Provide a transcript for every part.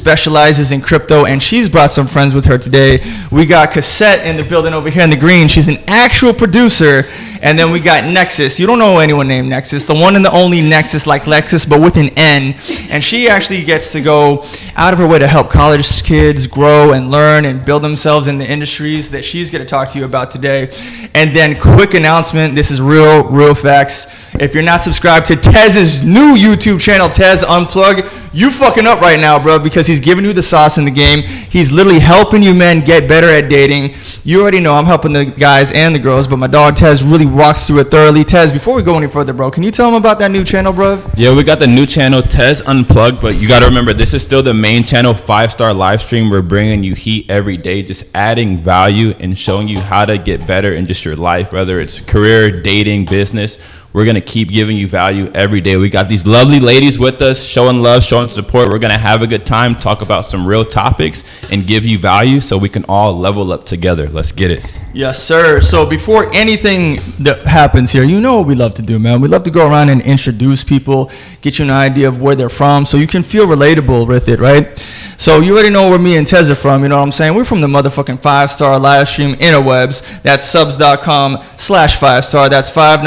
specializes in crypto, and she's brought some friends with her today. We got Cassette in the building over here in the green. She's an actual producer. And then we got Nexus. You don't know anyone named Nexus. The one and the only Nexus, like Lexus, but with an N. And she actually gets to go out of her way to help college kids grow and learn and build themselves in the industries that she's going to talk to you about today. And then quick announcement. This is real facts. If you're not subscribed to Tez's new YouTube channel, Tez Unplug, you fucking up right now, bro, because he's giving you the sauce in the game. He's literally helping you men get better at dating. You already know I'm helping the guys and the girls, but my dog Tez really walks through it thoroughly. Tez, before we go any further, bro, can you tell them about that new channel, bro? Yeah, we got the new channel, Tez Unplugged, but you got to remember, this is still the main channel, 5-star live stream. We're bringing you heat every day, just adding value and showing you how to get better in just your life, whether it's career, dating, business. We're going to keep giving you value every day. We got these lovely ladies with us, showing love, showing support. We're going to have a good time, talk about some real topics, and give you value so we can all level up together. Let's get it. Yes, sir. So before anything that happens here, you know what we love to do, man. We love to go around and introduce people, get you an idea of where they're from so you can feel relatable with it, right? So you already know where me and Tez are from, you know what I'm saying? We're from the motherfucking 5-star live stream interwebs. That's subs.com/5star. That's 5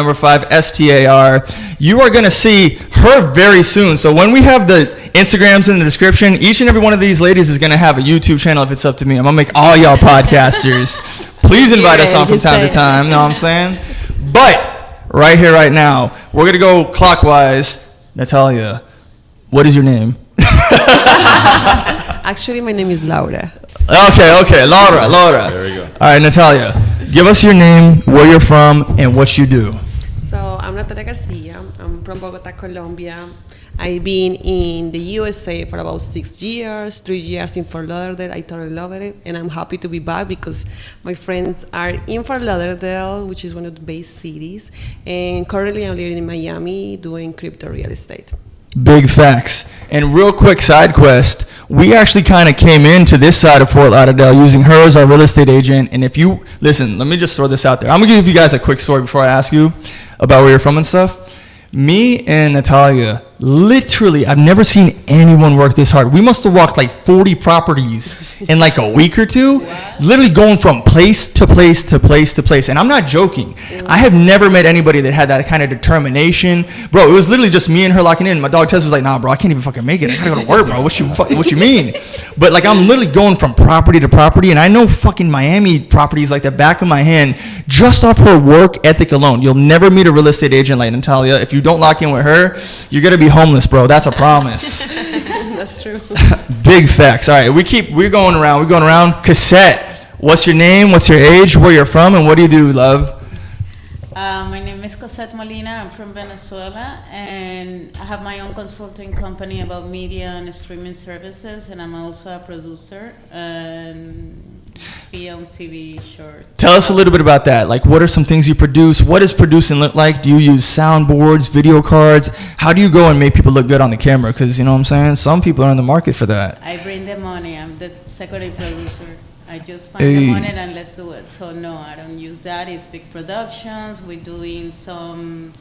You are going to see her very soon. So when we have the Instagrams in the description, each and every one of these ladies is going to have a YouTube channel if it's up to me. I'm going to make all y'all podcasters. Please invite us on from time to time, you know what I'm saying? But right here, right now, we're going to go clockwise. Natalia, what is your name? Actually, my name is Laura. Okay, Laura. There we go. All right, Natalia, give us your name, where you're from, and what you do. So I'm Natalia Garcia. I'm from Bogota, Colombia. I've been in the USA for about 6 years, 3 years in Fort Lauderdale. I totally love it, and I'm happy to be back because my friends are in Fort Lauderdale, which is one of the best cities. And currently I'm living in Miami doing crypto real estate. Big facts. And real quick side quest, we actually kind of came into this side of Fort Lauderdale using her as our real estate agent. And if you, listen, let me just throw this out there. I'm going to give you guys a quick story before I ask you about where you're from and stuff. Me and Natalia, literally, I've never seen anyone work this hard. We must have walked like 40 properties in like a week or two, literally going from place to place to place to place. And I'm not joking. I have never met anybody that had that kind of determination. Bro, it was literally just me and her locking in. My dog Tess was like, nah, bro, I can't even fucking make it. I gotta go to work, bro. What you mean? But like, I'm literally going from property to property, and I know fucking Miami properties like the back of my hand just off her work ethic alone. Going never meet a real estate agent like Natalia. If you don't lock in with her, you're gonna be homeless, bro. That's a promise. That's true. Big facts. All right, we're going around. Cassette, what's your name? What's your age? Where you're from? And what do you do, love? My name is Cosette Molina. I'm from Venezuela, and I have my own consulting company about media and streaming services, and I'm also a producer and film, TV, short. Tell us a little bit about that. Like, what are some things you produce? What does producing look like? Do you use soundboards, video cards? How do you go and make people look good on the camera? Because, you know what I'm saying? Some people are in the market for that. I bring the money. I'm the secondary producer. I just find the money and let's do it. So no, I don't use that. It's big productions. We're doing some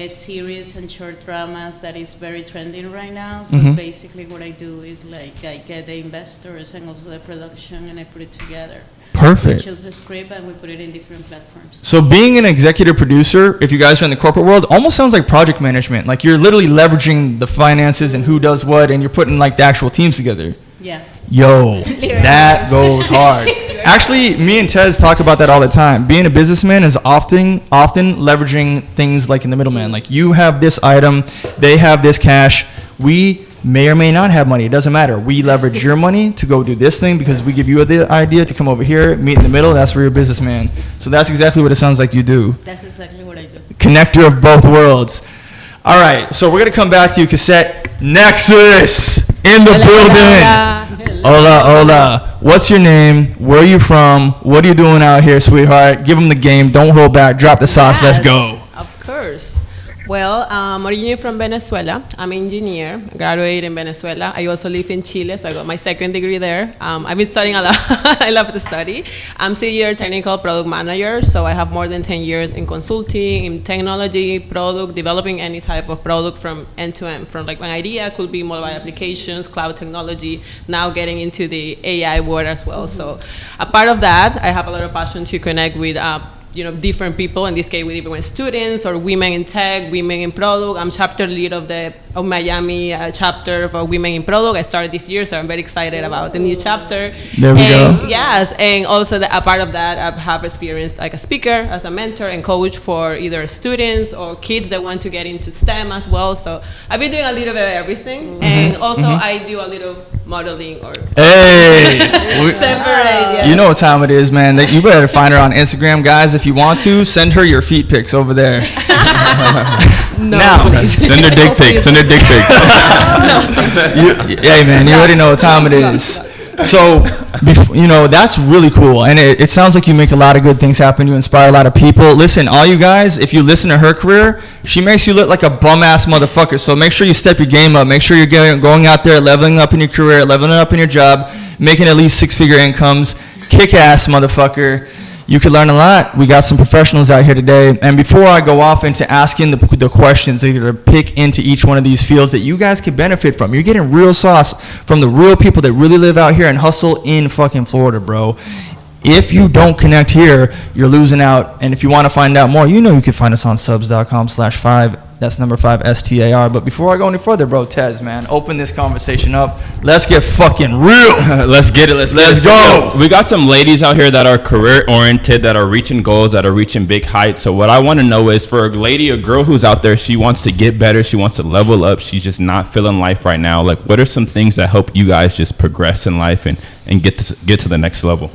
series and short dramas that is very trending right now. So basically what I do is like I get the investors and also the production and I put it together. Perfect. We choose the script and we put it in different platforms. So being an executive producer, if you guys are in the corporate world, almost sounds like project management. Like you're literally leveraging the finances and who does what, and you're putting like the actual teams together. Yeah. Yo, that goes hard. Actually, me and Tez talk about that all the time. Being a businessman is often leveraging things like in the middleman. Like you have this item, they have this cash. We may or may not have money. It doesn't matter. We leverage your money to go do this thing because we give you the idea to come over here, meet in the middle. That's where you're a businessman. So that's exactly what it sounds like you do. That's exactly what I do. Connector of both worlds. All right, so we're going to come back to you, Cassette. Nexus in the building. Hola. What's your name? Where are you from? What are you doing out here, sweetheart? Give them the game. Don't hold back. Drop the sauce. Let's go. Of course. Well, I'm originally from Venezuela. I'm an engineer. I graduated in Venezuela. I also live in Chile, so I got my second degree there. I've been studying a lot. I love to study. I'm senior technical product manager, so I have more than 10 years in consulting, in technology, product, developing any type of product from end to end. From like an idea, could be mobile applications, cloud technology, now getting into the AI world as well. So a part of that, I have a lot of passion to connect with different people. In this case, with even students or women in tech, women in product. I'm chapter lead of Miami chapter for women in product. I started this year, so I'm very excited about the new chapter. There we go. Yes, and also a part of that, I have experienced like a speaker, as a mentor and coach for either students or kids that want to get into STEM as well. So I've been doing a little bit of everything, and also I do a little modeling or Hey, separate. Yes. you know what time it is, man. You better find her on Instagram, guys. If you want to, send her your feet pics over there. No, Now, please. Send her dick pics. Send her dick pics. Hey, man, you already know what time it is. So, that's really cool. And it sounds like you make a lot of good things happen. You inspire a lot of people. Listen, all you guys, if you listen to her career, she makes you look like a bum-ass motherfucker. So make sure you step your game up. Make sure you're going out there, leveling up in your career, leveling up in your job, making at least six-figure incomes. Kick-ass motherfucker. You could learn a lot. We got some professionals out here today. And before I go off into asking the questions that you're going to pick into each one of these fields that you guys could benefit from, you're getting real sauce from the real people that really live out here and hustle in fucking Florida, bro. If you don't connect here, you're losing out. And if you want to find out more, you can find us on subs.com/5. That's number 5 STAR. But before I go any further, bro, Tez, man, open this conversation up. Let's get fucking real. Let's get it. Let's go. We got some ladies out here that are career oriented, that are reaching goals, that are reaching big heights. So what I want to know is, for a lady, a girl who's out there, she wants to get better, she wants to level up, she's just not feeling life right now. Like, what are some things that help you guys just progress in life and get to the next level?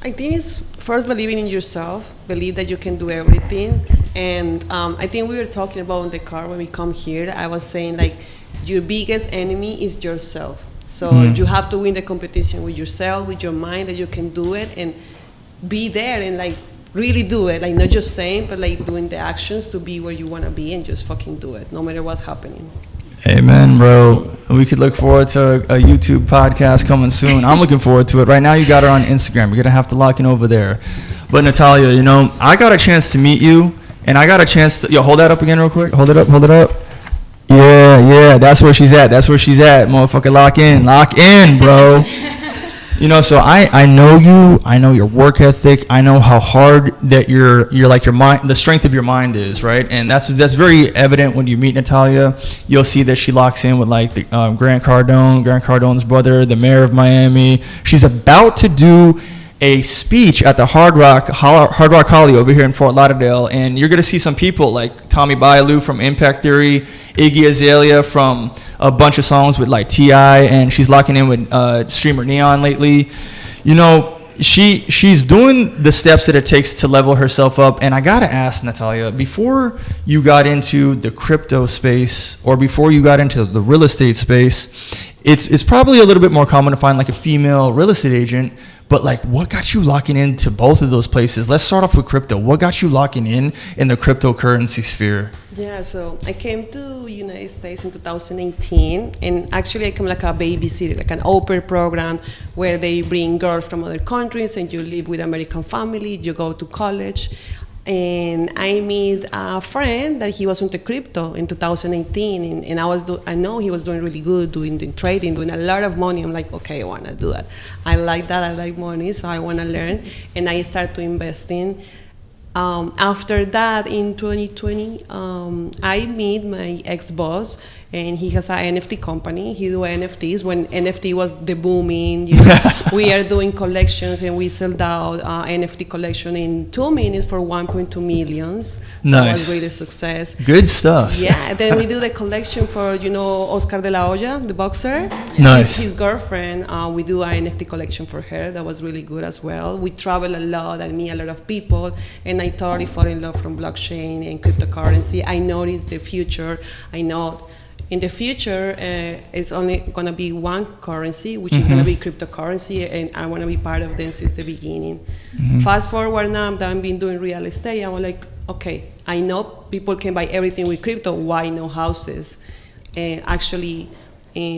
I think it's first believing in yourself, believe that you can do everything. And I think we were talking about in the car when we come here, I was saying like your biggest enemy is yourself. So you have to win the competition with yourself, with your mind, that you can do it and be there and like really do it. Like not just saying, but like doing the actions to be where you want to be and just fucking do it, no matter what's happening. Amen, bro. We could look forward to a YouTube podcast coming soon. I'm looking forward to it. Right now, you got her on Instagram. You're going to have to lock in over there. But Natalia, I got a chance to meet you, and I got a chance to... Yo, hold that up again real quick. Hold it up. Yeah, that's where she's at. Motherfucker, lock in, bro. So I know you. I know your work ethic. I know how hard that you're like your mind, the strength of your mind is, right? And that's very evident when you meet Natalia. You'll see that she locks in with like the Grant Cardone's brother, the mayor of Miami. She's about to do a speech at the Hard Rock Holly over here in Fort Lauderdale, and you're gonna see some people like Tommy Bailu from Impact Theory, Iggy Azalea from a bunch of songs with like T.I., and she's locking in with Streamer Neon lately. She's doing the steps that it takes to level herself up. And I gotta ask, Natalia, before you got into the crypto space or before you got into the real estate space, it's probably a little bit more common to find like a female real estate agent. But like, what got you locking into both of those places? Let's start off with crypto. What got you locking in the cryptocurrency sphere? Yeah, so I came to United States in 2018, and actually I came like a babysitter, like an au pair program where they bring girls from other countries and you live with American family, you go to college. And I met a friend that he was into crypto in 2018, and I know he was doing really good, doing the trading, doing a lot of money. I'm like, okay, I want to do that. I like that. I like money, so I want to learn. And I started to invest in. After that, in 2020, I met my ex-boss, and he has an NFT company. He do NFTs when NFT was the booming. We are doing collections, and we sold out NFT collection in 2 minutes for 1.2 million. Nice. That was really a success. Good stuff. Yeah. Then we do the collection for Oscar de la Hoya, the boxer. Nice. His girlfriend. We do an NFT collection for her. That was really good as well. We travel a lot. I meet a lot of people, and I totally fall in love from blockchain and cryptocurrency. I noticed the future. I know in the future it's only going to be one currency, which is going to be cryptocurrency, and I want to be part of them since the beginning. Fast forward now that I've been doing real estate, I'm like, okay, I know people can buy everything with crypto. Why no houses? And actually,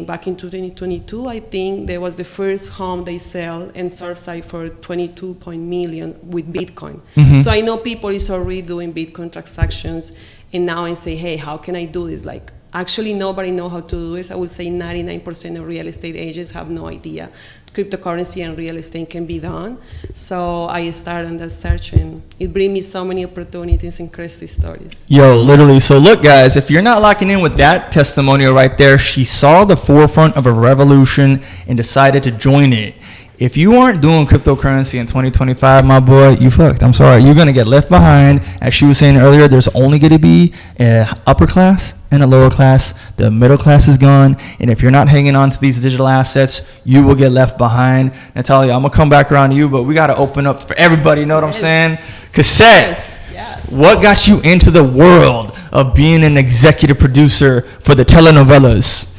back in 2022, I think there was the first home they sell in Surfside for 22 million with Bitcoin. So I know people is already doing Bitcoin transactions, and now I say, hey, how can I do this? Like, actually, nobody know how to do this. I would say 99% of real estate agents have no idea cryptocurrency and real estate can be done. So I started on that search, and it brings me so many opportunities and crazy stories. Yo, literally. So look, guys, if you're not locking in with that testimonial right there, she saw the forefront of a revolution and decided to join it. If you aren't doing cryptocurrency in 2025, my boy, you fucked. I'm sorry. You're going to get left behind. As she was saying earlier, there's only going to be an upper class and a lower class. The middle class is gone. And if you're not hanging on to these digital assets, you will get left behind. Natalia, I'm going to come back around to you, but we got to open up for everybody. You know what I'm saying? Cassette, Yes. what got you into the world of being an executive producer for the telenovelas?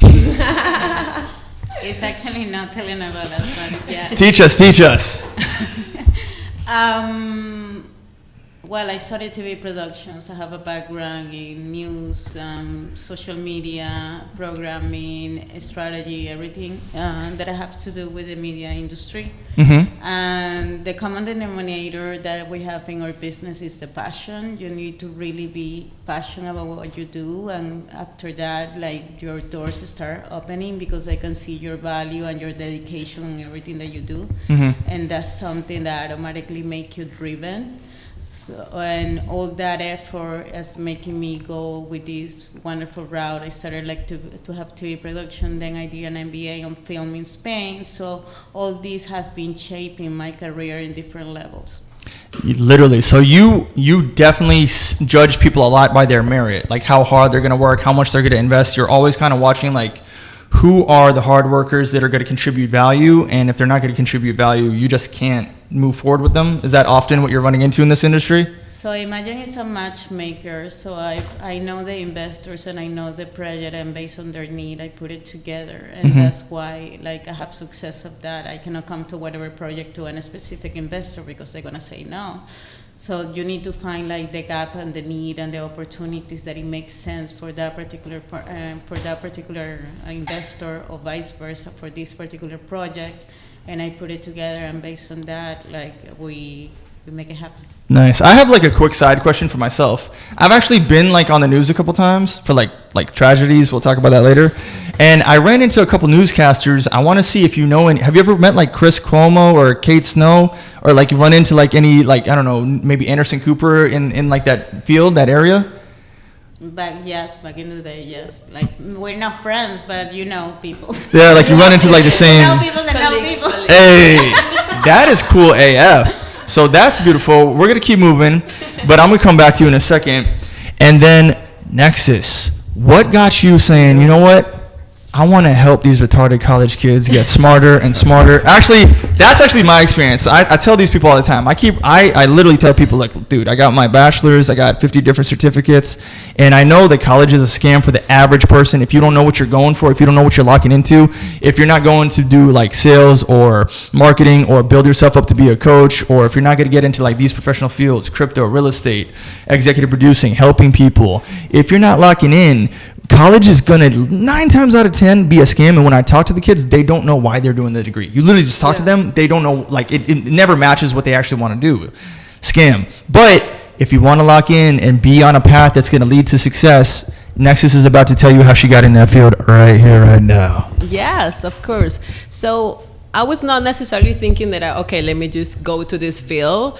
It's actually not telenovelas, but yeah. Teach us. Well, I studied TV productions. I have a background in news, social media, programming, strategy, everything that I have to do with the media industry. And the common denominator that we have in our business is the passion. You need to really be passionate about what you do, and after that, like, your doors start opening because I can see your value and your dedication in everything that you do, and that's something that automatically make you driven. So, and all that effort is making me go with this wonderful route. I started like to have TV production, then I did an MBA on film in Spain. So all this has been shaping my career in different levels. Literally. So you definitely judge people a lot by their merit, like how hard they're going to work, how much they're going to invest. You're always kind of watching like who are the hard workers that are going to contribute value, and if they're not going to contribute value, you just can't move forward with them. Is that often what you're running into in this industry? So imagine it's a matchmaker. So I know the investors and I know the project, and based on their need, I put it together, and that's why like I have success of that. I cannot come to whatever project to a specific investor because they're gonna say no. So you need to find like the gap and the need and the opportunities that it makes sense for that particular investor, or vice versa for this particular project, and I put it together, and based on that, like we make it happen. Nice. I have like a quick side question for myself. I've actually been like on the news a couple times for like tragedies. We'll talk about that later. And I ran into a couple newscasters. I want to see if you know any. Have you ever met like Chris Cuomo or Kate Snow, or like you run into like any, like, I don't know, maybe Anderson Cooper in like that field, that area? Back in the day, yes. Like, we're not friends, but you know people. Yeah, like you run into like the same. Know people that know people. Hey, that is cool AF. So that's beautiful. We're going to keep moving, but I'm going to come back to you in a second. And then Nexus, what got you saying, you know what? I want to help these retarded college kids get smarter and smarter. Actually, that's actually my experience. I tell these people all the time. I literally tell people, like, dude, I got my bachelor's, I got 50 different certificates, and I know that college is a scam for the average person. If you don't know what you're going for, if you don't know what you're locking into, if you're not going to do like sales or marketing or build yourself up to be a coach, or if you're not going to get into like these professional fields, crypto, real estate, executive producing, helping people, if you're not locking in, college is going to 9 times out of 10 be a scam. And when I talk to the kids, they don't know why they're doing the degree. You literally just talk to them. They don't know, like it never matches what they actually want to do. Scam. But if you want to lock in and be on a path that's going to lead to success, Nexus is about to tell you how she got in that field right here, right now. Yes, of course. So I was not necessarily thinking that, okay, let me just go to this field.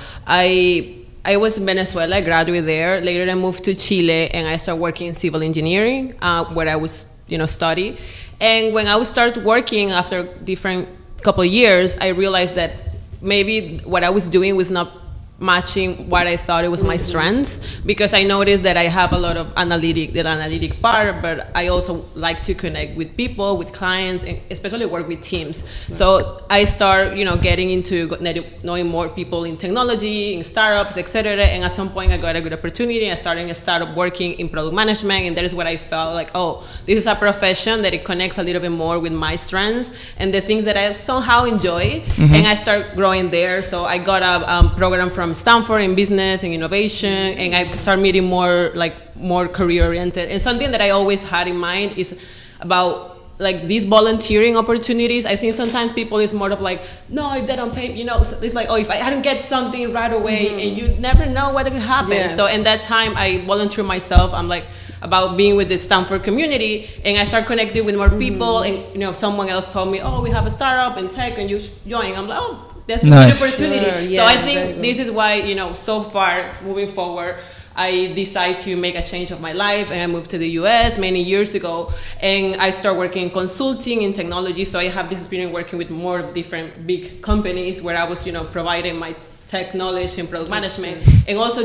I was in Venezuela, I graduated there. Later I moved to Chile and I started working in civil engineering, where I was, study. And when I would start working after different couple of years, I realized that maybe what I was doing was not matching what I thought it was my strengths, because I noticed that I have a lot of analytic part, but I also like to connect with people, with clients, and especially work with teams. So I start, getting into knowing more people in technology, in startups, etc. And at some point I got a good opportunity. I started a startup working in product management, and that is what I felt like, oh, this is a profession that it connects a little bit more with my strengths and the things that I somehow enjoy. And I start growing there. So I got a program from from Stanford in business and innovation, and I start meeting more career oriented. And something that I always had in mind is about like these volunteering opportunities. I think sometimes people is more of like, no, if they don't pay, it's like, oh, if I don't get something right away, and you never know what could happen. Yes. So in that time, I volunteer myself. I'm like about being with the Stanford community, and I start connecting with more people. And someone else told me, oh, we have a startup in tech, and you join. I'm like, oh, that's a Nice. good opportunity. Sure, So I yeah, very think good. this is why so far moving forward, I decided to make a change of my life, and I moved to the US many years ago, and I started working in consulting in technology. So I have this experience working with more different big companies where I was, providing my tech knowledge and product management, and also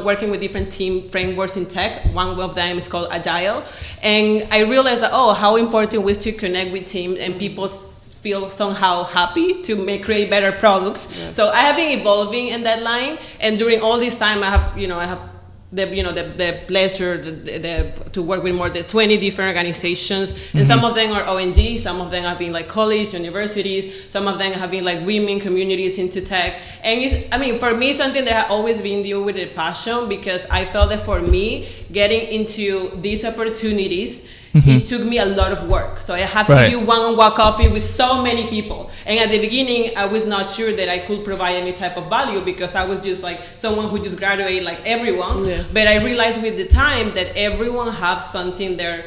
working with different team frameworks in tech. One of them is called Agile, and I realized that how important it was to connect with teams and people feel somehow happy to create better products. Yes. So I have been evolving in that line, and during all this time, I have the pleasure to work with more than 20 different organizations, and some of them are ONG, some of them have been like colleges, universities, some of them have been like women communities into tech. And for me, something that I've always been doing with a passion, because I felt that for me, getting into these opportunities, it took me a lot of work. So I have to do one-on-one coffee with so many people. And at the beginning, I was not sure that I could provide any type of value, because I was just like someone who just graduated like everyone. Yeah. But I realized with the time that everyone has something they're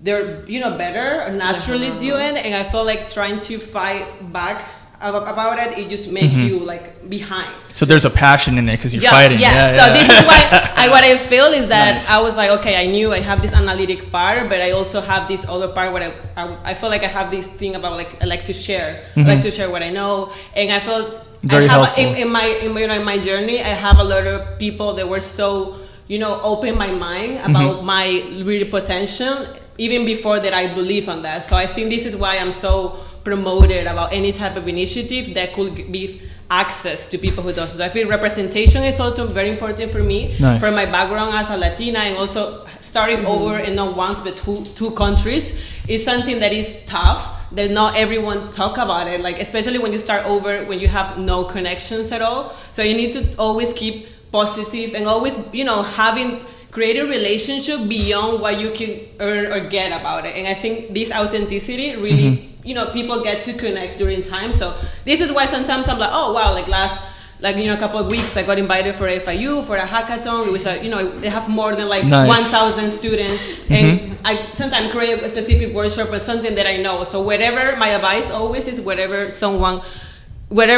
better naturally doing. And I felt like trying to fight back about it just makes you like behind. So there's a passion in it because you're fighting. Yeah. So this is why what I feel is that I was like, okay, I knew I have this analytic part, but I also have this other part where I feel like I have this thing about like I like to share. I like to share what I know, and I felt very helpful. In my journey, I have a lot of people that were so open my mind about my real potential, even before that I believe on that. So I think this is why I'm so promoted about any type of initiative that could give access to people who don't. So I feel representation is also very important for me. Nice. For my background as a Latina, and also starting over in not once but two countries is something that is tough, that not everyone talk about it, like especially when you start over, when you have no connections at all. So you need to always keep positive and always create a relationship beyond what you can earn or get about it. And I think this authenticity really, people get to connect during time. So this is why sometimes I'm like, oh wow, a couple of weeks I got invited for FIU for a hackathon. It was they have more than 1,000 students, and I sometimes create a specific workshop for something that I know. So whatever, my advice always is whatever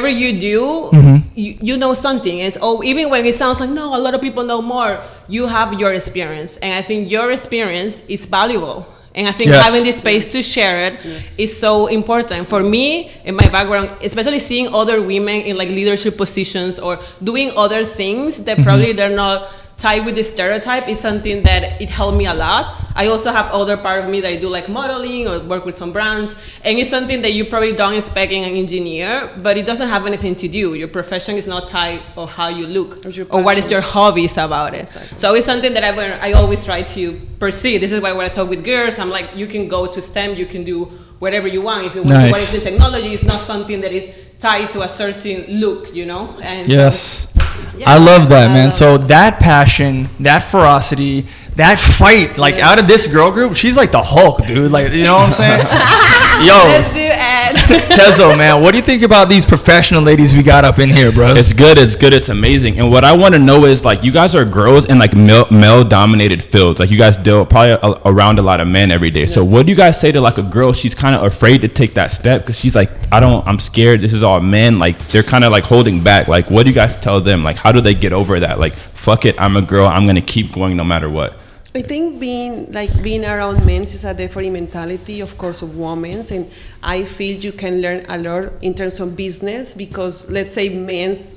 you do, you know something. And so even when it sounds like, no, a lot of people know more, you have your experience. And I think your experience is valuable. And I think having this space to share it is so important. For me, in my background, especially seeing other women in leadership positions or doing other things that probably they're not tied with the stereotype, is something that it helped me a lot. I also have other part of me that I do modeling or work with some brands, and it's something that you probably don't expect in an engineer, but it doesn't have anything to do. Your profession is not tied or how you look or what is your hobbies about it. Exactly. So it's something that I always try to pursue. This is why when I talk with girls, I'm like, you can go to STEM, you can do whatever you want. If you want to work in technology, it's not something that is tied to a certain look, And yes. I love that, man. So that passion, that ferocity, that fight, out of this girl group, she's like the Hulk, dude. You know what I'm saying? Yo, let's do it. Tezo, man, what do you think about these professional ladies we got up in here, bro? It's good. It's amazing. And what I want to know is you guys are girls in male-dominated fields. You guys deal probably around a lot of men every day. Yes. So what do you guys say to a girl? She's kind of afraid to take that step because she's like, I'm scared. This is all men. They're kind of holding back. What do you guys tell them? How do they get over that? Fuck it, I'm a girl. I'm gonna keep going no matter what. I think being around men is a different mentality, of course, of women, and I feel you can learn a lot in terms of business, because let's say men's,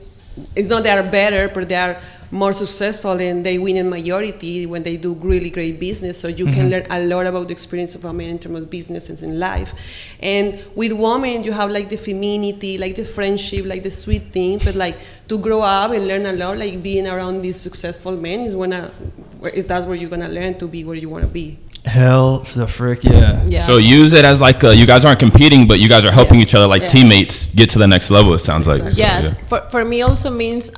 it's not they are better, but they are more successful and they win in majority when they do really great business. So you can learn a lot about the experience of a man in terms of business and in life. And with women, you have the femininity, the friendship, the sweet thing, but to grow up and learn a lot, being around these successful men that's where you're gonna learn to be where you want to be. Hell the frick yeah. Yeah. So use it as like you guys aren't competing, but you guys are helping Yes. each other like Yes. teammates get to the next level. It sounds like. So, Yes, yeah. for me also means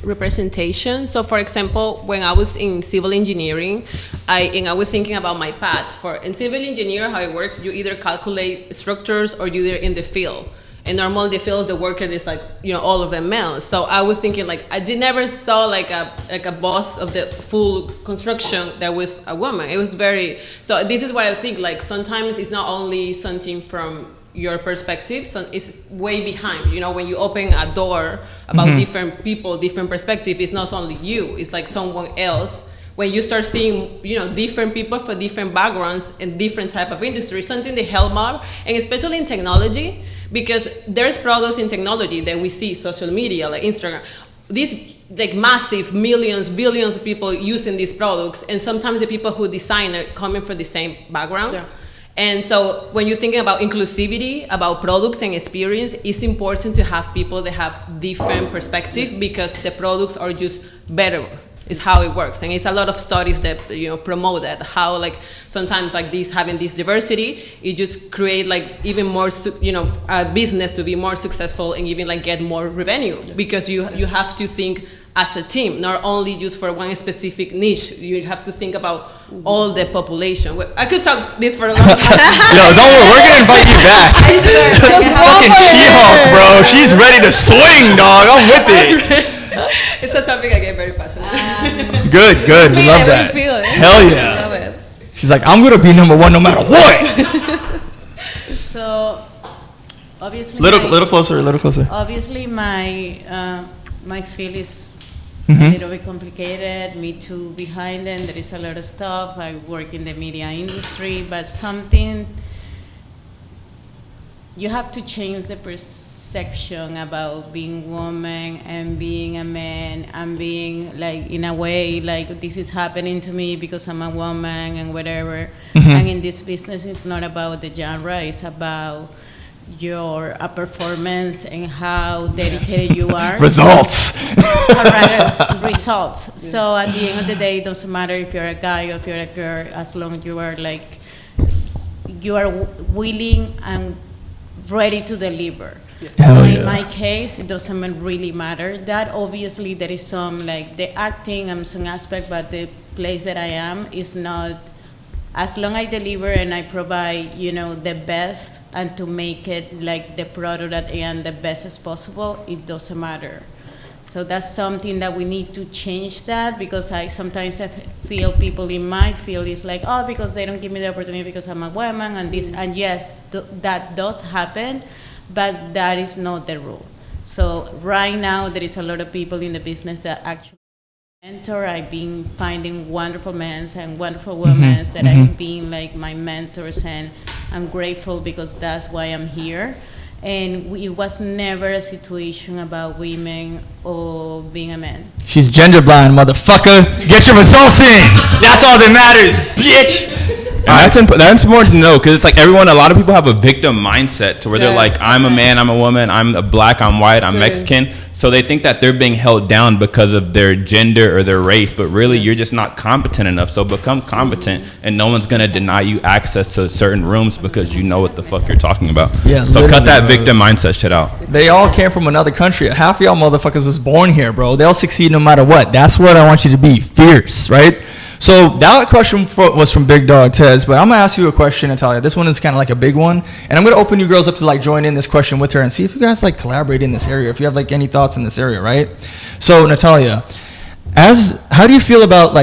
representation. So for example, when I was in civil engineering, I was thinking about my path. In civil engineer, how it works, you either calculate structures or you're in the field. And normally the field, the worker is like, all of them males. So I was thinking like, never saw like a boss of the full construction that was a woman. It was so this is what I think, like sometimes it's not only something from your perspective, so it's way behind. When you open a door about different people, different perspective, it's not only you, it's like someone else. When you start seeing, different people for different backgrounds and different type of industry, something they help more, and especially in technology, because there's products in technology that we see, social media, like Instagram, these like massive millions, billions of people using these products, and sometimes the people who design it coming from the same background. Yeah. And so when you're thinking about inclusivity, about products and experience, it's important to have people that have different perspective, because the products are just better. Is how it works, and it's a lot of studies that promote that, how like sometimes like having this diversity, it just create like even more a business to be more successful and even like get more revenue, because you have to think as a team, not only just for one specific niche. You have to think about all the population. I could talk this for a long time. Yo, don't worry, we're gonna invite you back. Fucking She-Hulk, bro. She's ready to swing, dog. I'm with it. It's a topic I get very passionate. Good. We love that. We feel it. Hell yeah. Love it. She's like, I'm gonna be number one no matter what. So, obviously, Little closer. Obviously, my field is a little bit complicated. Me too. Behind them, there is a lot of stuff. I work in the media industry, but something you have to change the perception about being woman and being a man and being like in a way like this is happening to me because I'm a woman and whatever. And in this business, it's not about the genre. It's about your performance and how dedicated you are. Results. Correct. Results. So at the end of the day, it doesn't matter if you're a guy or if you're a girl, as long as you are like, you are willing and ready to deliver. Yes. So in my case, it doesn't really matter. That obviously there is some like the acting and some aspect, but the place that I am is not. As long as I deliver and I provide, the best, and to make it like the product at the end the best as possible, it doesn't matter. So that's something that we need to change that, because I sometimes feel people in my field is like, oh, because they don't give me the opportunity because I'm a woman and this, and yes, that does happen, but that is not the rule. So right now there is a lot of people in the business that actually mentor. I've been finding wonderful men and wonderful women that have been like my mentors, and I'm grateful because that's why I'm here. And it was never a situation about women or being a man. She's gender blind, motherfucker. Get your results in. That's all that matters, bitch. That's important to know, because it's like a lot of people have a victim mindset to where they're like, I'm a man, I'm a woman, I'm a black, I'm white, I'm Mexican. So they think that they're being held down because of their gender or their race, but really you're just not competent enough. So become competent, and no one's going to deny you access to certain rooms because you know what the fuck you're talking about. Yeah, so cut that victim mindset shit out. They all came from another country. Half of y'all motherfuckers was born here, bro. They'll succeed no matter what. That's what I want you to be, fierce, right? So that question was from Big Dog Tez, but I'm gonna ask you a question, Natalia. This one is kind of like a big one, and I'm gonna open you girls up to like join in this question with her and see if you guys like collaborate in this area, if you have like any thoughts in this area, right? So Natalia, how do you feel about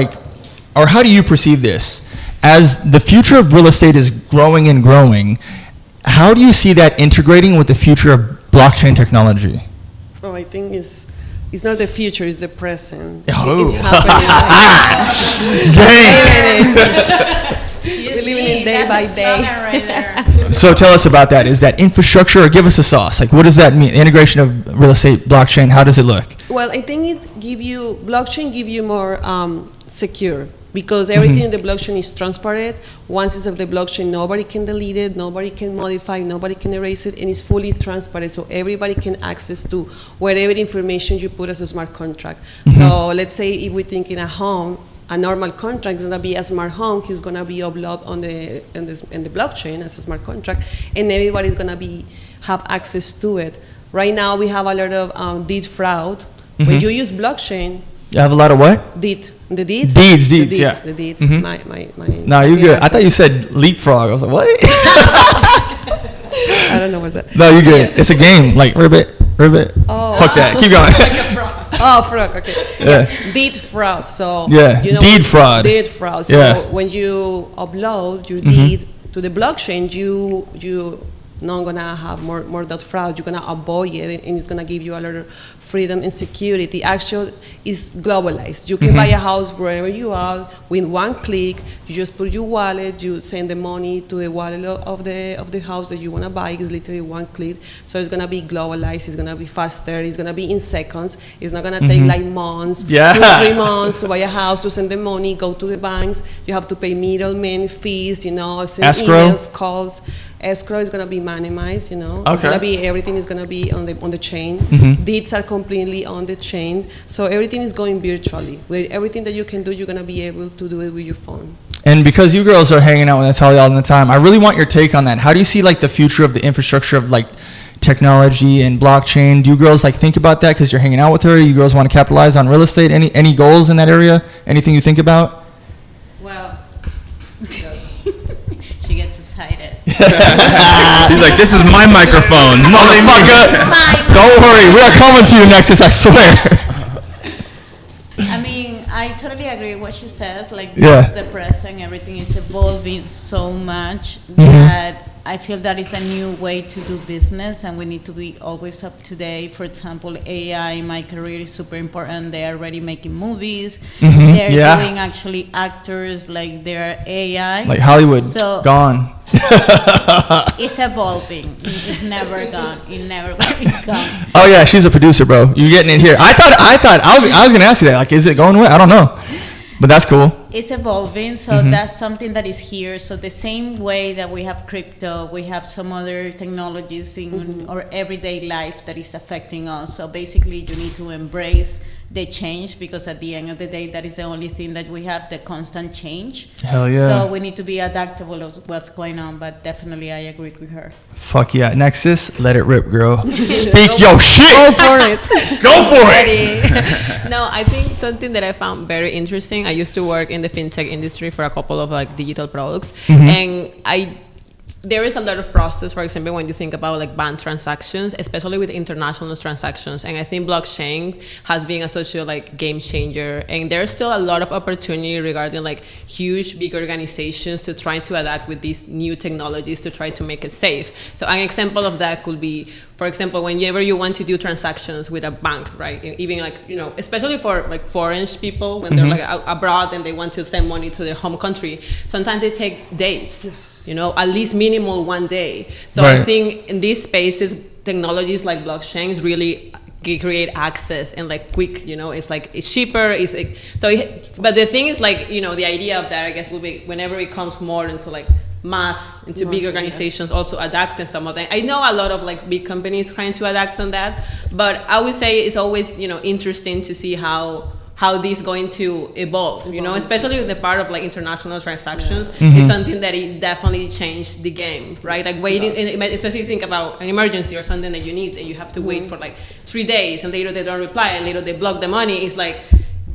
or how do you perceive this? As the future of real estate is growing and growing, how do you see that integrating with the future of blockchain technology? Oh, I think it's not the future, it's the present. Oh. It's happening. We're living in day by day. Right there. So tell us about that. Is that infrastructure, or give us a sauce? Like, what does that mean? Integration of real estate, blockchain, how does it look? Well, I think blockchain give you more secure, because everything in the blockchain is transparent. Once it's of the blockchain, nobody can delete it, nobody can modify, nobody can erase it, and it's fully transparent, so everybody can access to whatever information you put as a smart contract. So let's say if we think in a home, a normal contract. It's gonna be a smart home. He's gonna be uploaded on the blockchain as a smart contract, and everybody's gonna have access to it. Right now, we have a lot of deed fraud. When you use blockchain, you have a lot of what? Deeds. Yeah. The deeds. No, you're good. I thought you said leapfrog. I was like, what? I don't know what's that. No, you're good. It's a game, like ribbit. Oh. Fuck that. Keep going. Like a frog. Oh, frog. Okay. Yeah. Deed fraud. So deed fraud. Deed fraud. So when you upload your deed to the blockchain, you not gonna have more that fraud. You're gonna avoid it, and it's gonna give you a lot of freedom and security. Actually, is globalized. You can buy a house wherever you are with one click. You just put your wallet. You send the money to the wallet of the house that you wanna buy. It's literally one click. So it's gonna be globalized. It's gonna be faster. It's gonna be in seconds. It's not gonna take like months, 2-3 months to buy a house, to send the money, go to the banks. You have to pay middlemen fees. Send escrow? emails, calls. Escrow is gonna be minimized, Okay. It's gonna be, everything is gonna be on the chain. Deeds are completely on the chain, so everything is going virtually. With everything that you can do, you're gonna be able to do it with your phone. And because you girls are hanging out with Natalia all the time, I really want your take on that. How do you see like the future of the infrastructure of like technology and blockchain? Do you girls like think about that because you're hanging out with her? You girls want to capitalize on real estate? Any goals in that area? Anything you think about? Well, she gets excited. He's like, this is my microphone, motherfucker. Don't worry, we are coming to you, Nexus, I swear. I mean, I totally agree with what she says. Like, Yeah. this is the present, everything is evolving so much that I feel that is a new way to do business, and we need to be always up to date. For example, AI in my career is super important. They are already making movies. They're doing actually actors, like they're AI. Like Hollywood, So- gone. It's evolving. It's never gone. It never is gone. Oh yeah, she's a producer, bro. You're getting it here. I was gonna ask you that. Like, is it going away? I don't know, but that's cool. It's evolving, so that's something that is here. So the same way that we have crypto, we have some other technologies in our everyday life that is affecting us. So basically, you need to embrace the change, because at the end of the day, that is the only thing that we have, the constant change. Hell yeah. So we need to be adaptable of what's going on, but definitely I agree with her. Fuck yeah, Nexus, let it rip, girl. Speak your shit. Go for it. Go for it. No, I think something that I found very interesting. I used to work in the fintech industry for a couple of like digital products, and there is a lot of process, for example, when you think about like bank transactions, especially with international transactions. And I think blockchain has been a social like game changer. And there's still a lot of opportunity regarding like huge, big organizations to try to adapt with these new technologies to try to make it safe. So an example of that could be, for example, whenever you want to do transactions with a bank, right? Even like, especially for like foreign people, when they're like abroad and they want to send money to their home country, sometimes they take days, at least minimal 1 day. So I think in these spaces, technologies like blockchains really create access and like quick, it's like, it's cheaper, but the thing is like, the idea of that, I guess, will be whenever it comes more into like into big organizations, also adapt and some of them. I know a lot of like big companies trying to adapt on that, but I would say it's always, interesting to see how this is going to evolve, especially the part of like international transactions is something that it definitely changed the game, right? Like waiting, and especially think about an emergency or something that you need and you have to wait for like 3 days and later they don't reply and later they block the money.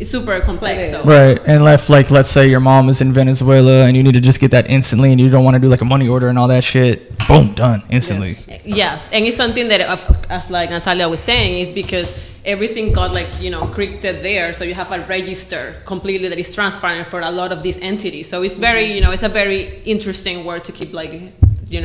It's super complex. So. Right, and let's say your mom is in Venezuela and you need to just get that instantly, and you don't want to do like a money order and all that shit. Boom, done instantly. Yes, and it's something that, as like Natalia was saying, is because everything got like encrypted there, so you have a register completely that is transparent for a lot of these entities. So it's very it's a very interesting word to keep like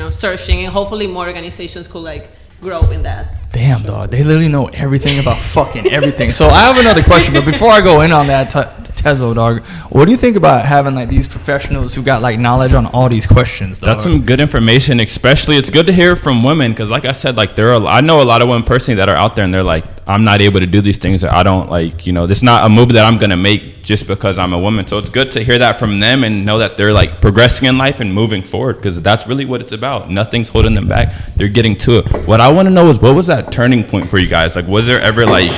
searching, and hopefully more organizations could like grow in that. Damn, dog. They literally know everything about fucking everything. So I have another question, but before I go in on that, Tezo, dog, what do you think about having like these professionals who got like knowledge on all these questions, dog? That's some good information, especially it's good to hear from women, because like I said, like I know a lot of women personally that are out there and they're like, I'm not able to do these things, or I don't like, this is not a move that I'm going to make just because I'm a woman. So it's good to hear that from them and know that they're like progressing in life and moving forward, because that's really what it's about. Nothing's holding them back. They're getting to it. What I want to know is, what was that turning point for you guys? Like, was there ever like,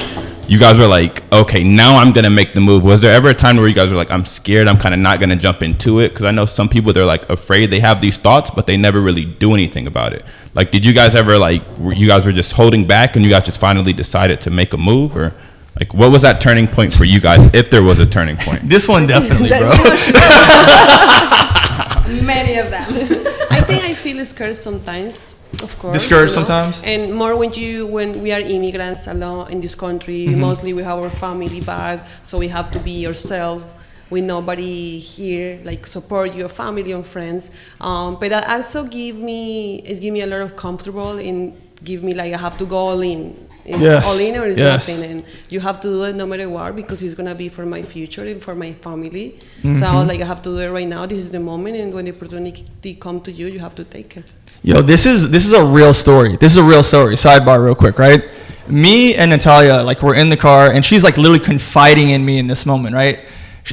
you guys were like, okay, now I'm gonna make the move? Was there ever a time where you guys were like, I'm scared, I'm kind of not gonna jump into it? Because I know some people, they're like afraid, they have these thoughts, but they never really do anything about it. Like, did you guys ever like, you guys were just holding back and you guys just finally decided to make a move? Or like, what was that turning point for you guys, if there was a turning point? This one definitely, bro. Many of them. I think I feel scared sometimes, of course. Discouraged sometimes? And more when we are immigrants alone in this country, mostly we have our family back, so we have to be yourself with nobody here, like support your family and friends. But that also give me a lot of comfortable and give me like I have to go all in. It's all in or it's nothing, and you have to do it no matter what because it's gonna be for my future and for my family. So I was like, I have to do it right now. This is the moment, and when the opportunity come to you, you have to take it. Yo, this is a real story. This is a real story. Sidebar, real quick, right? Me and Natalia, like, we're in the car, and she's like literally confiding in me in this moment, right?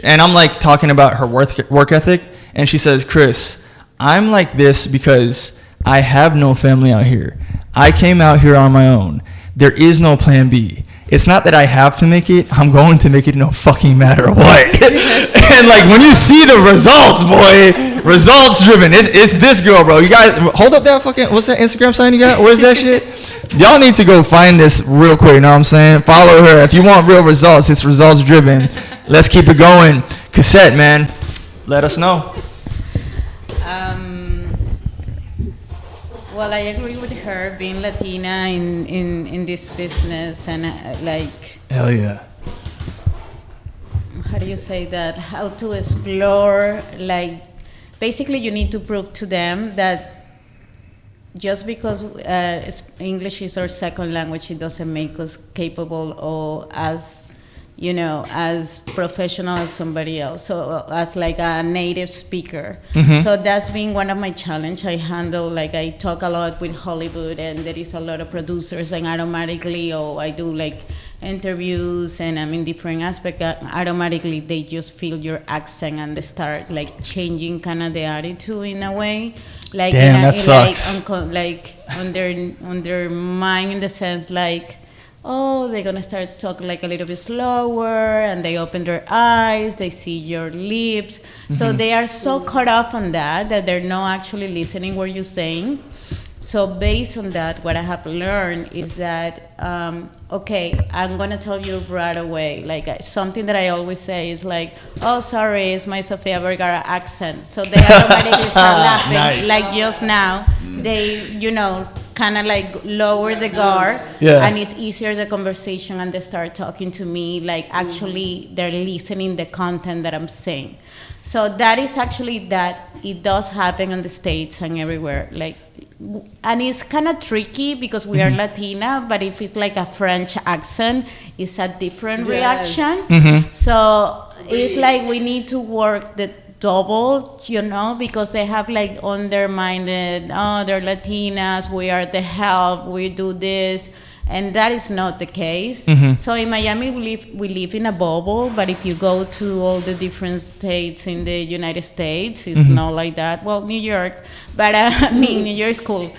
And I'm like talking about her work ethic, and she says, Chris, I'm like this because I have no family out here. I came out here on my own. There is no plan B. It's not that I have to make it. I'm going to make it no fucking matter what. And like when you see the results, boy, results driven. It's this girl, bro. You guys, hold up that fucking, what's that Instagram sign you got? Where's that shit? Y'all need to go find this real quick, you know what I'm saying? Follow her. If you want real results, it's results driven. Let's keep it going. Cassette, man. Let us know. Well, I agree with her, being Latina in this business, and like, Hell yeah. how do you say that? How to explore, like, basically you need to prove to them that just because English is our second language, it doesn't make us capable or as, you know, as professional as somebody else, so as like a native speaker. So that's been one of my challenge. I handle, like, I talk a lot with Hollywood, and there is a lot of producers, and automatically, I do like interviews, and I'm in different aspects, automatically they just feel your accent, and they start like changing kind of the attitude in a way. Like, damn, that sucks. Like on their mind, in the sense like, oh, they're gonna start talking like a little bit slower, and they open their eyes, they see your lips. So they are so caught up on that they're not actually listening what you're saying. So based on that, what I have learned is that, okay, I'm gonna tell you right away. Like, something that I always say is like, oh, sorry, it's my Sofia Vergara accent. So they automatically start laughing. Nice. Like just now, they, you know, kind of like lower the guard, and it's easier the conversation, and they start talking to me like actually they're listening the content that I'm saying. So that is actually that it does happen in the States and everywhere, like, and it's kind of tricky because we are Latina, but if it's like a French accent, it's a different reaction. So it's like we need to work the double, you know, because they have like on their mind that, oh, they're Latinas, we are the help, we do this, and that is not the case. So in Miami we live in a bubble, but if you go to all the different states in the United States, it's not like that. Well, New York, but I mean, New York is cool.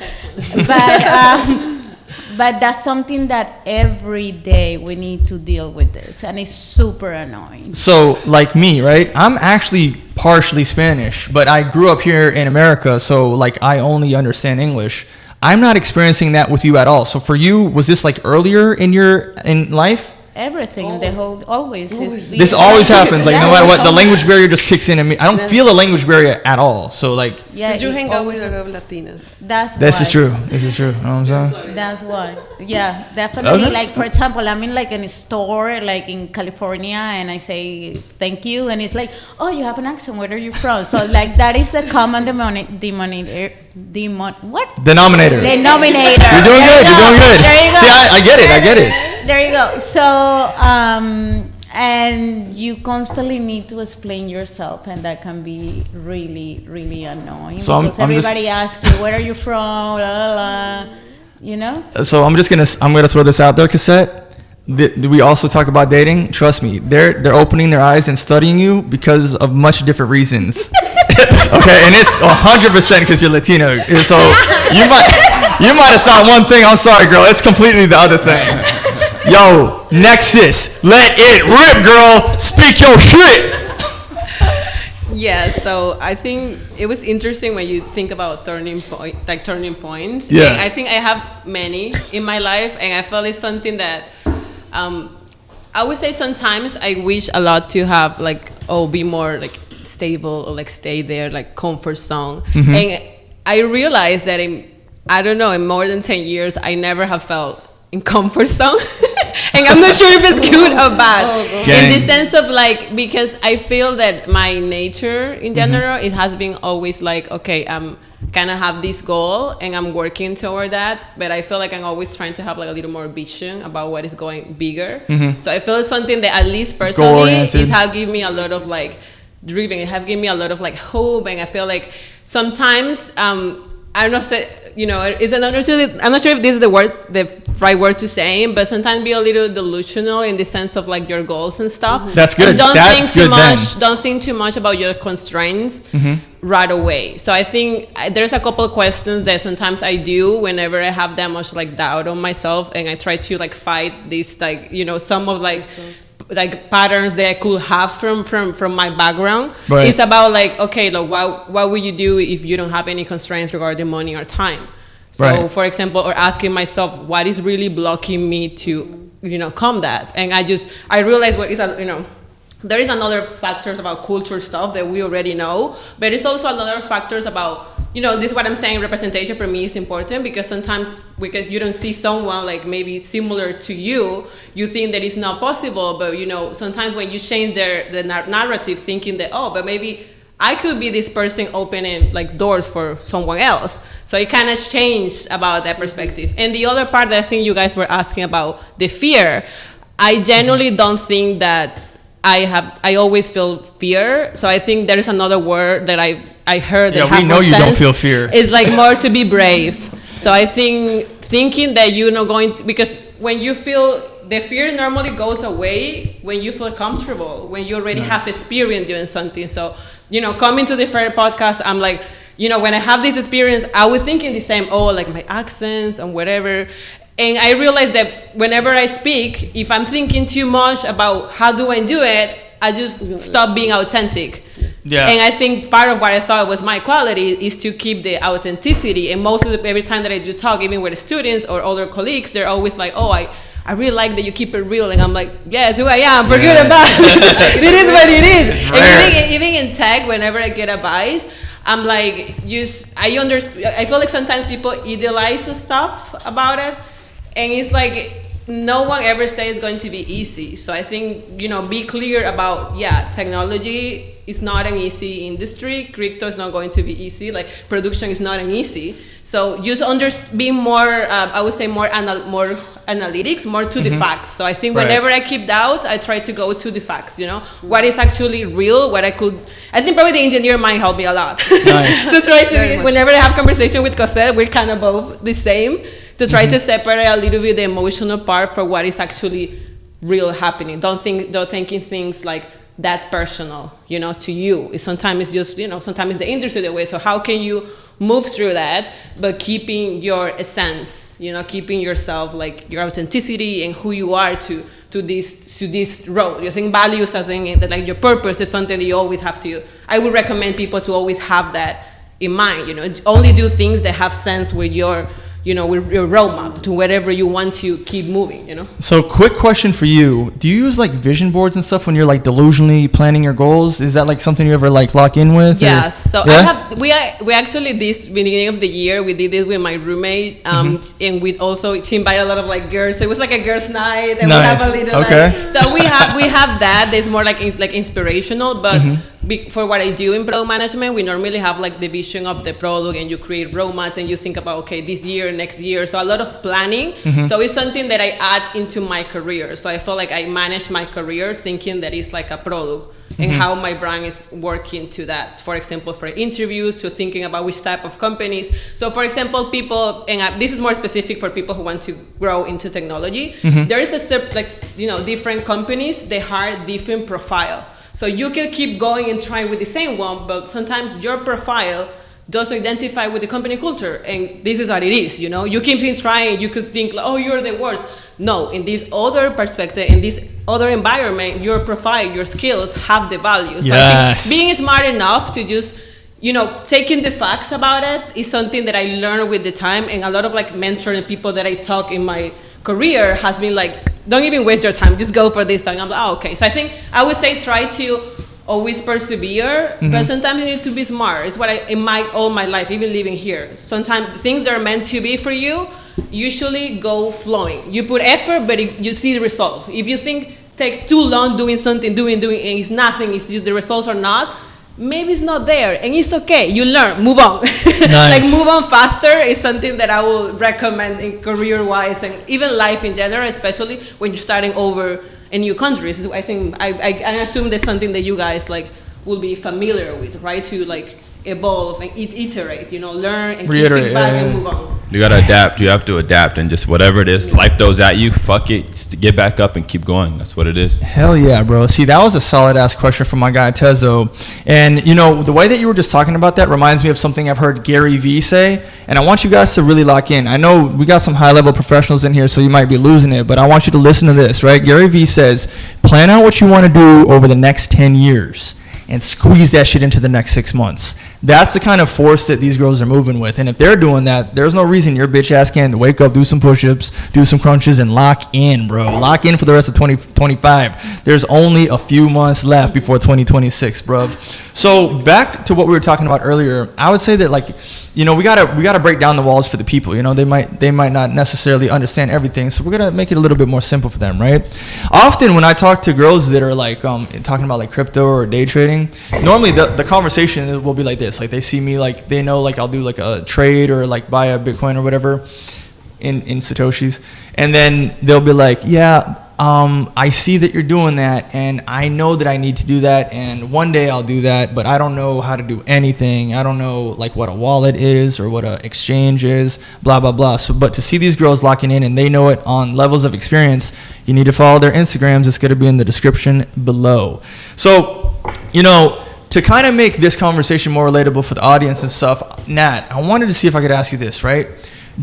But that's something that every day we need to deal with this, and it's super annoying. So, like me, right? I'm actually partially Spanish, but I grew up here in America, so like I only understand English. I'm not experiencing that with you at all. So for you, was this like earlier in life? Everything, the whole, always. This always happens. Like, no matter what, the language barrier just kicks in. I don't feel a language barrier at all. So like, yeah, because you hang out with a lot of Latinas. This is true. This is true. You know what I'm saying? That's why. Yeah, definitely. Okay. Like, for example, I'm in like in a store like in California, and I say thank you, and it's like, oh, you have an accent. Where are you from? So like that is the common denominator. Denominator. Denominator. You're doing good. You're doing good. There you go. See, I get it. I get it. There you go. So, and you constantly need to explain yourself, and that can be really, really annoying. So because everybody asks you, where are you from? La, la, la. You know? So I'm gonna throw this out there, Cassette. We also talk about dating. Trust me, they're opening their eyes and studying you because of much different reasons. Okay, and it's 100% because you're Latino. So you might have thought one thing. I'm sorry, girl. It's completely the other thing. Yo, Nexus, let it rip, girl. Speak your shit. Yeah, so I think it was interesting when you think about turning points. Yeah. And I think I have many in my life, and I feel it's something that I would say sometimes I wish a lot to have be more stable or stay there comfort zone. And I realized that in more than 10 years I never have felt in comfort zone. And I'm not sure if it's good or bad. In the sense of because I feel that my nature in general, it has been always okay, I'm kind of have this goal and I'm working toward that, but I feel like I'm always trying to have a little more vision about what is going bigger. So I feel it's something that at least personally is have given me a lot of driven. It have given me a lot of hope, and I feel like sometimes I don't know, I'm not sure if this is the right word to say, but sometimes be a little delusional in the sense of your goals and stuff. That's good. And don't That's think too much about your constraints right away. So I think there's a couple of questions that sometimes I do whenever I have that much doubt on myself, and I try to fight this some of patterns that I could have from my background. Right. It's about what would you do if you don't have any constraints regarding money or time? So for example, or asking myself what is really blocking me to come that. And I realized there is another factors about culture stuff that we already know, but it's also another factors about this is what I'm saying, representation for me is important, because sometimes because you don't see someone maybe similar to you think that it's not possible, but sometimes when you change the narrative, thinking that but maybe I could be this person opening doors for someone else. So it kind of changed about that perspective. And the other part that I think you guys were asking about, the fear, I genuinely don't think that I always feel fear. So I think there is another word that I heard that we know you don't feel fear. It's more to be brave. So I think thinking that you're not going to, because when you feel the fear normally goes away when you feel comfortable, when you already have experience doing something. So, coming to the Fair podcast, I'm when I have this experience, I was thinking the same, my accents and whatever. And I realized that whenever I speak, if I'm thinking too much about how do I do it, I just stop being authentic. Yeah. And I think part of what I thought was my quality is to keep the authenticity. And every time that I do talk, even with the students or other colleagues, they're always I really like that you keep it real. And I'm yes, who I am, forget about it. It is what it is. And even in tech, whenever I get advice, I'm I feel sometimes people idealize stuff about it. And it's no one ever says it's going to be easy. So I think, be clear about, technology is not an easy industry. Crypto is not going to be easy. Production is not an easy. So just be more, I would say more analytics, more to the facts. So I think whenever I keep doubt, I try to go to the facts, what is actually real, I think probably the engineer might help me a lot. Nice. To try to, whenever I have conversation with Cosette, we're kind of both the same, to try to separate a little bit the emotional part for what is actually real happening. Don't thinking things that personal, to you. Sometimes it's just, sometimes it's the industry the way. So how can you move through that, but keeping your essence, keeping yourself, your authenticity and who you are to this road. You think values, I think that your purpose is something that you always have to, I would recommend people to always have that in mind, only do things that have sense with your with your roadmap to wherever you want to keep moving, So quick question for you. Do you use vision boards and stuff when you're delusionally planning your goals? Is that something you ever lock in with? Yes. So we actually this beginning of the year, we did this with my roommate, and she invited a lot of girls. So it was a girls' night, and we have a little so we have that. There's more inspirational, but for what I do in product management, we normally have the vision of the product, and you create roadmaps, and you think about this year, next year. So a lot of planning. So it's something that I add into my career. So I feel I manage my career thinking that it's a product and how my brand is working to that. For example, for interviews, to thinking about which type of companies. So for example, people, and this is more specific for people who want to grow into technology. There is different companies, they hire different profile. So you can keep going and trying with the same one, but sometimes your profile doesn't identify with the company culture, and this is what it is. You keep trying. You could think, like, oh, you're the worst. No, in this other perspective, in this other environment, your profile, your skills have the value. So I think being smart enough to just, taking the facts about it is something that I learned with the time, and a lot of like mentoring people that I talk in my career has been like, don't even waste your time, just go for this thing. I'm like, oh, okay. So I think I would say try to always persevere, but sometimes you need to be smart. It's what all my life, even living here. Sometimes things that are meant to be for you usually go flowing. You put effort, but you see the result. If you take too long doing something, and it's nothing, it's just the results are not, maybe it's not there, and it's okay. You learn, move on. Nice. Like move on faster is something that I will recommend in career-wise and even life in general, especially when you're starting over in new countries. I think I assume that's something that you guys like will be familiar with, right? To like evolve and iterate, learn and reiterate, keep feedback and move on. You gotta adapt. You have to adapt, and just whatever it is, life throws at you, fuck it, just to get back up and keep going. That's what it is. Hell yeah, bro. See, that was a solid ass question from my guy Tezo. And the way that you were just talking about that reminds me of something I've heard Gary Vee say, and I want you guys to really lock in. I know we got some high level professionals in here, so you might be losing it, but I want you to listen to this, right? Gary Vee says, plan out what you want to do over the next 10 years. And squeeze that shit into the next 6 months. That's the kind of force that these girls are moving with. And if they're doing that, there's no reason your bitch ass can't wake up, do some push-ups, do some crunches, and lock in, bro. Lock in for the rest of 2025. There's only a few months left before 2026, bro. So back to what we were talking about earlier, I would say that we gotta break down the walls for the people. They might not necessarily understand everything, so we're gonna make it a little bit more simple for them, right? Often when I talk to girls that are like talking about like crypto or day trading, normally the conversation will be like this. Like they see me, like they know like I'll do like a trade or like buy a Bitcoin or whatever in Satoshis, and then they'll be like, yeah, I see that you're doing that, and I know that I need to do that, and one day I'll do that, but I don't know how to do anything. I don't know like what a wallet is or what a exchange is, blah blah blah. So, but to see these girls locking in and they know it on levels of experience, you need to follow their Instagrams. It's going to be in the description below. So, to kind of make this conversation more relatable for the audience and stuff, Nat, I wanted to see if I could ask you this, right?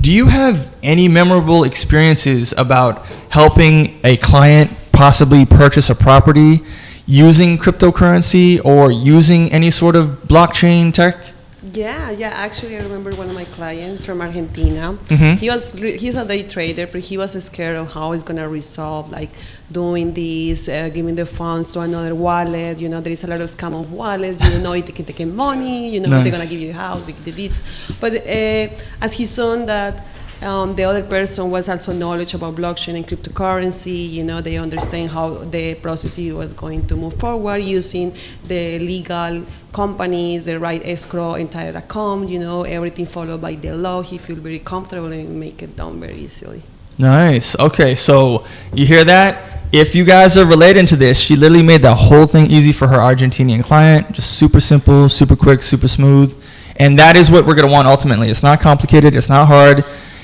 Do you have any memorable experiences about helping a client possibly purchase a property using cryptocurrency or using any sort of blockchain tech? Yeah. Actually, I remember one of my clients from Argentina. He's a day trader, but he was scared of how he's gonna resolve like doing this, giving the funds to another wallet. There is a lot of scam of wallets. It can take money. Nice. They're gonna give you the house, the deeds. But as he saw that. The other person was also knowledge about blockchain and cryptocurrency. They understand how the process was going to move forward using the legal companies, the right escrow, entire account, everything followed by the law. He feel very comfortable and make it done very easily. Nice. Okay, so you hear that? If you guys are relating to this, she literally made the whole thing easy for her Argentinian client. Just super simple, super quick, super smooth. And that is what we're going to want ultimately. It's not complicated. It's not hard.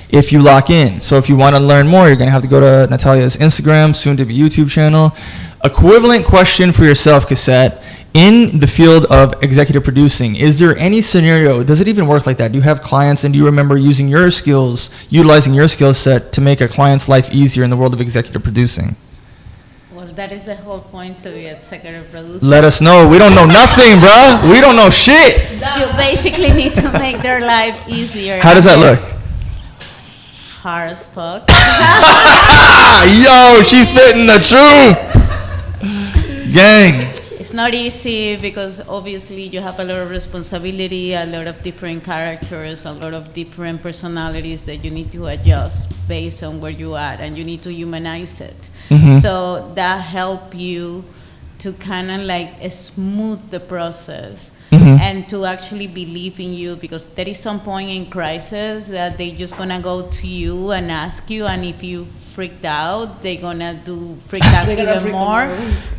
If you lock in. So if you want to learn more, you're going to have to go to Natalia's Instagram, soon to be YouTube channel. Equivalent question for yourself, Cassette. In the field of executive producing, is there any scenario, does it even work like that? Do you have clients and do you remember utilizing your skill set to make a client's life easier in the world of executive producing? Well, that is the whole point to be executive producer. Let us know. We don't know nothing, bruh. We don't know shit. You basically need to make their life easier. How does that look? Hard as fuck. Yo, she's spitting the truth. Gang. It's not easy because obviously you have a lot of responsibility, a lot of different characters, a lot of different personalities that you need to adjust based on where you are, and you need to humanize it. So that help you to kind of like smooth the process. And to actually believe in you, because there is some point in crisis that they just gonna go to you and ask you, and if you freaked out, they're gonna freak out even more.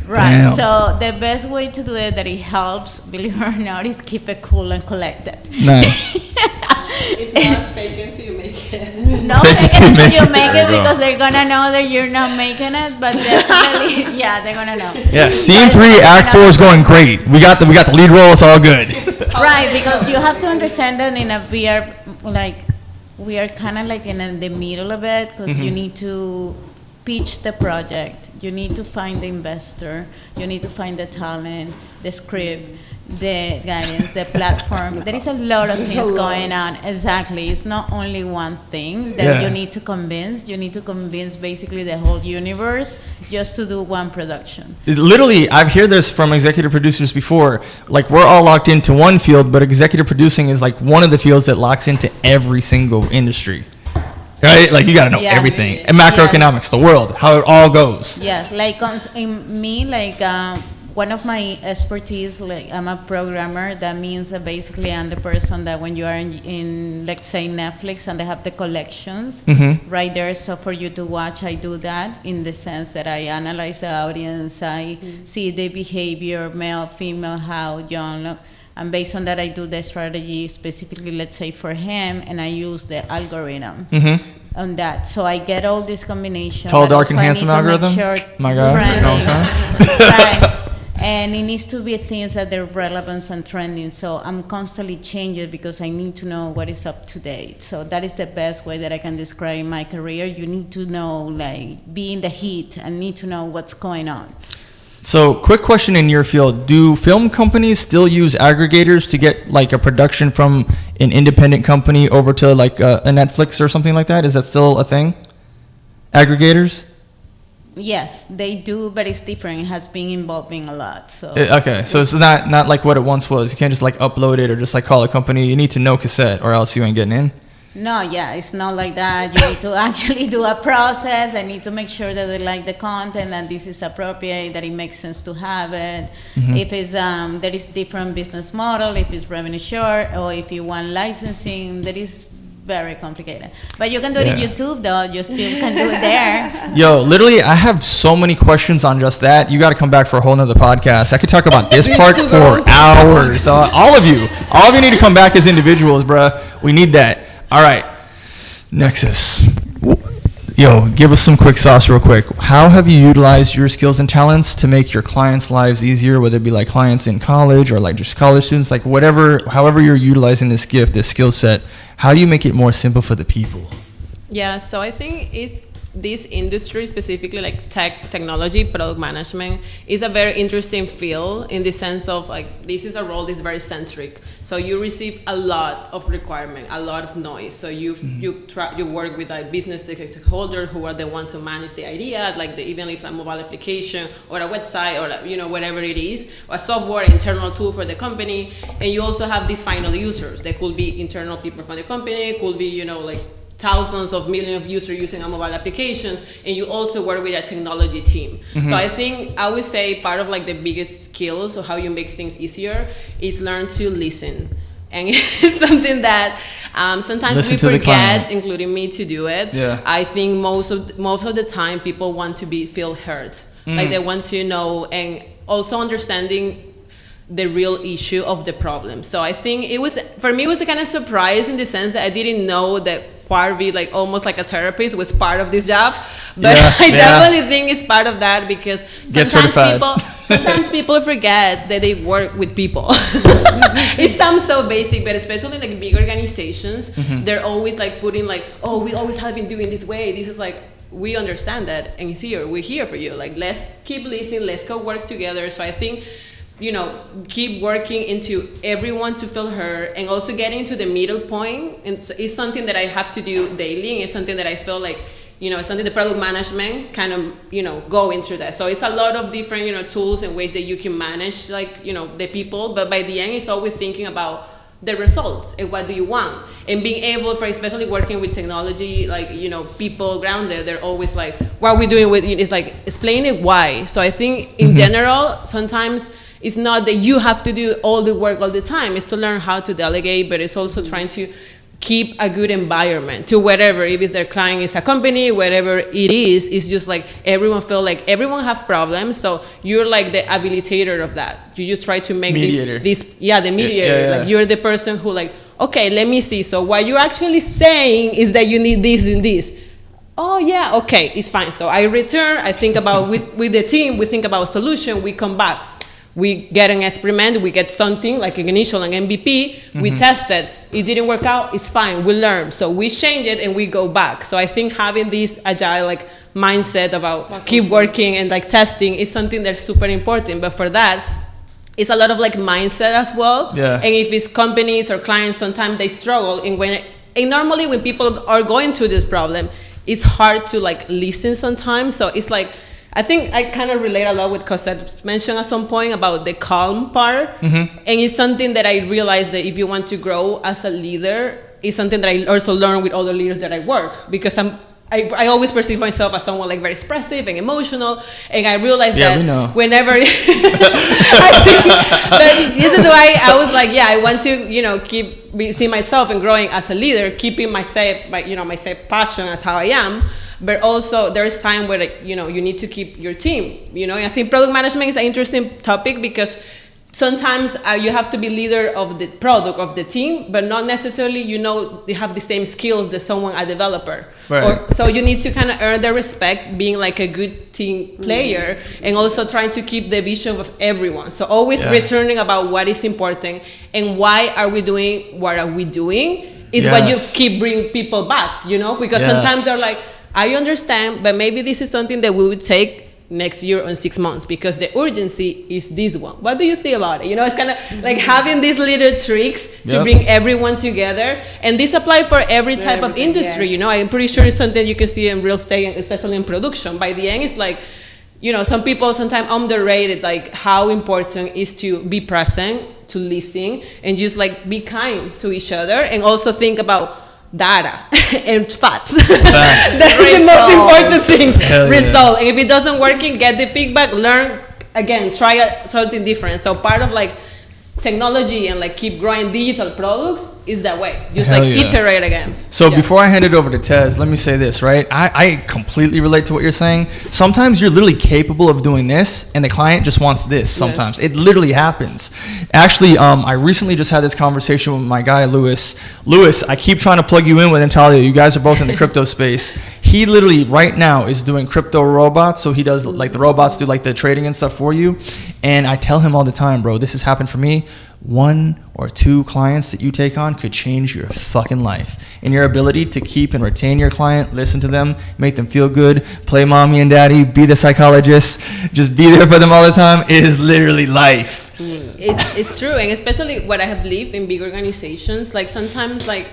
Right. Damn. So the best way to do it that it helps, believe it or not, is keep it cool and collected. Nice. If not, fake it till you make it. No, Fake make it till it until you you make There it you go. because they're gonna know that you're not making it, but definitely, yeah, they're gonna know. Yeah, scene But 3, it's act 4 is not- going great. We got the lead role. It's all good. Right, because you have to understand that we are kind of like in the middle of it, because you need to pitch the project, you need to find the investor, you need to find the talent, the script, the guidance, the platform. There is a lot of things going on. Exactly. It's not only one thing that you need to convince. You need to convince basically the whole universe just to do one production. Literally, I've heard this from executive producers before. Like, we're all locked into one field, but executive producing is like one of the fields that locks into every single industry. Right? Like, you got to know everything. And macroeconomics, the world, how it all goes. Yes, like in me, like one of my expertise, like I'm a programmer. That means that basically I'm the person that when you are in let's say Netflix and they have the collections right there, so for you to watch, I do that in the sense that I analyze the audience, I see the behavior, male, female, how young, and based on that I do the strategy specifically, let's say for him, and I use the algorithm on that. So I get all this combination. Tall, but dark, and also I handsome need to make algorithm? sure My God, you know what I'm trending. Right. And it needs to be things that they're relevant and trending. So I'm constantly changing because I need to know what is up to date. So that is the best way that I can describe my career. You need to know, like, be in the heat and need to know what's going on. So, quick question in your field. Do film companies still use aggregators to get like a production from an independent company over to like a Netflix or something like that? Is that still a thing? Aggregators? Yes, they do, but it's different. It has been evolving a lot. So Okay, so it's not like what it once was. You can't just like upload it or just like call a company. You need to know cassette or else you ain't getting in. no, yeah, it's not like that. You need to actually do a process. I need to make sure that they like the content and this is appropriate, that it makes sense to have it. If it's there is different business model, if it's revenue share, or if you want licensing, that is very complicated. But you can do it in YouTube though. You still can do it there. Yo, literally, I have so many questions on just that. You got to come back for a whole nother podcast. I could talk about this part for hours, dog. All of you need to come back as individuals, bruh. We need that. All right, Nexus. Yo, give us some quick sauce real quick. How have you utilized your skills and talents to make your clients' lives easier, whether it be like clients in college or like just college students, like whatever, however you're utilizing this gift, this skill set, how do you make it more simple for the people? Yeah, so I think it's this industry, specifically like technology, product management, is a very interesting field in the sense of like, this is a role that's very centric. So you receive a lot of requirement, a lot of noise. So you work with a business stakeholder who are the ones who manage the idea, like even if a mobile application or a website or whatever it is, a software, internal tool for the company. And you also have these final users. They could be internal people from the company, could be, like thousands of millions of users using our mobile applications, and you also work with a technology team. So I think I would say part of like the biggest skills of how you make things easier is learn to listen. And it's something that sometimes Listen we to the forget, client. including me, to do it. Yeah. I think most of the time people want to feel heard. Like they want to know, and also understanding the real issue of the problem. So I think it was a kind of surprise in the sense that I didn't know that part be like almost like a therapist was part of this job, but I definitely think it's part of that because sometimes people forget that they work with people. It sounds so basic, but especially like big organizations, they're always like putting like, oh, we always have been doing this way. This is like, we understand that, and we're here for you. Like, let's keep listening, let's go work together. So I think, keep working into everyone to feel heard, and also getting to the middle point. And it's something that I have to do daily, and it's something that I feel like, it's something the product management kind of, go into that. So it's a lot of different, tools and ways that you can manage, like, the people. But by the end, it's always thinking about the results and what do you want, and being able for especially working with technology, like people grounded, they're always like, what are we doing with it's like explaining why. So I think in general sometimes it's not that you have to do all the work all the time, it's to learn how to delegate, but it's also trying to keep a good environment to whatever, if it's their client is a company, whatever it is, it's just like everyone feel like everyone have problems, so you're like the habilitator of that. You just try to make mediator. the mediator. Yeah. Like you're the person who like, okay, let me see. So what you're actually saying is that you need this and this. Oh yeah, okay, it's fine. So I return, I think about, with the team, we think about a solution, we come back. We get an experiment, we get something like an initial, an MVP, we test it didn't work out, it's fine, we learn. So we change it and we go back. So I think having this agile like mindset about keep working and like testing is something that's super important. But for that, it's a lot of like mindset as well. Yeah. And if it's companies or clients, sometimes they struggle. And normally when people are going through this problem, it's hard to like listen sometimes. So it's like, I think I kind of relate a lot with Cosette mentioned at some point about the calm part. And it's something that I realized that if you want to grow as a leader, it's something that I also learn with other leaders that I work, because I always perceive myself as someone like very expressive and emotional, and I realized that whenever I think that this is why I was like, I want to see myself and growing as a leader, keeping my passion as how I am. But also there's time where you need to keep your team. I think product management is an interesting topic because sometimes you have to be leader of the product of the team, but not necessarily they have the same skills as a developer. Right. So you need to kind of earn their respect, being like a good team player, and also trying to keep the vision of everyone. So always returning about what is important and why are we doing what are we doing is what you keep bringing people back, because sometimes they're like, I understand, but maybe this is something that we would take next year or in 6 months because the urgency is this one. What do you think about it? It's kind of like having these little tricks to bring everyone together. And this applies for every type of industry. I'm pretty sure it's something you can see in real estate, especially in production. By the end, it's like, some people sometimes underrated like how important it is to be present, to listen, and just like be kind to each other, and also think about data and facts. That's the most important things. Result. And if it doesn't work, get the feedback, learn again, try something different. So part of like technology and like keep growing digital products is that way. Just iterate again. So before I hand it over to Tez, let me say this, right? I completely relate to what you're saying. Sometimes you're literally capable of doing this and the client just wants this sometimes. It literally happens. Actually, I recently just had this conversation with my guy, Louis. Louis, I keep trying to plug you in with Natalia. You guys are both in the crypto space. He literally right now is doing crypto robots. So he does like the robots do like the trading and stuff for you. And I tell him all the time, bro, this has happened for me. 1 or 2 clients that you take on could change your fucking life. And your ability to keep and retain your client, listen to them, make them feel good, play mommy and daddy, be the psychologist, just be there for them all the time is literally life. It's true. And especially what I have lived in big organizations, like sometimes like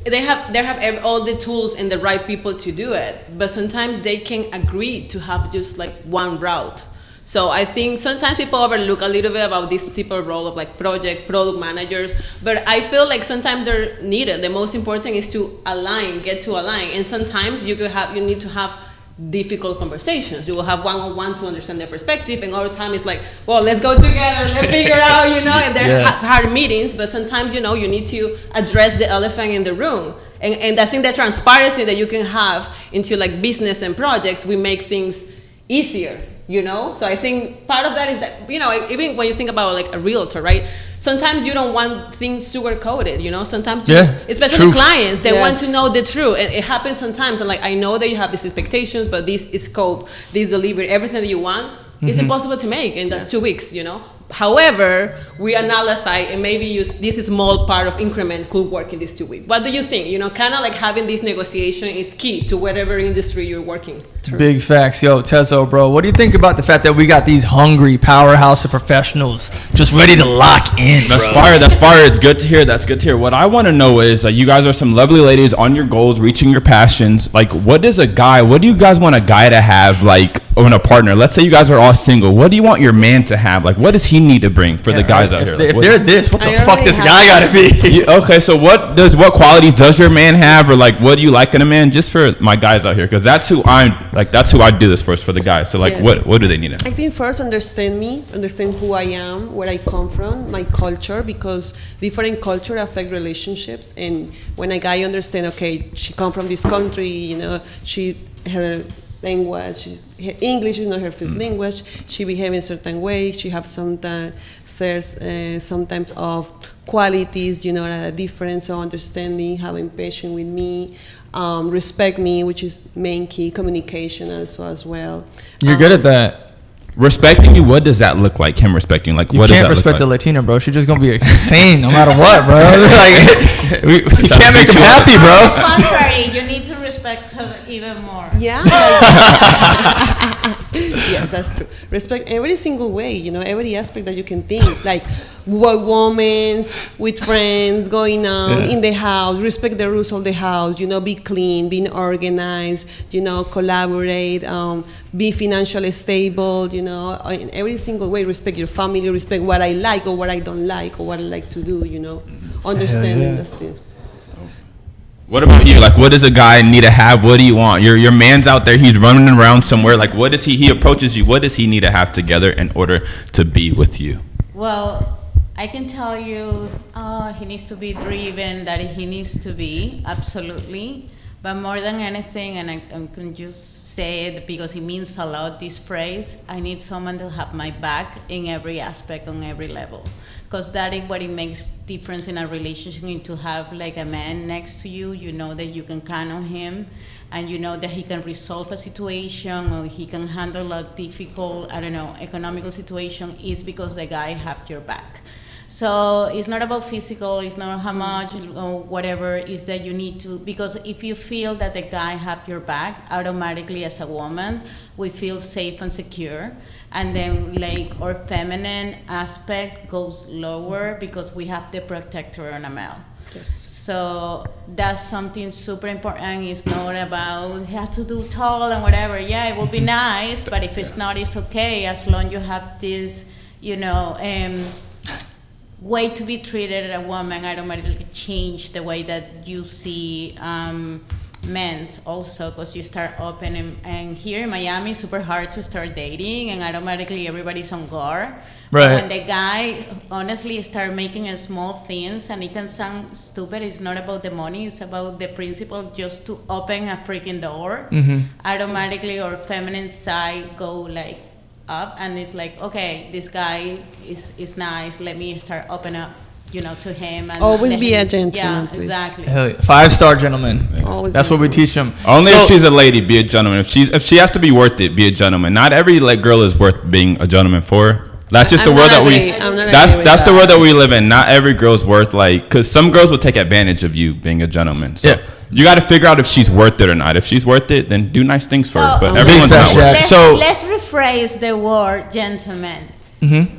they have all the tools and the right people to do it, but sometimes they can agree to have just like one route. So I think sometimes people overlook a little bit about this type of role of like product managers, but I feel like sometimes they're needed. The most important is to get to align. And sometimes you need to have difficult conversations. You will have one-on-one to understand their perspective, and other time it's like, well, let's go together, let's figure out, and they're hard meetings, but sometimes, you need to address the elephant in the room. And I think the transparency that you can have into like business and projects will make things easier. So I think part of that is that, even when you think about like a realtor, right? Sometimes you don't want things sugar coated, sometimes, especially clients, they want to know the truth. And it happens sometimes. And like, I know that you have these expectations, but this is scope, this delivery, everything that you want, it's impossible to make in just 2 weeks, However, we analyze and maybe use this small part of increment could work in these 2 weeks. What do you think? Kind of like having this negotiation is key to whatever industry you're working through. Big facts. Yo, Tezo, bro, what do you think about the fact that we got these hungry powerhouse of professionals just ready to lock in? That's fire. That's fire. It's good to hear. That's good to hear. What I want to know is, you guys are some lovely ladies on your goals, reaching your passions. Like, what do you guys want a guy to have, like, on a partner? Let's say you guys are all single. What do you want your man to have? Like, what does he need to bring for the guys out here? If they're this, what the fuck this guy gotta be? Okay, so what qualities does your man have, or like what do you like in a man? Just for my guys out here, because that's who I do this first for the guys. So like, what do they need? I think first understand who I am, where I come from, my culture, because different culture affect relationships. And when a guy understand, okay, she come from this country, her language. English is not her first language. She behave in a certain way. She have sometimes of qualities, that are different. So understanding, having patience with me, respect me, which is main key. Communication also as well. You're good at that. Respecting you, what does that look like? Him respecting, like, You what does can't that respect a look like? Latina, bro. She's just gonna be insane no matter what, bro. Like, we can't make them happy, On the bro. contrary, you need to respect her even more. Yeah. Yes, that's true. Respect every single way, every aspect that you can think. Like, with women, with friends, going out, in the house, respect the rules of the house, be clean, being organized, collaborate, be financially stable, in every single way, respect your family, respect what I like or what I don't like or what I like to do, understanding those things. What about you? Like, what does a guy need to have? What do you want? Your man's out there. He's running around somewhere. Like, what does he approaches you? What does he need to have together in order to be with you? Well, I can tell you he needs to be driven, that he needs to be, absolutely. But more than anything, and I can just say it because it means a lot, this phrase, I need someone to have my back in every aspect, on every level. Because that is what it makes difference in a relationship, and to have like a man next to you, that you can count on him, and that he can resolve a situation, or he can handle a difficult, economical situation, is because the guy have your back. So it's not about physical, it's not how much or whatever, it's that you need to, because if you feel that the guy have your back, automatically as a woman, we feel safe and secure. And then like our feminine aspect goes lower because we have the protector on a male. Yes. So that's something super important. It's not about, he has to do tall and whatever. Yeah, it will be nice, but if it's not, it's okay, as long you have this, way to be treated as a woman, automatically change the way that you see men's also, because you start open, and here in Miami it's super hard to start dating, and automatically everybody's on guard. Right. But when the guy honestly start making small things, and it can sound stupid, it's not about the money, it's about the principle just to open a freaking door. Automatically our feminine side go like up, and it's like, okay, this guy is nice, let me start open up, to him. And Always let be him, a gentleman, yeah, please. exactly. Hell yeah. 5-star gentleman. Always That's be what we a teach them. Only So- if she's a lady, be a gentleman. If she has to be worth it, be a gentleman. Not every girl is worth being a gentleman for. That's just the I'm world not that agree. I'm not that's agree with that's the that. world that we live in. Not every girl's worth because some girls will take advantage of you being a gentleman. So Yeah. you got to figure out if she's worth it or not. If she's worth it, then do nice things for her. But So- everyone's That's not worth right. it. So- Let's rephrase the word gentleman.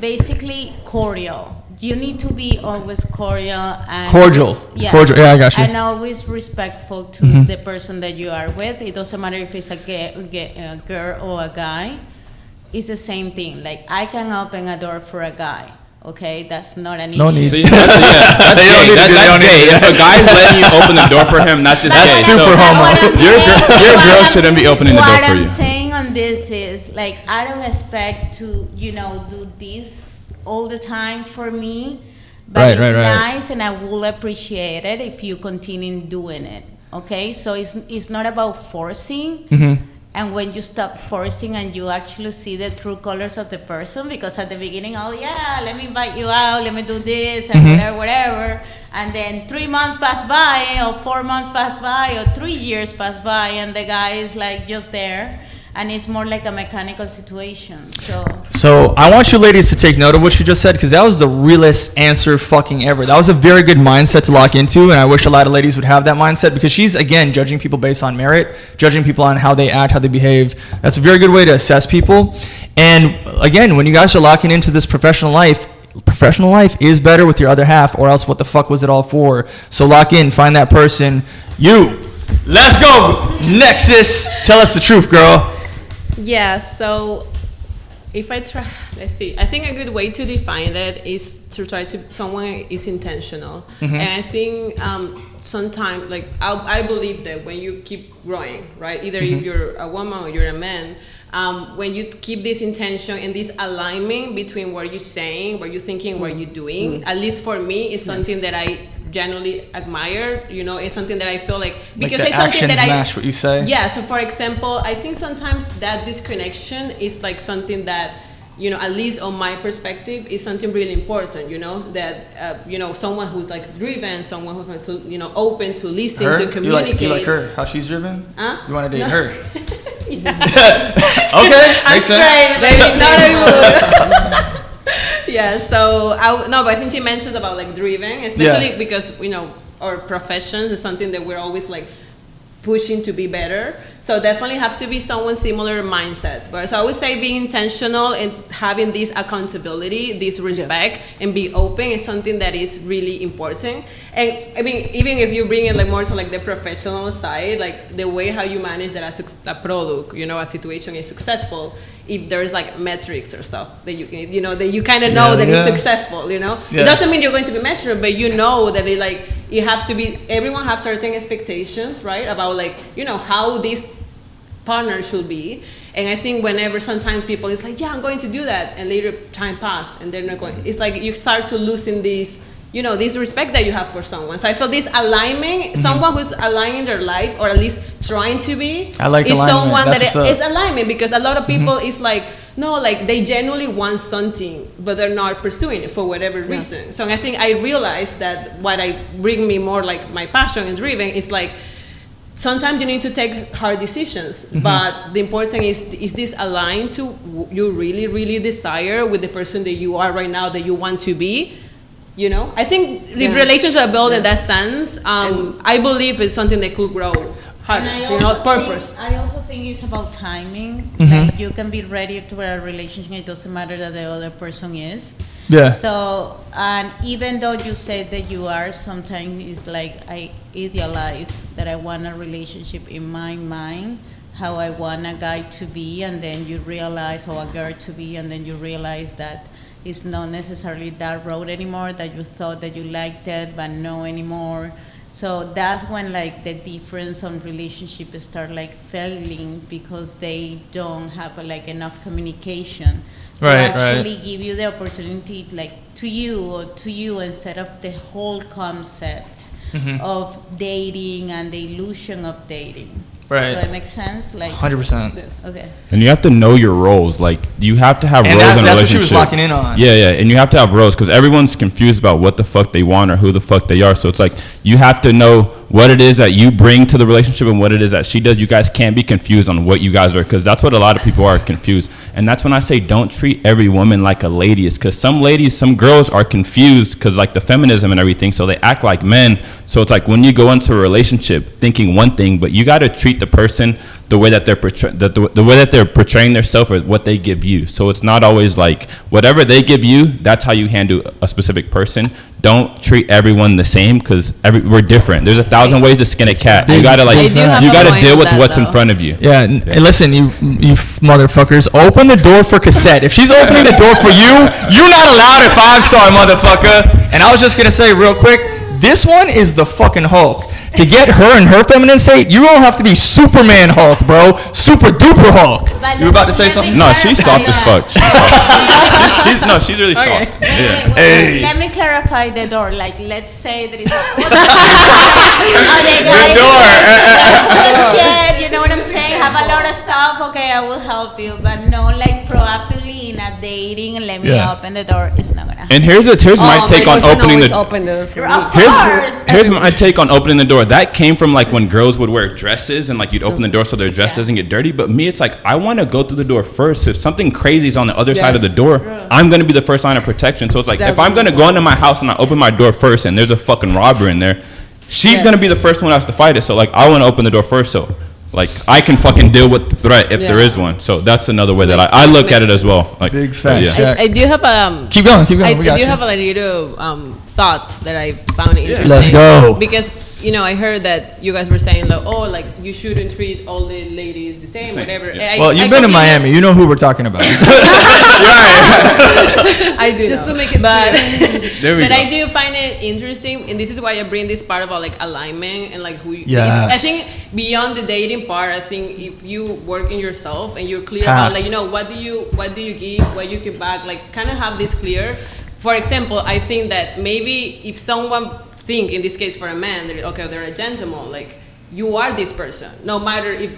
Basically cordial. You need to be always cordial and Cordial. Cordial. Yeah, I got you. And always respectful to the person that you are with. It doesn't matter if it's a girl or a guy. It's the same thing. Like, I can open a door for a guy. Okay, that's not an No issue. need. See, that's They don't gay. need to do- they don't That's need gay. to do If a guy's letting you open the door for him, that's just That's gay. super So homo. Your girl shouldn't be opening the door for What I'm you. saying on this is, like, I don't expect to, do this all the time for me, but Right, it's right, right. nice, and I will appreciate it if you continue doing it. Okay, so it's not about forcing. And when you stop forcing and you actually see the true colors of the person, because at the beginning, oh yeah, let me invite you out, let me do this, and whatever. And then 3 months pass by, or 4 months pass by, or 3 years pass by, and the guy is like just there. And it's more like a mechanical situation. So I want you ladies to take note of what you just said, because that was the realest answer fucking ever. That was a very good mindset to lock into, and I wish a lot of ladies would have that mindset, because she's, again, judging people based on merit, judging people on how they act, how they behave. That's a very good way to assess people. And again, when you guys are locking into this professional life is better with your other half, or else what the fuck was it all for? So lock in, find that person. Let's go, Nexus. Tell us the truth, girl. Yeah, so if I try, let's see, I think a good way to define it is to try to, someone is intentional. And I think sometimes, like, I believe that when you keep growing, right, either if you're a woman or you're a man, when you keep this intention and this alignment between what you're saying, what you're thinking, what you're doing, at least for me, it's something that I genuinely admire. You know, it's something that I feel like because the it's something actions that match what you say. Yeah. So for example, I think sometimes that disconnection is like something that, you know, at least on my perspective, is something really important. You know, that you know, someone who's like driven, someone who's like, you know, open to listen, Her? to communicate. You like her? How she's driven? Huh? You want to date No. her? Yeah. Okay, I'm makes sense. straight, baby. Not a Yeah. So no, but I think she mentions about like driven, especially because, you know, our professions is something that we're always like pushing to be better. So definitely have to be someone similar mindset. But so I would say being intentional and having this accountability, this respect, and be open is something that is really important. And I mean, even if you bring it like more to like the professional side, like the way how you manage that as a product, you know, a situation is successful. If there's like metrics or stuff that you know, that you kind of know that it's successful, you know, it doesn't mean you're going to be measured, but you know that it have to be, everyone have certain expectations, right? About like, you know, how this partner should be. And I think whenever sometimes people is like, yeah, I'm going to do that, and later time pass and they're not going, it's like you start to losing this, you know, this respect that you have for someone. So I feel this alignment, someone who's aligning their life, or at least trying to be, I like is alignment. someone That's that what's is alignment, because a lot of people is like, no, like they genuinely want something, but they're not pursuing it for whatever reason. So I think I realized that what I bring me more like my passion and driven is like, sometimes you need to take hard decisions, but the important is this aligned to you really, really desire with the person that you are right now, that you want to be. You know, I think the relationships are built in that sense. I believe it's something that could grow hard, you know, purpose. I also think it's about timing. Like you can be ready to a relationship. It doesn't matter that the other person is. Yeah. So, and even though you said that you are, sometimes it's like I idealize that I want a relationship in my mind, how I want a guy to be, and then you realize, or a girl to be, and then you realize that it's not necessarily that road anymore, that you thought that you liked it, but no anymore. So that's when like the difference on relationships start like failing, because they don't have like enough communication to actually give you the opportunity like to you instead of the whole concept of dating and the illusion of dating. Right. Does that make sense? Like 100%. this. Okay. And you have to know your roles. Like, you have to have And roles in a that's what relationship. she was locking in on. Yeah, and you have to have roles, because everyone's confused about what the fuck they want or who the fuck they are. So it's like, you have to know what it is that you bring to the relationship and what it is that she does. You guys can't be confused on what you guys are, because that's what a lot of people are confused. And that's when I say don't treat every woman like a lady, is because some girls are confused because like the feminism and everything, so they act like men. So it's like when you go into a relationship thinking one thing, but you got to treat the person the way that they're the way that they're portraying themselves or what they give you. So it's not always like whatever they give you, that's how you handle a specific person. Don't treat everyone the same, because we're different. There's 1,000 ways to skin a cat. You gotta deal with what's in front of you. Yeah, and listen, you motherfuckers, open the door for Cassette. If she's opening the door for you, you're not allowed at 5-star, motherfucker. And I was just gonna say real quick, this one is the fucking Hulk. To get her in her feminine state, you don't have to be Superman Hulk, bro. Super duper Hulk. You were about to say something? No, she's soft as fuck. She's really soft. Yeah. Let me clarify the door. Like, let's say there is a shit, you know what I'm saying? Have a lot of stuff. Okay, I will help you, but no, like proactively in a dating and let me open the door. It's not gonna happen. And here's my take on opening the. Open the door for me. Of course. Here's my take on opening the door. That came from like when girls would wear dresses and like you'd open the door so their dress doesn't get dirty. But me, it's like I want to go through the door first. If something crazy is on the other side of the door, I'm gonna be the first line of protection. So it's like if I'm gonna go into my house and I open my door first and there's a fucking robber in there, she's gonna be the first one who has to fight it. So like I want to open the door first, so like I can fucking deal with the threat if there is one. So that's another way that I look at it as well. Like big fat yeah. I do have keep going. I do have a little thought that I found interesting. Let's go. Because I heard that you guys were saying like, oh, like you shouldn't treat all the ladies the same, whatever. Yeah. Well, you've been to Miami. You know who we're talking about. I do. Just know. to make it There we but go. I do find it interesting, and this is why I bring this part about like alignment and like who. Yes. I think beyond the dating part, I think if you work in yourself and you're clear about like what do you give, what you give back, like kind of have this clear. For example, I think that maybe if someone think in this case for a man, they're a gentleman. Like you are this person, no matter if.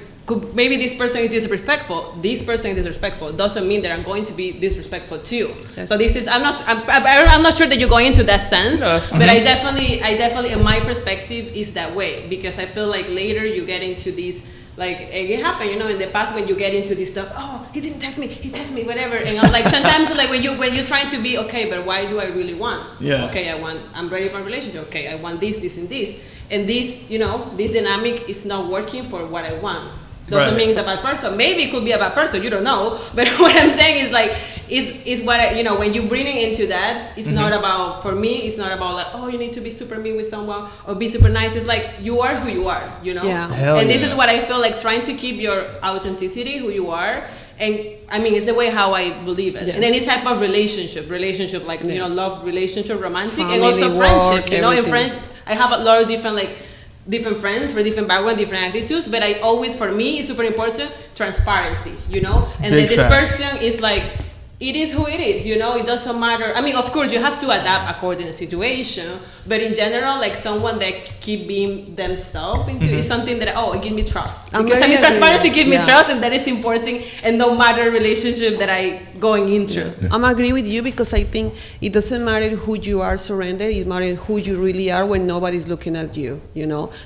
Maybe this person is disrespectful. This person is disrespectful. Doesn't mean that I'm going to be disrespectful to you. Yes. So this is. I'm not sure that you're going into that sense. Yes. But I definitely, in my perspective, is that way because I feel like later you get into these. Like it happened, in the past when you get into this stuff. Oh, he didn't text me. He texted me, whatever. And I'm like, sometimes like when you're trying to be okay, but why do I really want? Yeah. Okay, I'm ready for a relationship. Okay, I want this, this, and this, and this. This dynamic is not working for what I want. Doesn't mean it's a bad person. Maybe it could be a bad person. You don't know. But what I'm saying is like, is what when you bring it into that, it's not about. For me, it's not about like, oh, you need to be super mean with someone or be super nice. It's like you are who you are. Yeah. And this is what I feel like trying to keep your authenticity, who you are. And I mean, it's the way how I believe it. Yes. And any type of relationship like love relationship, romantic, family, and also friendship. In friends, I have a lot of different friends for different background, different attitudes, but for me, it's super important, transparency, and then this person is like, it is who it is, it doesn't matter. I mean, of course, you have to adapt according to the situation, but in general, like someone that keep being themselves into is something that, it gives me trust. Because transparency gives me trust, and that is important, and no matter relationship that I going into. Yeah. I'm agree with you because I think it doesn't matter who you are surrendered, it matters who you really are when nobody's looking at you,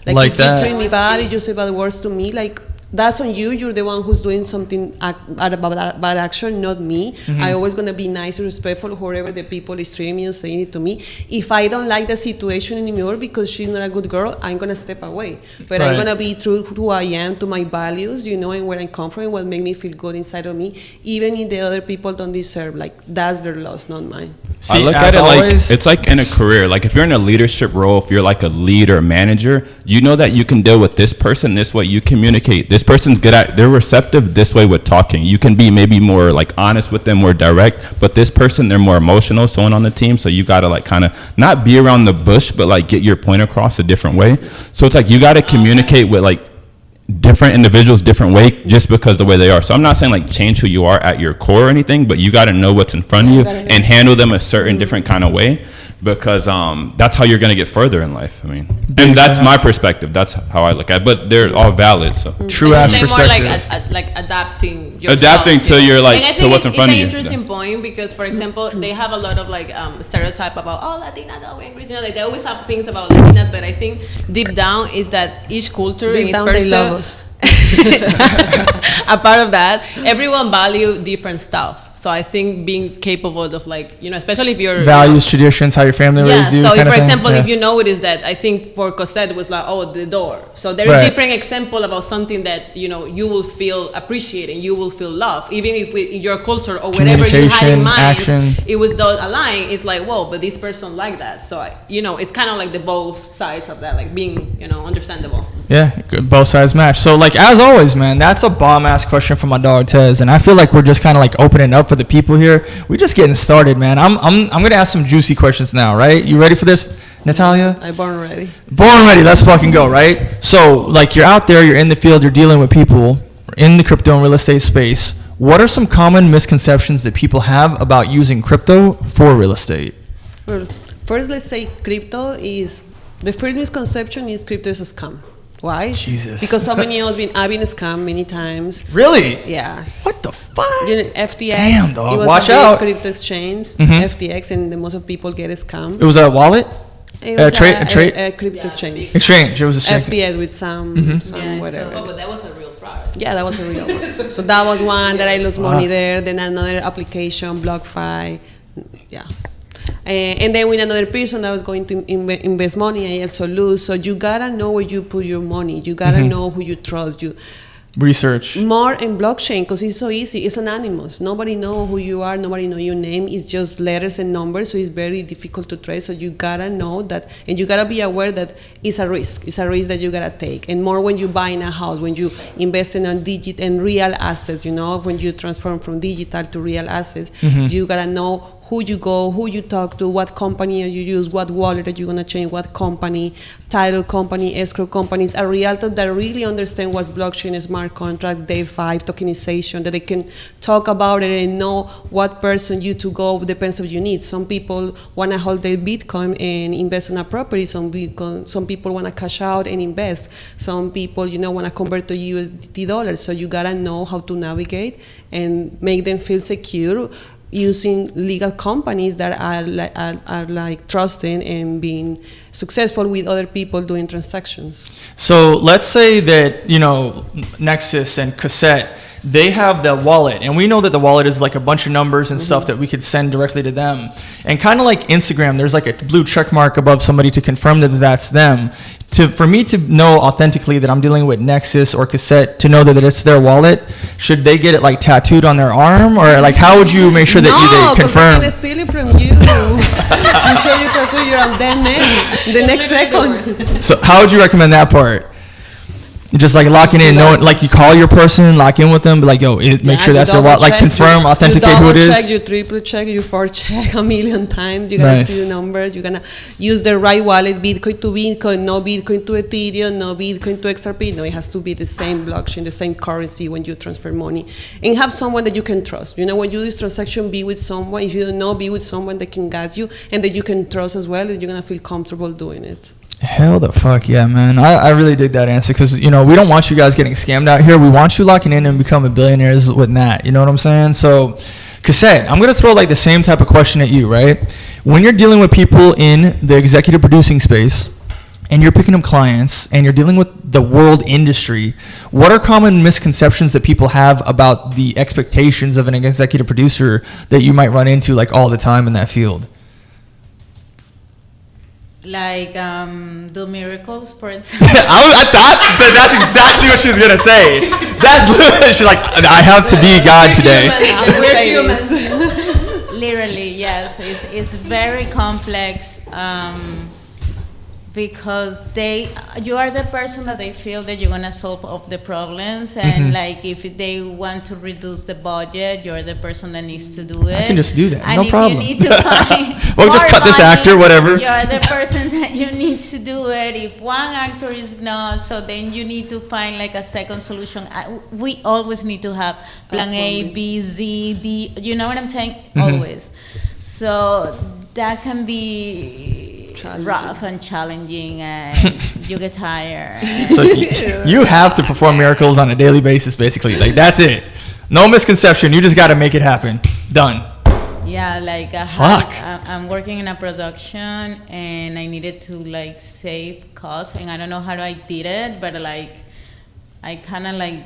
Like if you treat me bad, if you say bad words to me, like, that's on you. You're the one who's doing something bad action, not me. I always gonna be nice and respectful whoever the people is treating me or saying it to me. If I don't like the situation anymore because she's not a good girl, I'm gonna step away. But I'm gonna be true to who I am, to my values, and where I come from, and what make me feel good inside of me, even if the other people don't deserve. Like that's their loss, not mine. See, I look at it like it's like in a career. Like if you're in a leadership role, if you're like a leader, manager, you know that you can deal with this person this way. You communicate. This person's good at. They're receptive this way with talking. You can be maybe more like honest with them, more direct. But this person, they're more emotional. Someone on the team, so you gotta like kind of not be around the bush, but like get your point across a different way. So it's like you gotta communicate with like different individuals different way just because the way they are. So I'm not saying like change who you are at your core or anything, but you got to know what's in front of you and handle them a certain different kind of way because that's how you're going to get further in life. I mean, and that's my perspective. That's how I look at it, but they're all valid. So true ass perspective. More like adapting yourself adapting to your like to what's in front of you. It's an interesting point because, for example, they have a lot of like stereotype about Latinas always angry. Like they always have things about Latinas, but I think deep down is that each culture in each person. A part of that, everyone value different stuff. So I think being capable of like, especially if you're values, traditions, how your family raised you. So if, for example, if you know it is that I think for Cosette it was like, the door. So there is different example about something that you will feel appreciated, you will feel love, even if your culture or whatever you had in mind, action. It was aligned. It's like, whoa, but this person like that. So it's kind of like the both sides of that, like being understandable. Yeah, good. Both sides match. So like as always, man, that's a bomb ass question from my dog Tez, and I feel like we're just kind of like opening up for the people here. We're just getting started, man. I'm gonna ask some juicy questions now, right? You ready for this, Natalia? I'm born ready. Born ready. Let's fucking go, right? So like you're out there, you're in the field, you're dealing with people in the crypto and real estate space. What are some common misconceptions that people have about using crypto for real estate? Well, first, let's say crypto is the first misconception is crypto is a scam. Why? Jesus. Because so many of us I've been scammed many times. Really? Yes. What the fuck? FTX. Damn, dog. It was Watch a big out. crypto exchange, FTX, and the most of people get scammed. It was a wallet? It was a crypto exchange. Exchange. It was a FTX with some whatever. So, but that was a real fraud. Yeah, that was a real one. So that was one that I lost money there. Then another application, BlockFi. Yeah. And then with another person that was going to invest money, I also lose. So you gotta know where you put your money. You gotta know who you trust. You research more in blockchain because it's so easy. It's anonymous. Nobody know who you are. Nobody know your name. It's just letters and numbers. So it's very difficult to trace. So you gotta know that, and you gotta be aware that it's a risk. It's a risk that you gotta take. And more when you buy in a house, when you invest in real assets. When you transform from digital to real assets, you gotta know who you go, who you talk to, what company you use, what wallet are you gonna change, what company, title company, escrow companies, a realtor that really understand what's blockchain, smart contracts, day 5, tokenization, that they can talk about it and know what person you to go depends on your needs. Some people want to hold their Bitcoin and invest in a property. Some people want to cash out and invest. Some people, want to convert to USD dollars. So you gotta know how to navigate and make them feel secure using legal companies that are like trusting and being successful with other people doing transactions. So let's say that, Nexus and Cassette, they have the wallet, and we know that the wallet is like a bunch of numbers and stuff that we could send directly to them. And kind of like Instagram, there's like a blue check mark above somebody to confirm that that's them. For me to know authentically that I'm dealing with Nexus or Cassette, to know that it's their wallet, should they get it like tattooed on their arm, or like how would you make sure that they confirm? No, because they steal it from you. I'm sure you tattoo your damn name the next second. So how would you recommend that part? Just like locking in, knowing, like you call your person, lock in with them, but like, make sure that's their wallet, like confirm, authenticate who it is. You double check, you triple check, you 4-check a million times. You're gonna see the numbers. You're gonna use the right wallet, Bitcoin to Bitcoin, no Bitcoin to Ethereum, no Bitcoin to XRP. No, it has to be the same blockchain, the same currency when you transfer money, and have someone that you can trust. When you do this transaction, be with someone. If you don't know, be with someone that can guide you and that you can trust as well, and you're gonna feel comfortable doing it. Hell the fuck yeah, man. I really dig that answer because, we don't want you guys getting scammed out here. We want you locking in and becoming billionaires with that. You know what I'm saying? So, Cassette, I'm going to throw like the same type of question at you, right? When you're dealing with people in the executive producing space and you're picking up clients and you're dealing with the world industry, what are common misconceptions that people have about the expectations of an executive producer that you might run into like all the time in that field? Like do miracles, for example. I thought that that's exactly what she was gonna say. That's literally, she's like, I have to be God today. We're humans. Literally, yes. It's very complex because you are the person that they feel that you're gonna solve all the problems, and like if they want to reduce the budget, you're the person that needs to do it. I can just do that, and no problem. You need to find we'll just cut this actor, whatever. You're the person that you need to do it. If one actor is not, so then you need to find like a second solution. We always need to have plan A, B, Z, D. You know what I'm saying? Always. So that can be rough and challenging, and you get tired. So you have to perform miracles on a daily basis, basically. Like that's it. No misconception. You just got to make it happen. Done. Yeah, like Fuck. I'm working in a production, and I needed to like save costs, and I don't know how I did it, but like I kind of like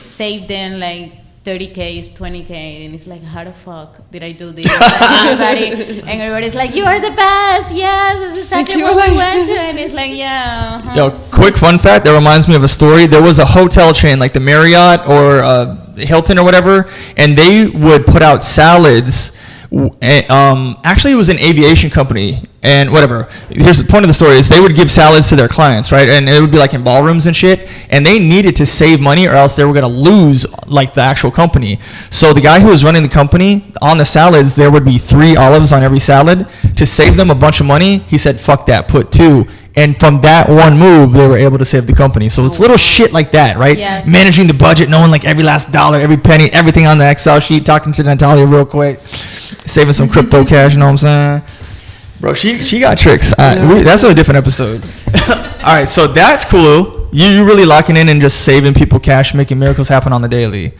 saved in like 30K, 20K, and it's like, how the fuck did I do this? Like everybody's like, you are the best. Yes, this is exactly what we went to, and it's like, yeah. Uh-huh. Yo, quick fun fact that reminds me of a story. There was a hotel chain like the Marriott or Hilton or whatever, and they would put out salads. Actually, it was an aviation company, and whatever. Here's the point of the story: is they would give salads to their clients, right? And it would be like in ballrooms and shit. And they needed to save money, or else they were gonna lose like the actual company. So the guy who was running the company, on the salads, there would be 3 olives on every salad to save them a bunch of money. He said, "Fuck that, put 2." And from that one move, they were able to save the company. So it's little shit like that, right? Yes. Managing the budget, knowing like every last dollar, every penny, everything on the Excel sheet, talking to Natalia real quick, saving some crypto cash, you know what I'm saying? Bro, she got tricks. That's a different episode. All right, so that's cool. You really locking in and just saving people cash, making miracles happen on the daily.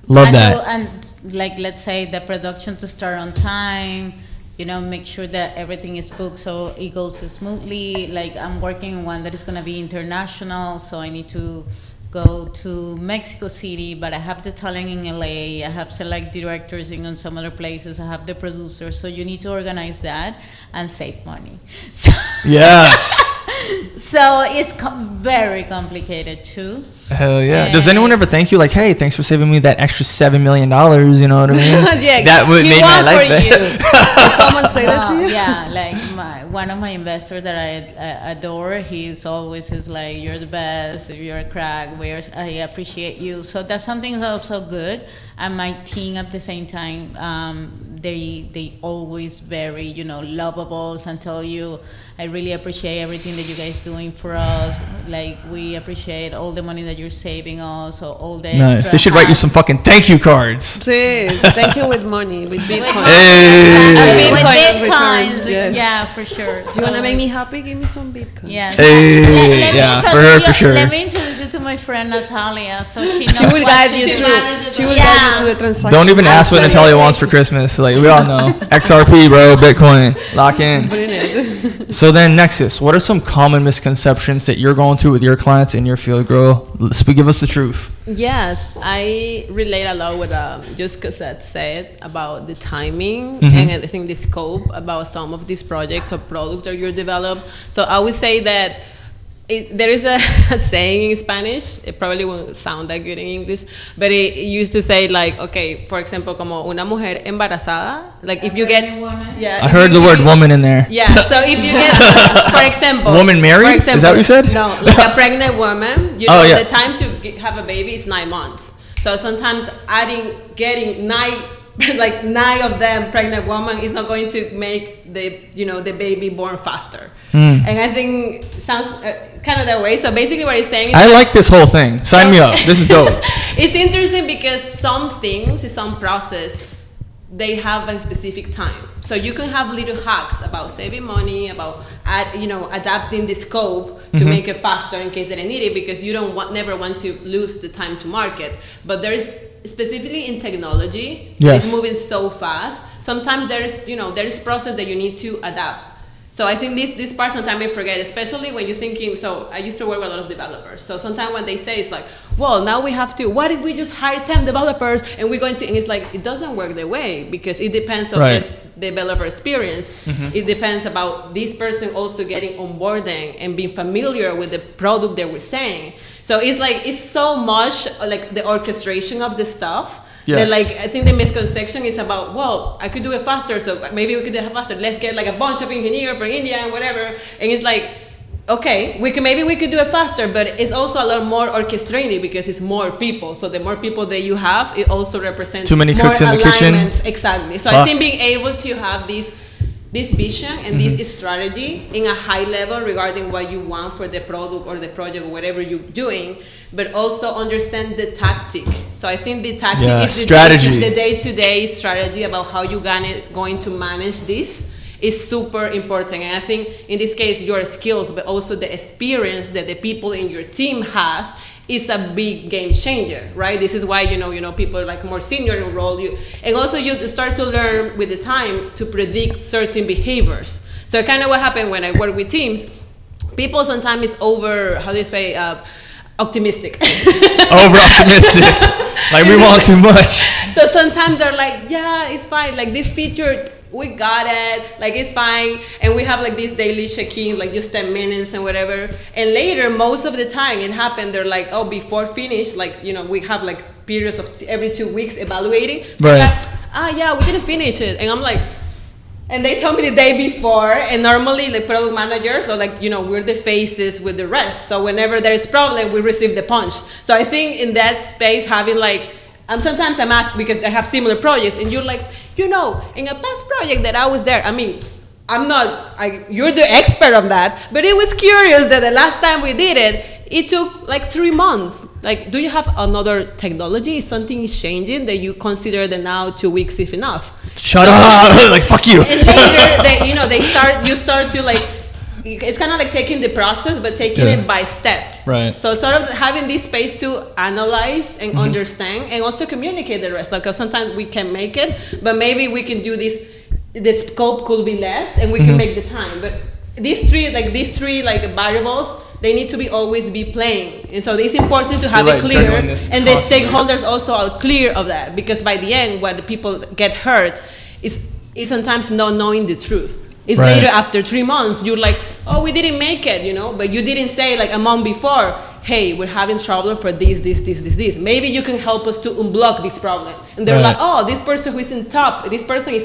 Love that. And like, let's say the production to start on time, make sure that everything is booked so it goes smoothly. Like I'm working on one that is going to be international, so I need to go to Mexico City, but I have the talent in LA, I have select directors in some other places, I have the producers, so you need to organize that and save money. So yes. So it's very complicated too. Hell yeah. Does anyone ever thank you like, hey, thanks for saving me that extra $7 million, you know what I mean? Yeah, that would make my life better. Did someone say that to you? Yeah, like one of my investors that I adore, he's always is like, you're the best, you're a crack, I appreciate you. So that's something that's also good. And my team at the same time, they always very, you know, lovable and tell you, I really appreciate everything that you guys doing for us. Like, we appreciate all the money that you're saving us, or all the Nice. extra They should write you some hats. fucking thank you cards. Sí, thank you with money, with Bitcoin. Hey. With Bitcoin in Bitcoins, return, yes. yeah, for sure. You wanna make me happy? Give me some Bitcoin. Yes. Hey, me yeah, for introduce her, you- for sure. Let me introduce you to my friend Natalia, so she knows She will what guide to you do. through. She will Yeah. guide you through the transaction. Don't even ask what Absolutely. Natalia wants for Christmas. Like, we all know. XRP, bro, Bitcoin. Lock in. So then, Nexus, what are some common misconceptions that you're going through with your clients in your field, girl? Give us the truth. Yes, I relate a lot with just Cosette said about the timing Mm-hmm. and I think the scope about some of these projects or products that you develop. So I would say that there is a saying in Spanish, it probably won't sound that good in English, but it used to say like, okay, for example, como una mujer embarazada, like if you get, yeah, I if heard you- the word woman in there. Yeah, so if you get, for example, Woman married? for example, Is that what you said? No, like a pregnant woman, you Oh, know, yeah. the time to have a baby is 9 months. So sometimes getting like 9 of them pregnant woman is not going to make the baby born faster. And I think it sounds kind of that way. So basically what he's saying is I like this whole thing. Sign me up. This is dope. it's interesting because some things, some process, they have a specific time. So you can have little hacks about saving money, about adapting the scope to make it faster in case that I need it, because you never want to lose the time to market. But there's specifically in technology, Yes. it's moving so fast. Sometimes there is process that you need to adapt. So I think this part sometimes I forget, especially when you're thinking, so I used to work with a lot of developers. So sometimes when they say it's like, well, now we have to, what if we just hire 10 developers and we're going to, and it's like, it doesn't work that way because it depends on Right. the developer experience. It depends about this person also getting onboarding and being familiar with the product that we're saying. So it's like, it's so much like the orchestration of the stuff. Yes. That like I think the misconception is about, well, I could do it faster, so maybe we could do it faster. Let's get like a bunch of engineers from India and whatever. And it's like, okay, maybe we could do it faster, but it's also a lot more orchestrated because it's more people. So the more people that you have, it also represents Too many more cooks in the kitchen. alignments. Exactly. So I Fuck. think being able to have this vision and this strategy in a high level regarding what you want for the product or the project or whatever you're doing, but also understand the tactic. So I think the tactic Yeah, is strategy. the day-to-day strategy about how you're going to manage this is super important. And I think in this case, your skills, but also the experience that the people in your team has is a big game changer, right? This is why, people are like more senior in role. And also you start to learn with the time to predict certain behaviors. So kind of what happened when I work with teams, people sometimes is optimistic. Over optimistic. Like, we want too much. So sometimes they're like, yeah, it's fine. Like this feature, we got it. Like it's fine. And we have like this daily check-in, like just 10 minutes and whatever. And later, most of the time it happened, they're like, oh, before finish, like, we have like periods of every 2 weeks evaluating. They're Right. like, yeah, we didn't finish it. And I'm like, and they told me the day before, and normally like product managers are like, we're the faces with the rest. So whenever there is problem, we receive the punch. So I think in that space, having like, sometimes I'm asked because I have similar projects, and you're like, in a past project that I was there, I mean, you're the expert on that, but it was curious that the last time we did it, it took like 3 months. Like, do you have another technology? Something is changing that you consider that now 2 weeks is enough? Shut up. Like, fuck you. And later, you start to like, it's kind of like taking the process, but taking Yeah. it by steps. Right. So sort of having this space to analyze and understand and also communicate the rest. Like sometimes we can make it, but maybe we can do this, the scope could be less and we can make the time. But these three variables, they need to be always be playing. And so it's important to have like it clear. juggling this And the constantly. stakeholders also are clear of that, because by the end, what the people get hurt is sometimes not knowing the truth. It's Right. later after 3 months, you're like, oh, we didn't make it, but you didn't say like a month before, hey, we're having trouble for this. Maybe you can help us to unblock this problem. And they're Right. like, oh, this person is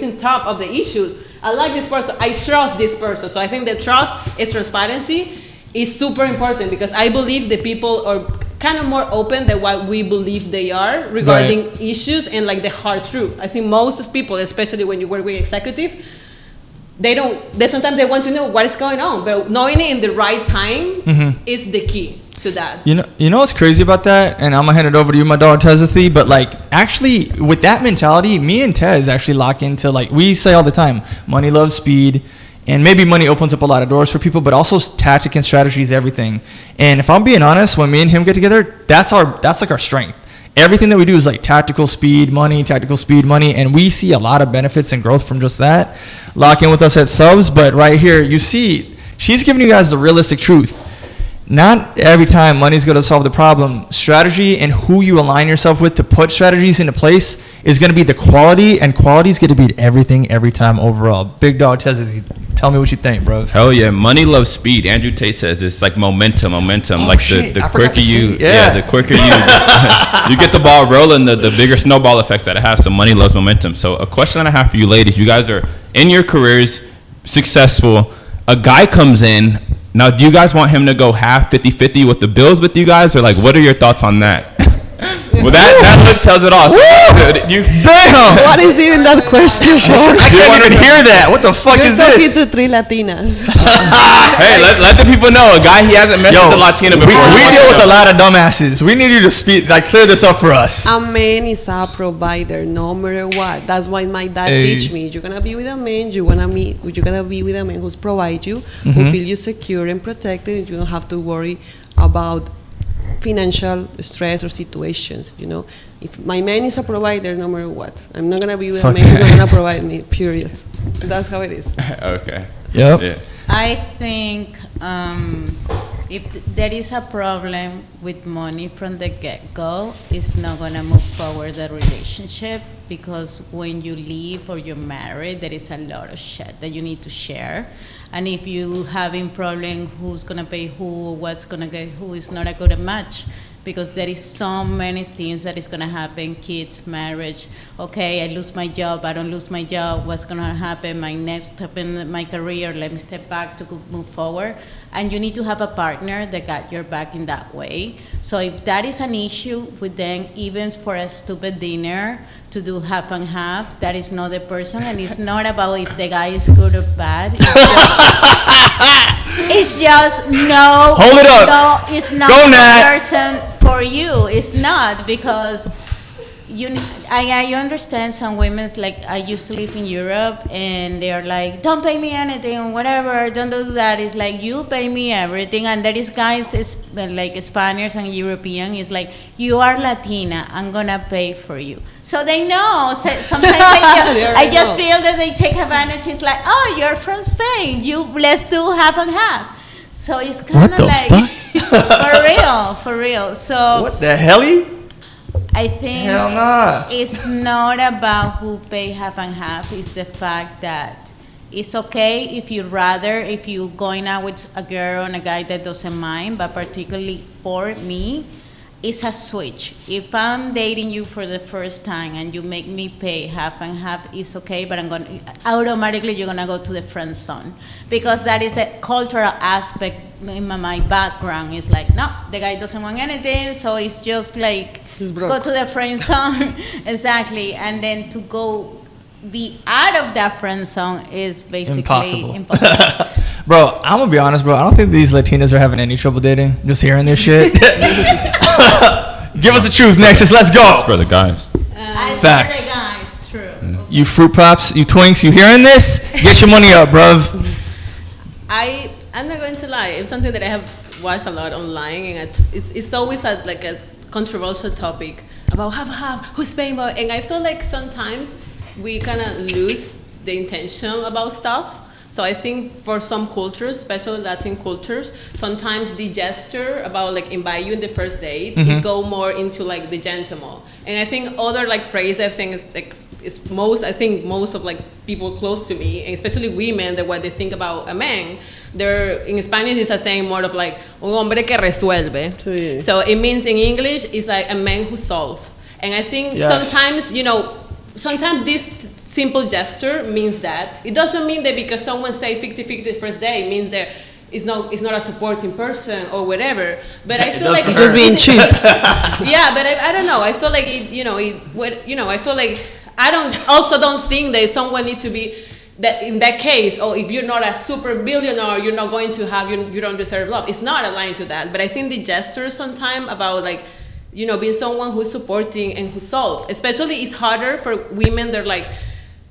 in top of the issues. I like this person. I trust this person. So I think that trust and transparency is super important, because I believe the people or kind of more open than what we believe they are regarding issues and like the hard truth. I think most people, especially when you work with executive, they sometimes they want to know what is going on, but knowing it in the right time is the key to that. You know what's crazy about that? And I'm gonna hand it over to you, my dog Tezathy. But like, actually, with that mentality, me and Tez actually lock into, like we say all the time, money loves speed. And maybe money opens up a lot of doors for people, but also tactic and strategy is everything. And if I'm being honest, when me and him get together, that's like our strength. Everything that we do is like tactical speed, money, and we see a lot of benefits and growth from just that. Lock in with us at Subs, but right here, you see, she's giving you guys the realistic truth. Not every time money's going to solve the problem. Strategy and who you align yourself with to put strategies into place is going to be the quality, and quality is going to beat everything every time overall. Big dog Tezathy, tell me what you think, bro. Hell yeah, money loves speed. Andrew Tate says it's like momentum. Like shit, the I quicker forgot to you, see. the quicker you, you get the ball rolling, the bigger snowball effects that it has. So money loves momentum. So a question that I have for you ladies, you guys are in your careers, successful. A guy comes in. Now, do you guys want him to go half 50-50 with the bills with you guys, or like, what are your thoughts on that? Well, that look tells it all. So, Damn! What is even that question for? I can't even hear that. What the fuck You're is talking this? to 3 Latinas. Hey, let the people know. A guy, he hasn't met with a Latina before. We deal with a lot of dumbasses. We need you to speak, like, clear this up for us. A man is a provider, no matter what. That's why my dad teach me. You're gonna be with a man. You're gonna be with a man who's provide you, who feel you secure and protected, and you don't have to worry about financial stress or situations. You know, if my man is a provider, no matter what, I'm not gonna be with a man who's not gonna provide me. Period. That's how it is. Okay. Yep. Yeah. I think if there is a problem with money from the get-go, it's not going to move forward the relationship, because when you leave or you're married, there is a lot of shit that you need to share. And if you having problem who's going to pay who, what's going to get who, is not a good match. Because there is so many things that is going to happen, kids, marriage. Okay, I lose my job, I don't lose my job, what's going to happen, my next step in my career, let me step back to move forward. And you need to have a partner that got your back in that way. So if that is an issue with them, even for a stupid dinner, to do half and half, that is not the person, and it's not about if the guy is good or bad. It's just no. Hold it up. No, it's not Go, the Nat. person for you. It's not, because I understand some women, like I used to live in Europe, and they're like, don't pay me anything, whatever, don't do that. It's like, you pay me everything. And there is guys, like Spaniards and European, it's like, you are Latina, I'm gonna pay for you. So they know. So sometimes I just feel that they take advantage. It's like, oh, you're from Spain, let's do half and half. So it's kind of like, for real. So What the hell? I think Hell nah. it's not about who pay half and half. It's the fact that it's okay if you're going out with a girl and a guy that doesn't mind, but particularly for me, it's a switch. If I'm dating you for the first time and you make me pay half and half, it's okay, but automatically you're gonna go to the friend zone, because that is the cultural aspect in my background. It's like, no, the guy doesn't want anything, so it's just like, go to the friend zone. Exactly. And then to go be out of that friend zone is basically impossible. Bro, I'm gonna be honest, bro. I don't think these Latinas are having any trouble dating. Just hearing this shit. Give us the truth, Nexus. Let's go. For the guys. Facts. For the guys, true. You fruit pops, you twinks, you hearing this? Get your money up, bruv. I'm not going to lie. It's something that I have watched a lot online, and it's always like a controversial topic about who's paying more. And I feel like sometimes we kind of lose the intention about stuff. So I think for some cultures, especially Latin cultures, sometimes the gesture about like invite you in the first date is go more into like the gentleman. And I think other like phrase I've seen is like I think most of like people close to me, and especially women, that what they think about a man, they're in Spanish is a saying more of like un hombre que resuelve. Sí. So it means in English it's like a man who solves. And I think sometimes sometimes this simple gesture means that. It doesn't mean that because someone say 50-50 the first day, it means that it's not a supporting person or whatever. But I feel like for it's her. Just being cheap. yeah, but I don't know. I feel like I feel like I don't think that someone need to be that in that case. Oh, if you're not a super billionaire, you're not going to have you don't deserve love. It's not aligned to that. But I think the gestures sometimes about like, being someone who's supporting and who solve. Especially it's harder for women. They're like,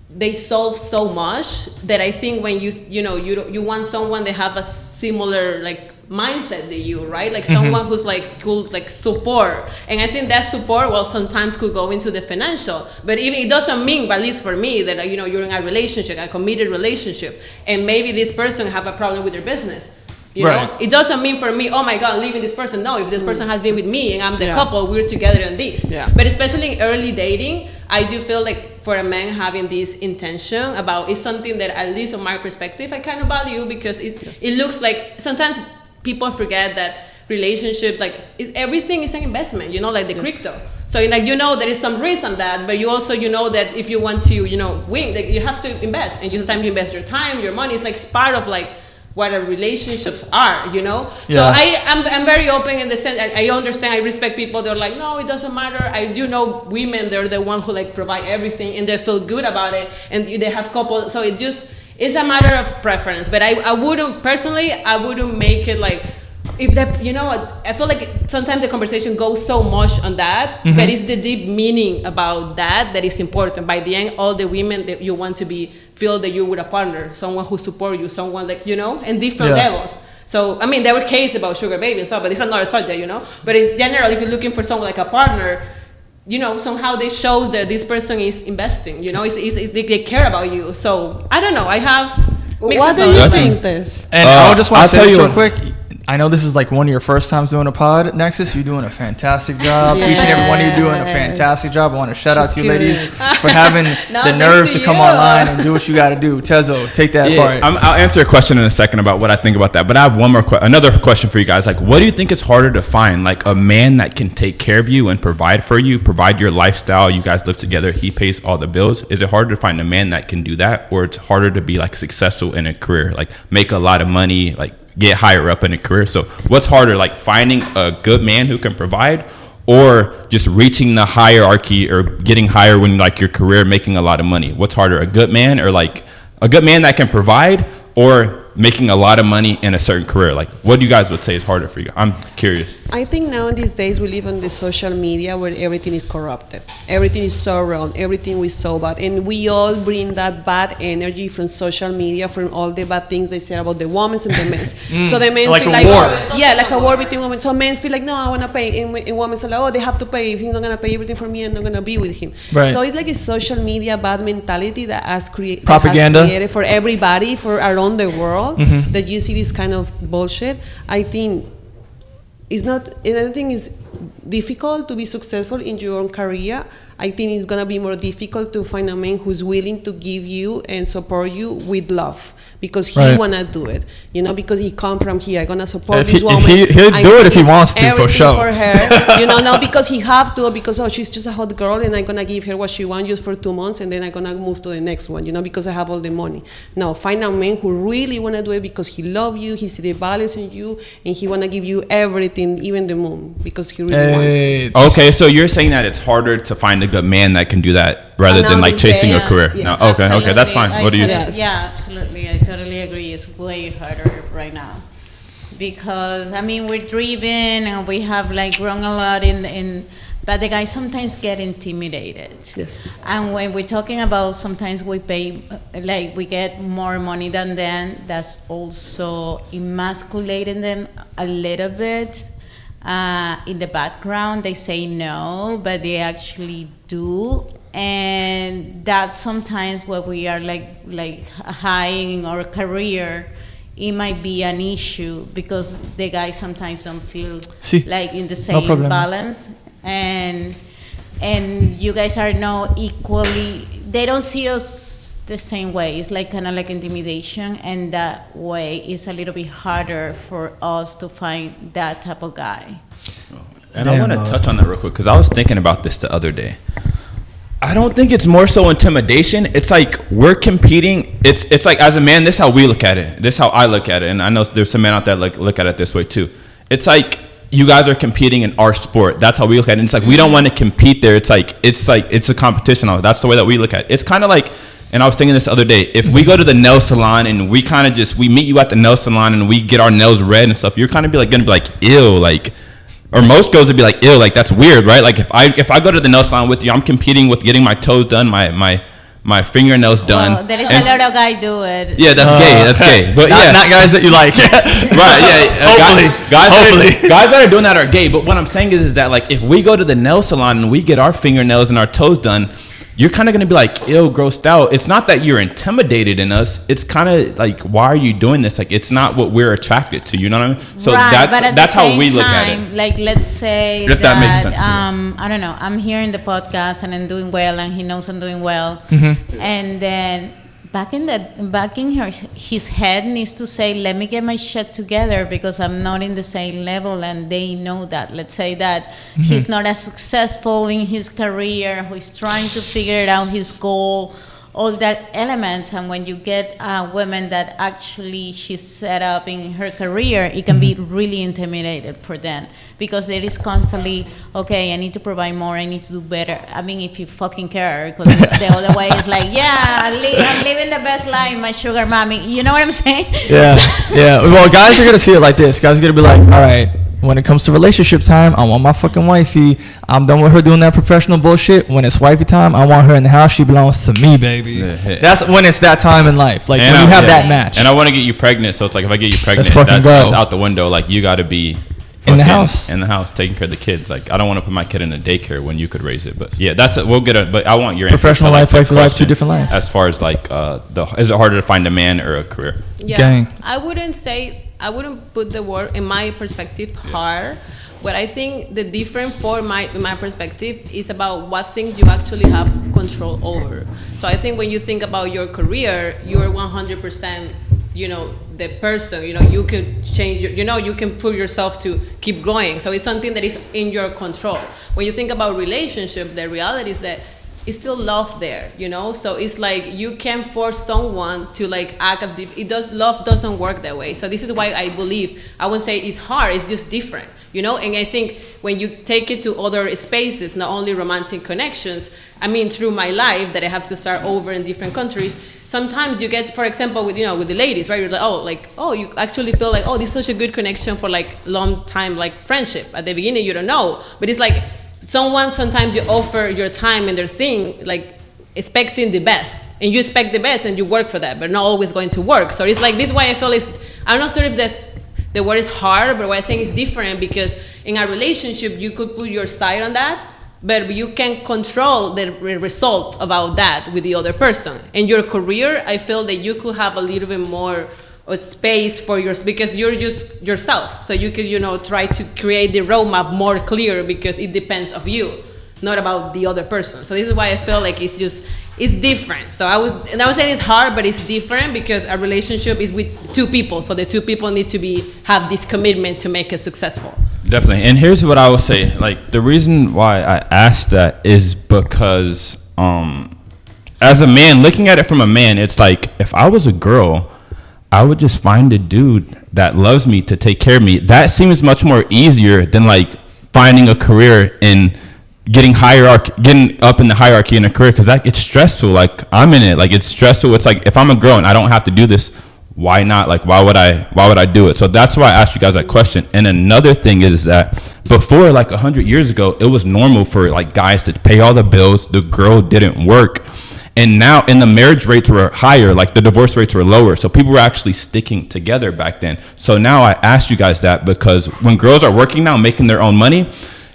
they solve so much that I think when you want someone that have a similar like mindset than you, right? Like someone who's like could like support, and I think that support sometimes could go into the financial, but even it doesn't mean, but at least for me, that you're in a relationship, a committed relationship, and maybe this person have a problem with their business. You know, it doesn't mean for me, oh my God, leaving this person. No, if this person has been with me and I'm the couple, we're together on this. Yeah. But especially in early dating, I do feel like for a man having this intention about it's something that, at least from my perspective, I kind of value, because it looks like sometimes people forget that relationship, like everything is an investment, like the crypto. So like there is some risk on that, but you also that if you want to win, like you have to invest, and sometimes you invest your time, your money. It's part of like what our relationships are, Yeah. So I'm very open in the sense I understand, I respect people. They're like, no, it doesn't matter. I do know women, they're the one who like provide everything and they feel good about it, and they have couples. So it's a matter of preference. But I wouldn't make it like, if that, I feel like sometimes the conversation goes so much on that, but it's the deep meaning about that is important. By the end, all the women that you want to feel that you're with a partner, someone who supports you, someone like, in different levels. So, I mean, there were cases about sugar baby and stuff, but it's another subject, But in general, if you're looking for someone like a partner, somehow they shows that this person is investing, they care about you. So, I don't know, I have mixed What do you think, Tess? And I just want to say tell this you real quick. I know this is like one of your first times doing a pod, Nexus. You're doing a fantastic job. Each and every one of you doing a fantastic job. I want to shout out to you ladies for having the nerves to come online and do what you got to do. Tezo, take that part. I'll answer a question in a second about what I think about that. But I have another question for you guys. Like, what do you think is harder to find? Like a man that can take care of you and provide for you, provide your lifestyle. You guys live together. He pays all the bills. Is it harder to find a man that can do that, or it's harder to be like successful in a career, like make a lot of money, like get higher up in a career? So what's harder, like finding a good man who can provide, or just reaching the hierarchy or getting higher when like your career, making a lot of money? What's harder, a good man, or like a good man that can provide, or making a lot of money in a certain career? Like, what do you guys would say is harder for you? I'm curious. I think now in these days we live on the social media where everything is corrupted. Everything is so wrong. Everything is so bad. And we all bring that bad energy from social media, from all the bad things they say about the women and the men. So the men like feel a like, war. yeah, like a war between women. So men feel like, no, I want to pay. And women say, like, oh, they have to pay. If he's not going to pay everything for me, I'm not going to be with him. Right. So it's like a social media bad mentality that has created for everybody, for around the world, that you see this kind of bullshit. I think it's not, and I think it's difficult to be successful in your own career. I think it's gonna be more difficult to find a man who's willing to give you and support you with love, because he wanna do it, because he come from here. I'm gonna support this woman. He'll do it if he wants to, for sure. For her, not because he have to, because she's just a hot girl and I'm gonna give her what she wants just for 2 months and then I'm gonna move to the next one, because I have all the money. No, find a man who really wanna do it because he love you, he see the values in you, and he wanna give you everything, even the moon, because he really wants. Okay, so you're saying that it's harder to find a good man that can do that rather than like chasing a career. Yes. No, okay, that's fine. What do you think? Yeah, absolutely. I totally agree. It's way harder right now because we're driven and we have like grown a lot but the guys sometimes get intimidated. Yes. And when we're talking about sometimes we pay, like we get more money than them, that's also emasculating them a little bit. In the background, they say no, but they actually do. And that's sometimes where we are like high in our career, it might be an issue because the guys sometimes don't feel like in the same balance. And you guys are not equally, they don't see us the same way. It's like kind of like intimidation, and that way it's a little bit harder for us to find that type of guy. And I want to touch on that real quick because I was thinking about this the other day. I don't think it's more so intimidation. It's like we're competing. It's like as a man, this is how we look at it. This is how I look at it. And I know there's some men out there like look at it this way too. It's like you guys are competing in our sport. That's how we look at it. And it's like we don't want to compete there. It's a competition. That's the way that we look at it. It's kind of like, and I was thinking this the other day, if we go to the nail salon and we kind of we meet you at the nail salon and we get our nails red and stuff, you're kind of gonna be like, ew, like. Or most girls would be like, ew, like that's weird, right? Like if I go to the nail salon with you, I'm competing with getting my toes done, my fingernails done. Well, there is a lot of guys do it. Yeah, that's gay. That's gay. But not guys that you like. Right? Yeah. Hopefully. Guys that are doing that are gay. But what I'm saying is that like if we go to the nail salon and we get our fingernails and our toes done, you're kind of going to be like, ew, grossed out. It's not that you're intimidated in us. It's kind of like, why are you doing this? Like, it's not what we're attracted to. You know what I mean? So right, that's how we look at it. Like, let's say if that makes sense to you. I don't know, I'm here in the podcast and I'm doing well and he knows I'm doing well. Mm-hmm. And then back in his head needs to say, let me get my shit together because I'm not in the same level, and they know that. Let's say that he's not as successful in his career, who's trying to figure out his goal, all that elements. And when you get a woman that actually she's set up in her career, it can be really intimidated for them because there is constantly, okay, I need to provide more, I need to do better. I mean, if you fucking care, because the other way is like, yeah, I'm living the best life, my sugar mommy. You know what I'm saying? Yeah. Well, guys are gonna see it like this. Guys are gonna be like, all right, when it comes to relationship time, I want my fucking wifey. I'm done with her doing that professional bullshit. When it's wifey time, I want her in the house. She belongs to me, baby. Yeah. That's when it's that time in life. Like when you have that match. And I want to get you pregnant, so it's like if I get you pregnant, fucking that's out the window. Like you got to be in the house, taking care of the kids. Like I don't want to put my kid in a daycare when you could raise it. But yeah, we'll get it. But I want your professional life, wifey life, two different lives. As far as like is it harder to find a man or a career? Yeah, Gang. I wouldn't put the word in my perspective hard. What I think the different for in my perspective is about what things you actually have control over. So I think when you think about your career, you're 100%, the person, you can change, you can put yourself to keep growing. So it's something that is in your control. When you think about relationship, the reality is that it's still love there, So it's like you can't force someone to like act love doesn't work that way. So this is why I believe, I wouldn't say it's hard, it's just different, And I think when you take it to other spaces, not only romantic connections, I mean, through my life that I have to start over in different countries, sometimes you get, for example, with the ladies, right? You're like, you actually feel like, this is such a good connection for like long time, like friendship. At the beginning, you don't know, but it's like, sometimes you offer your time and their thing, like expecting the best, and you expect the best and you work for that, but not always going to work. So it's like, this is why I feel I'm not sure if the word is hard, but what I'm saying is different, because in a relationship, you could put your side on that, but you can control the result about that with the other person. In your career, I feel that you could have a little bit more space for yours, because you're just yourself. So you could, try to create the roadmap more clear, because it depends of you, not about the other person. So this is why I feel like it's different. So I was saying it's hard, but it's different because a relationship is with two people. So the two people need to have this commitment to make it successful. Definitely. And here's what I will say. Like the reason why I asked that is because as a man, looking at it from a man, it's like if I was a girl, I would just find a dude that loves me to take care of me. That seems much more easier than like finding a career in getting up in the hierarchy in a career, because it's stressful. Like I'm in it, like it's stressful. It's like if I'm a girl and I don't have to do this, why not? Like why would I do it? So that's why I asked you guys that question. And another thing is that before, like 100 years ago, it was normal for like guys to pay all the bills. The girl didn't work. And now, and the marriage rates were higher, like the divorce rates were lower. So people were actually sticking together back then. So now I asked you guys that because when girls are working now, making their own money,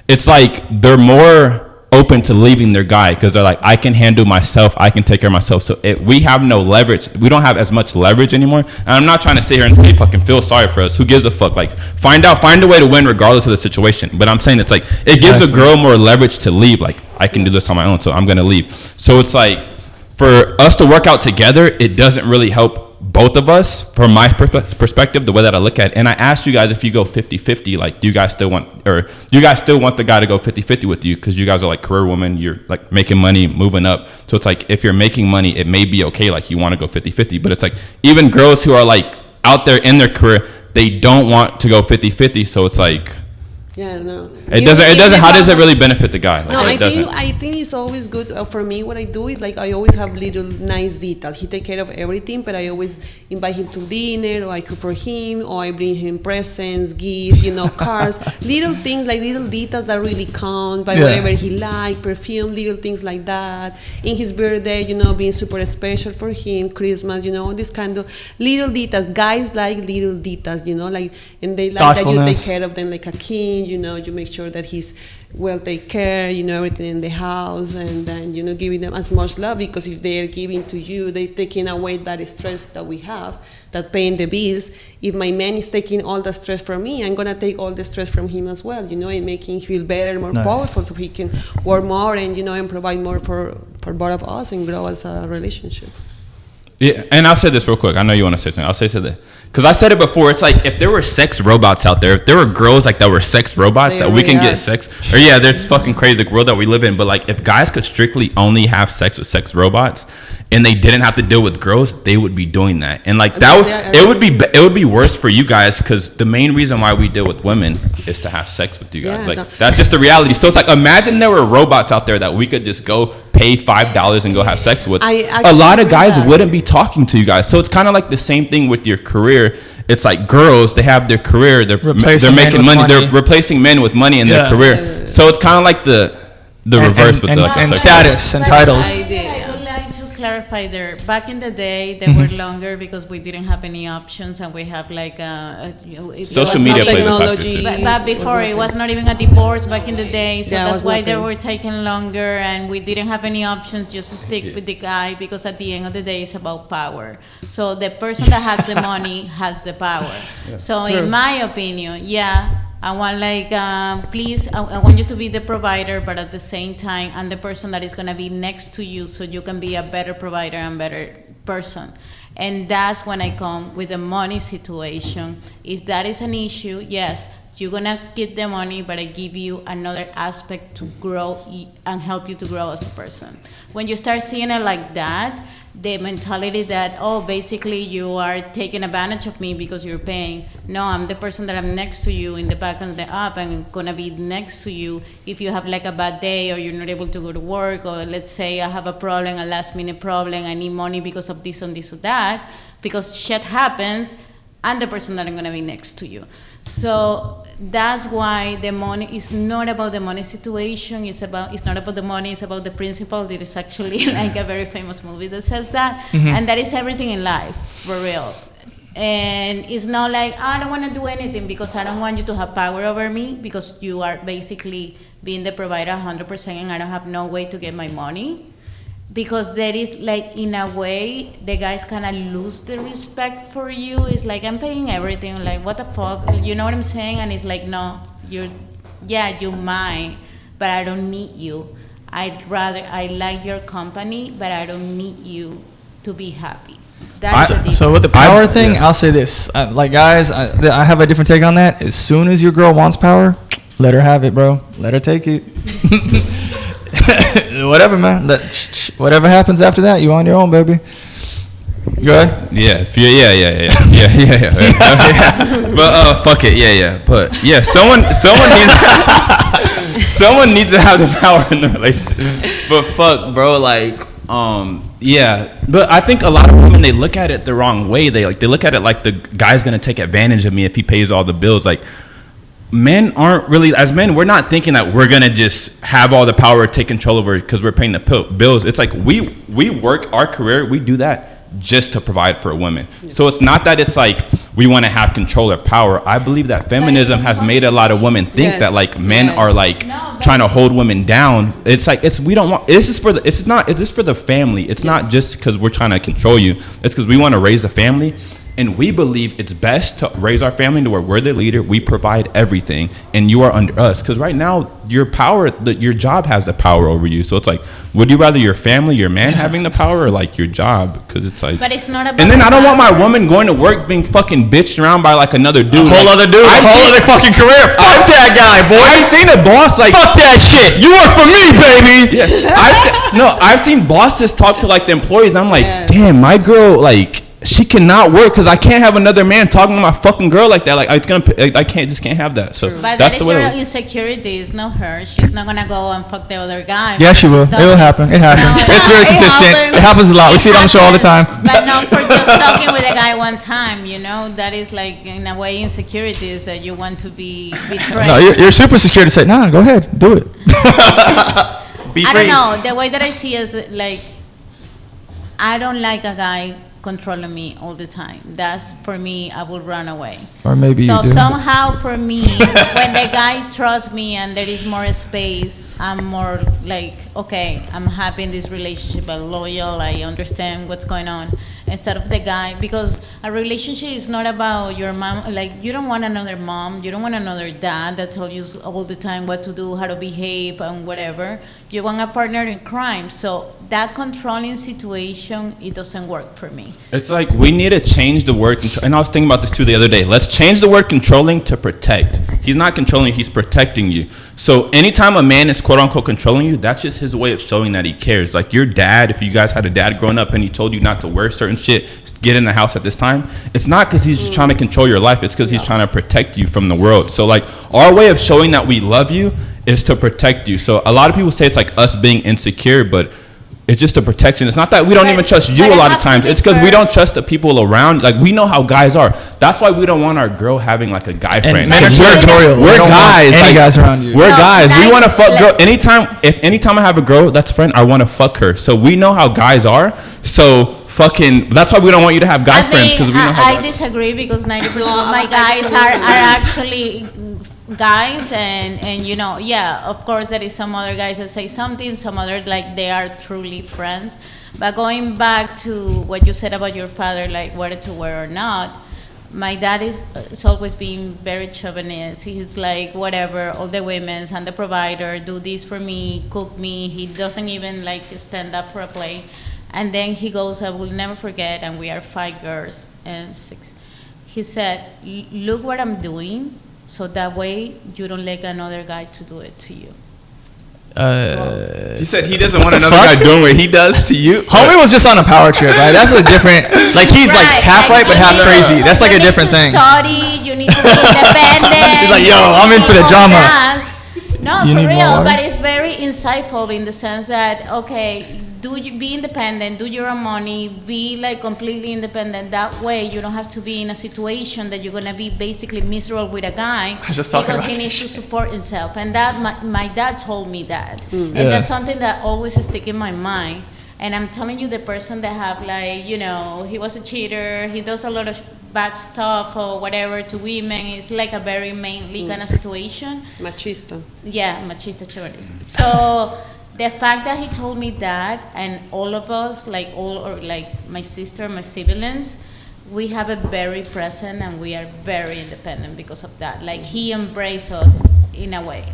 it's like they're more open to leaving their guy because they're like, I can handle myself, I can take care of myself. So we have no leverage. We don't have as much leverage anymore. And I'm not trying to sit here and say fucking feel sorry for us. Who gives a fuck? Like find a way to win regardless of the situation. But I'm saying it's like it gives a girl more leverage to leave. Like I can do this on my own, so I'm gonna leave. So it's like for us to work out together, it doesn't really help both of us, from my perspective, the way that I look at it, and I asked you guys if you go 50-50, like, do you guys still want the guy to go 50-50 with you? Because you guys are like career women, you're like making money, moving up. So it's like, if you're making money, it may be okay, like you want to go 50-50, but it's like, even girls who are like out there in their career, they don't want to go 50-50. So it's like, yeah, no. it doesn't. How does it really benefit the guy? No, Like, I think it's always good for me. What I do is like I always have little nice details. He take care of everything, but I always invite him to dinner, or I cook for him, or I bring him presents, gifts, cars, little things like little details that really count. By whatever he like, perfume, little things like that. In his birthday, being super special for him. Christmas, this kind of little details. Guys like little details, like, and they like that you take care of them like a king. You make sure that he's well take care, everything in the house, and then, giving them as much love, because if they are giving to you, they're taking away that stress that we have, that paying the bills. If my man is taking all the stress from me, I'm gonna take all the stress from him as well, and making him feel better, more powerful, so he can work more and, and provide more for both of us and grow as a relationship. Yeah, and I'll say this real quick. I know you want to say something. I'll say something. Because I said it before. It's like, if there were sex robots out there, if there were girls like that were sex robots, that we can get sex. Or yeah, that's fucking crazy, the world that we live in. But like, if guys could strictly only have sex with sex robots, and they didn't have to deal with girls, they would be doing that. And like that, it would be worse for you guys, because the main reason why we deal with women is to have sex with you guys. Like, that's just the reality. So it's like, imagine there were robots out there that we could just go pay $5 and go have sex with. A lot of guys wouldn't be talking to you guys. So it's kind of like the same thing with your career. It's like, girls, they have their career, they're making money. They're replacing men with money in their career. So it's kind of like the reverse with the status and titles. Clarify there. Back in the day, they were longer because we didn't have any options, and we have like social media plays a factor too. But before, it was not even a divorce back in the day, so that's why they were taking longer, and we didn't have any options. Just stick with the guy, because at the end of the day, it's about power. So the person that has the money has the power. So in my opinion, I want please, I want you to be the provider, but at the same time, I'm the person that is going to be next to you, so you can be a better provider and better person. And that's when I come with the money situation. If that is an issue, yes, you're going to get the money, but I give you another aspect to grow and help you to grow as a person. When you start seeing it like that, the mentality that, basically you are taking advantage of me because you're paying. No, I'm the person that I'm next to you in the back and the up. I'm going to be next to you if you have like a bad day, or you're not able to go to work, or let's say I have a problem, a last minute problem, I need money because of this and this or that, because shit happens, I'm the person that I'm going to be next to you. So that's why the money is not about the money situation. It's not about the money. It's about the principle. There is actually like a very famous movie that says that, and that is everything in life, for real. And it's not like, I don't want to do anything because I don't want you to have power over me, because you are basically being the provider 100%, and I don't have no way to get my money. Because there is like, in a way, the guys kind of lose the respect for you. It's like, I'm paying everything. Like, what the fuck? You know what I'm saying? And it's like, no, you mine, but I don't need you. I like your company, but I don't need you to be happy. So with the power thing, I'll say this. Guys, I have a different take on that. As soon as your girl wants power, let her have it, bro. Let her take it. Whatever, man. Whatever happens after that, you on your own, baby. Go ahead. Yeah. But fuck it. Yeah. But yeah, someone needs to have the power in the relationship. But fuck, bro, yeah. But I think a lot of women, they look at it the wrong way. They look at it like the guy's gonna take advantage of me if he pays all the bills. Like, men aren't really, as men, we're not thinking that we're gonna just have all the power, take control over it because we're paying the bills. It's like we work our career, we do that just to provide for women. So it's not that it's like we want to have control or power. I believe that feminism has made a lot of women think that like men are like trying to hold women down. It's like, we don't want, this is for the family. It's not just because we're trying to control you. It's because we want to raise a family. And we believe it's best to raise our family to where we're the leader. We provide everything, and you are under us. Because right now, your job has the power over you. So it's like, would you rather your family, your man having the power, or like your job? Because it's like. But it's not about. And then I don't want my woman going to work being fucking bitched around by like another dude. A whole other dude, a whole other fucking career. Fuck that guy, boy. I've seen a boss like. Fuck that shit. You work for me, baby. Yeah. I've seen bosses talk to like the employees. I'm like, damn, my girl, like, she cannot work because I can't have another man talking to my fucking girl like that. Like, I can't have that. So but that's that the is way. your insecurity. It's not her. She's not gonna go and fuck the other guy. Yeah, she will. It will happen. It happens. No, It's very consistent. It happens a lot. We see it on the show all the time. But not for just talking with a guy one time. You know, that is like in a way insecurity is that you want to be betrayed. No, you're super secure to say, nah, go ahead, do it. Be I free. don't know. The way that I see is like, I don't like a guy controlling me all the time. That's for me, I will run away. Or maybe so you do. somehow for me, when the guy trusts me and there is more space, I'm more like, okay, I'm happy in this relationship, I'm loyal, I understand what's going on. Instead of the guy, because a relationship is not about your mom, like you don't want another mom, you don't want another dad that tells you all the time what to do, how to behave and whatever. You want a partner in crime. So that controlling situation, it doesn't work for me. It's like we need to change the word control. And I was thinking about this too the other day. Let's change the word controlling to protect. He's not controlling you, he's protecting you. So anytime a man is quote unquote controlling you, that's just his way of showing that he cares. Like your dad, if you guys had a dad growing up and he told you not to wear certain shit, get in the house at this time, it's not because he's just trying to control your life, it's because he's trying to protect you from the world. So like our way of showing that we love you is to protect you. So a lot of people say it's like us being insecure, but it's just a protection. It's not that we don't even trust you a lot of times. It's because we don't trust the people around. Like we know how guys are. That's why we don't want our girl having like a guy friend. Men are territorial. We're guys. Any like, guys around you. We're No, guys. We guys, want to fuck like- girl. Anytime I have a girl that's a friend, I want to fuck her. So we know how guys are. So fucking. That's why we don't want you to have guy friends because we know how. I disagree because 90% of my guys are actually guys and you know, yeah, of course there is some other guys that say something, some other like they are truly friends. But going back to what you said about your father, like whether to wear or not, my dad is always been very chauvinist. He's like, whatever, all the women's and the provider, do this for me, cook me. He doesn't even like stand up for a plate. And then he goes, I will never forget, and we are 5 girls and 6. He said, look what I'm doing, so that way you don't let another guy to do it to you. He said he doesn't want another guy doing what he does to you. Homie was just on a power trip, right? That's a different, like he's like half right but half crazy. That's like a different thing. Study, you need to be independent. He's like, yo, I'm in for the drama. No, You for need more real, water? but it's very insightful in the sense that, okay, be independent, do your own money, be like completely independent. That way you don't have to be in a situation that you're gonna be basically miserable with a guy was just talking because about he this needs to shit. support himself. And that my dad told me that. And Yeah. that's something that always stick in my mind. And I'm telling you, the person that have like, you know, he was a cheater, he does a lot of bad stuff or whatever to women, it's like a very mainly kind of situation. Machista. Yeah, machista chauvinist. So the fact that he told me that, and all of us, like my sister, my siblings, we have a very present and we are very independent because of that. Like he embraced us in a way.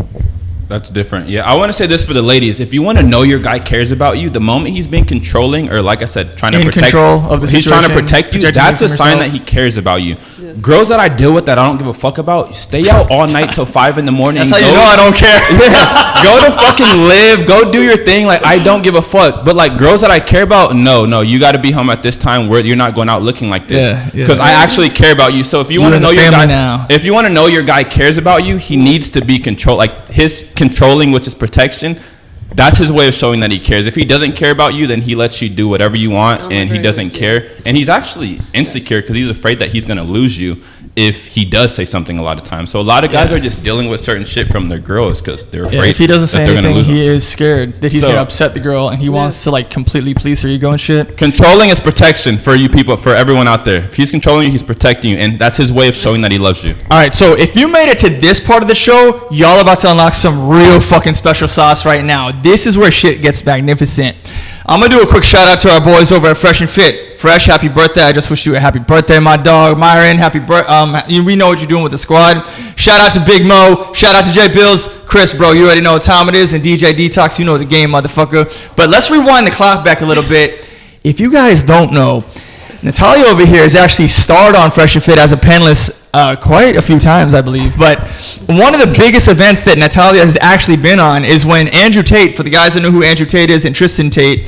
That's different. Yeah, I want to say this for the ladies. If you want to know your guy cares about you, the moment he's being controlling or, like I said, trying to In protect, control of the he's trying to situation, protect you. protecting That's you a from sign yourself. that he cares about you. Yes. Girls that I deal with that I don't give a fuck about, stay out all night till 5 in the morning. That's how you know I don't care. Yeah, go to fucking live. Go do your thing. Like I don't give a fuck. But like girls that I care about, no, you got to be home at this time where you're not going out looking like this. Yeah. Because I actually care about you. So if you want to and know the your family guy, now. if you want to know your guy cares about you, he needs to be controlled. Like his controlling, which is protection. That's his way of showing that he cares. If he doesn't care about you, then he lets you do whatever you want, I'm and he agreeing doesn't with you. care. And he's actually insecure because he's afraid that he's going to lose you if he does say something a lot of times. So a lot of guys are just dealing with certain shit from their girls because they're afraid. Yeah, if he doesn't that say they're gonna anything, lose he them. is scared that he's So- gonna upset the girl, and he wants to like completely please her ego and shit. Controlling is protection for you people, for everyone out there. If he's controlling you, he's protecting you, and that's his way of showing that he loves you. All right, so if you made it to this part of the show, y'all about to unlock some real fucking special sauce right now. This is where shit gets magnificent. I'm gonna do a quick shout out to our boys over at Fresh and Fit. Fresh, happy birthday. I just wish you a happy birthday, my dog. Myron, happy birthday. We know what you're doing with the squad. Shout out to Big Mo. Shout out to J Bills. Chris, bro, you already know what time it is. And DJ Detox, you know the game, motherfucker. But let's rewind the clock back a little bit. If you guys don't know, Natalia over here has actually starred on Fresh and Fit as a panelist quite a few times, I believe. But one of the biggest events that Natalia has actually been on is when Andrew Tate, for the guys that know who Andrew Tate is, and Tristan Tate,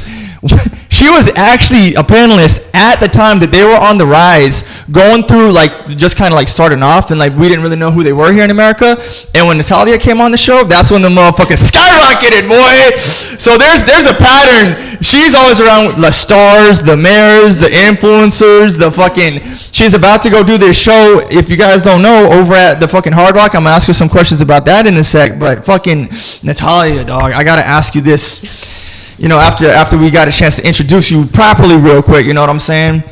she was actually a panelist at the time that they were on the rise, going through like just kind of like starting off, and like we didn't really know who they were here in America. And when Natalia came on the show, that's when the motherfucking skyrocketed, boy. So there's a pattern. She's always around the stars, the mayors, the influencers, the fucking. She's about to go do this show, if you guys don't know, over at the fucking Hard Rock. I'm gonna ask her some questions about that in a sec. But fucking Natalia, dog, I gotta ask you this. You know, after we got a chance to introduce you properly real quick, you know what I'm saying?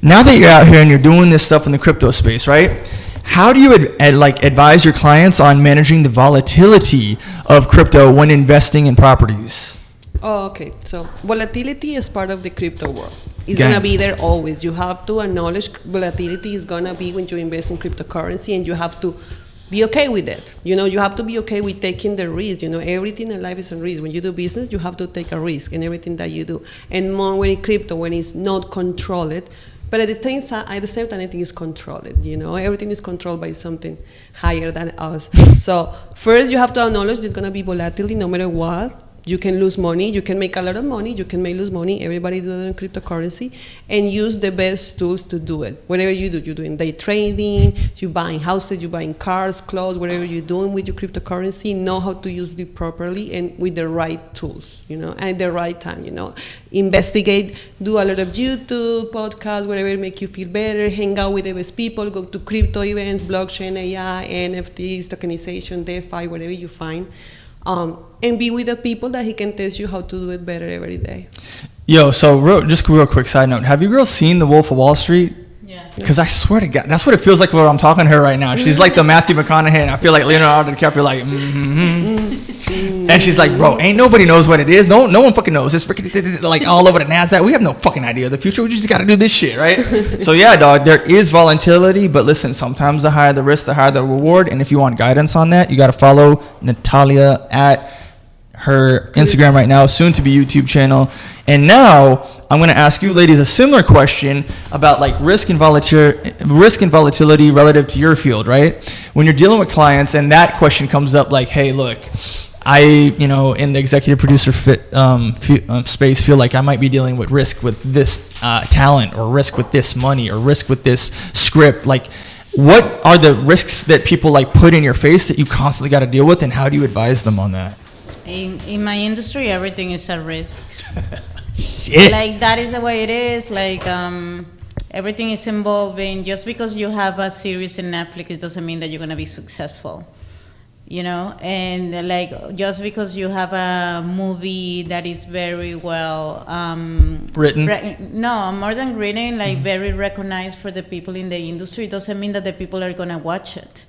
Now that you're out here and you're doing this stuff in the crypto space, right? How do you advise your clients on managing the volatility of crypto when investing in properties? Oh, okay. So volatility is part of the crypto world. It's going to be there always. You have to acknowledge volatility is going to be when you invest in cryptocurrency, and you have to be okay with it. You know, you have to be okay with taking the risk. You know, everything in life is a risk. When you do business, you have to take a risk in everything that you do. And more when it's crypto, when it's not controlled. But at the same time, anything is controlled. You know, everything is controlled by something higher than us. So first, you have to acknowledge there's going to be volatility no matter what. You can lose money, you can make a lot of money, you can lose money. Everybody do it in cryptocurrency, and use the best tools to do it. Whatever you do, you're doing day trading, you're buying houses, you're buying cars, clothes, whatever you're doing with your cryptocurrency, know how to use it properly and with the right tools, you know, at the right time, you know. Investigate, do a lot of YouTube, podcasts, whatever make you feel better, hang out with the best people, go to crypto events, blockchain, AI, NFTs, tokenization, DeFi, whatever you find. And be with the people that he can test you how to do it better every day. Yo, so real quick side note. Have you girls seen The Wolf of Wall Street? Yeah. Because I swear to God, that's what it feels like when I'm talking to her right now. She's like the Matthew McConaughey, and I feel like Leonardo DiCaprio, like, and she's like, bro, ain't nobody knows what it is. No one fucking knows. It's freaking like all over the NASDAQ. We have no fucking idea of the future. We just got to do this shit, right? So yeah, dog, there is volatility, but listen, sometimes the higher the risk, the higher the reward. And if you want guidance on that, you got to follow Natalia at her Instagram right now, soon to be YouTube channel. And now I'm going to ask you ladies a similar question about like risk and volatility relative to your field, right? When you're dealing with clients and that question comes up like, hey, look, I, you know, in the executive producer space feel like I might be dealing with risk with this talent, or risk with this money, or risk with this script. Like, what are the risks that people like put in your face that you constantly got to deal with, and how do you advise them on that? In my industry, everything is a risk. Shit. Like, that is the way it is. Like, everything is involving. Just because you have a series in Netflix, it doesn't mean that you're going to be successful. You know, and like, just because you have a movie that is very well written, no, more than written, like very recognized for the people in the industry, doesn't mean that the people are gonna watch it.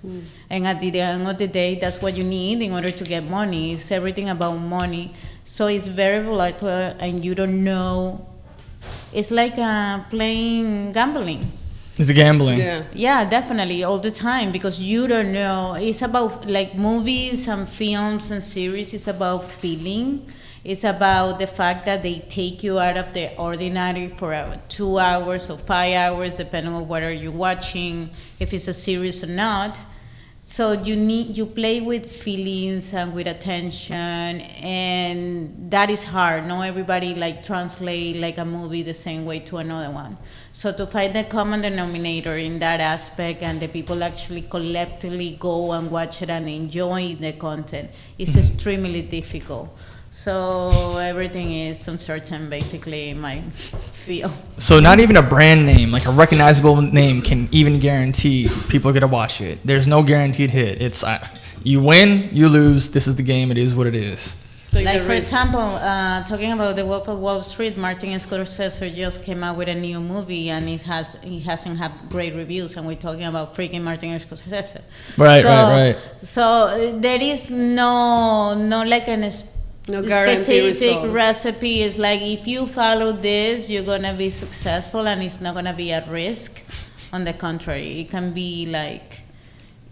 And at the end of the day, that's what you need in order to get money. It's everything about money. So it's very volatile, and you don't know. It's like playing gambling. It's gambling. Yeah, definitely, all the time, because you don't know. It's about, like, movies and films and series, it's about feeling. It's about the fact that they take you out of the ordinary for 2 hours or 5 hours, depending on what are you watching, if it's a series or not. So you play with feelings and with attention, and that is hard. Not everybody like translate like a movie the same way to another one. So to find the common denominator in that aspect, and the people actually collectively go and watch it and enjoy the content, is extremely difficult. So everything is uncertain, basically, in my field. So not even a brand name, like a recognizable name, can even guarantee people are gonna watch it. There's no guaranteed hit. It's you win, you lose. This is the game. It is what it is. Like, for example, talking about The Wolf of Wall Street, Martin Scorsese just came out with a new movie, and it hasn't had great reviews, and we're talking about freaking Martin Scorsese. Right. So there is no like an No guarantee specific results. recipe. Is like if you follow this, you're gonna be successful, and it's not gonna be at risk. On the contrary, it can be like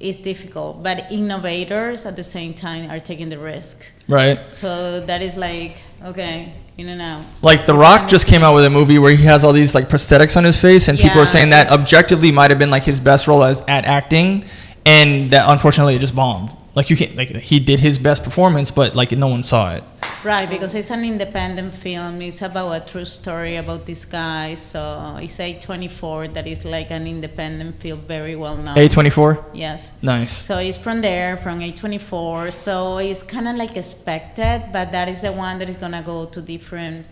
it's difficult, but innovators at the same time are taking the risk. Right. So that is like, okay, in and out. Like The Rock just came out with a movie where he has all these like prosthetics on his face, and people are saying that objectively might have been like his best role at acting, and that unfortunately it just bombed. Like you can't, like he did his best performance, but like no one saw it. Right, because it's an independent film. It's about a true story about this guy. So it's A24 that is like an independent film, very well known. A24? Yes. Nice. So it's from there, from A24. So it's kind of like expected, but that is the one that is going to go to different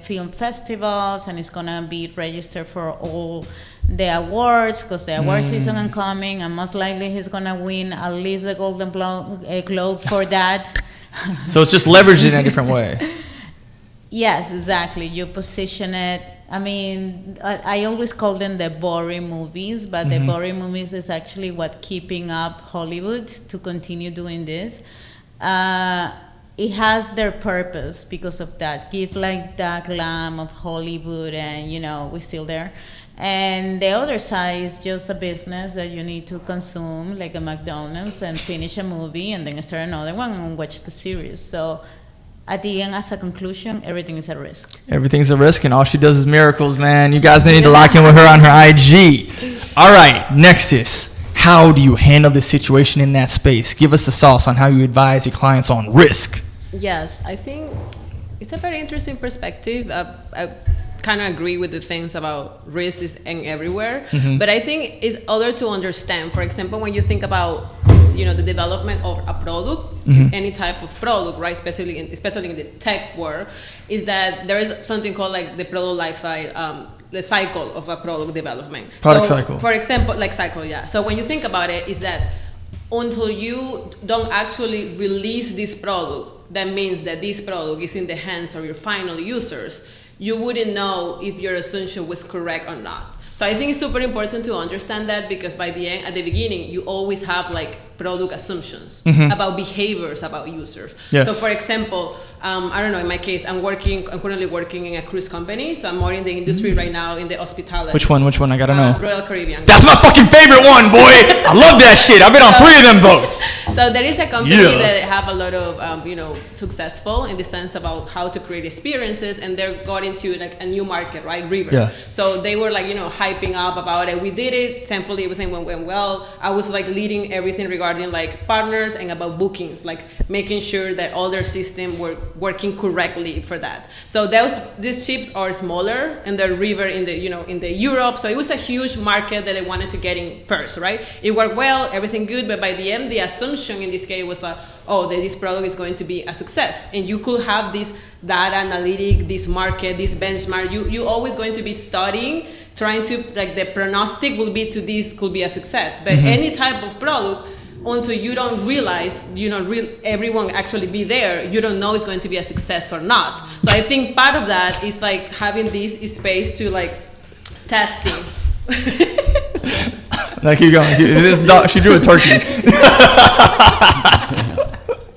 film festivals, and it's going to be registered for all the awards, because the award season is coming, and most likely he's going to win at least the Golden Globe for that. So it's just leveraged in a different way. Yes, exactly. You position it. I mean, I always call them the boring movies, but the boring movies is actually what keeping up Hollywood to continue doing this. It has their purpose because of that. Give like that glam of Hollywood, and you know, we're still there. And the other side is just a business that you need to consume, like a McDonald's, and finish a movie and then start another one and watch the series. So at the end, as a conclusion, everything is a risk. Everything's a risk, and all she does is miracles, man. You guys need to lock in with her on her IG. All right, Nexus. How do you handle this situation in that space? Give us the sauce on how you advise your clients on risk. Yes, I think it's a very interesting perspective. I kind of agree with the things about risk is and everywhere, but I think it's other to understand. For example, when you think about the development of a product, any type of product, right? Especially in the tech world, is that there is something called like the product life cycle, the cycle of a product development. Product cycle. For example, like cycle, yeah. So when you think about it, is that until you don't actually release this product, that means that this product is in the hands of your final users. You wouldn't know if your assumption was correct or not. So I think it's super important to understand that, because by the end, at the beginning, you always have like product assumptions about behaviors about users. Yes. So for example, I don't know, in my case, I'm currently working in a cruise company, so I'm more in the industry right now in the hospitality. Which one? I gotta know. Royal Caribbean. That's my fucking favorite one, boy. I love that shit. I've been on 3 of them boats. So there is a company that have a lot of, successful in the sense about how to create experiences, and they're got into like a new market, right? River. Yeah. So they were like, hyping up about it. We did it. Thankfully, everything went well. I was like leading everything regarding like partners and about bookings, like making sure that all their systems were working correctly for that. So these ships are smaller, and they're river in the Europe. So it was a huge market that I wanted to get in first, right? It worked well, everything good, but by the end, the assumption in this case was like, that this product is going to be a success. And you could have this data analytic, this market, this benchmark. You always going to be studying, trying to, like, the prognostic will be to this could be a success. But any type of product, until you don't realize, everyone actually be there, you don't know it's going to be a success or not. So I think part of that is like having this space to like testing. Now keep going. This dog, she drew a turkey.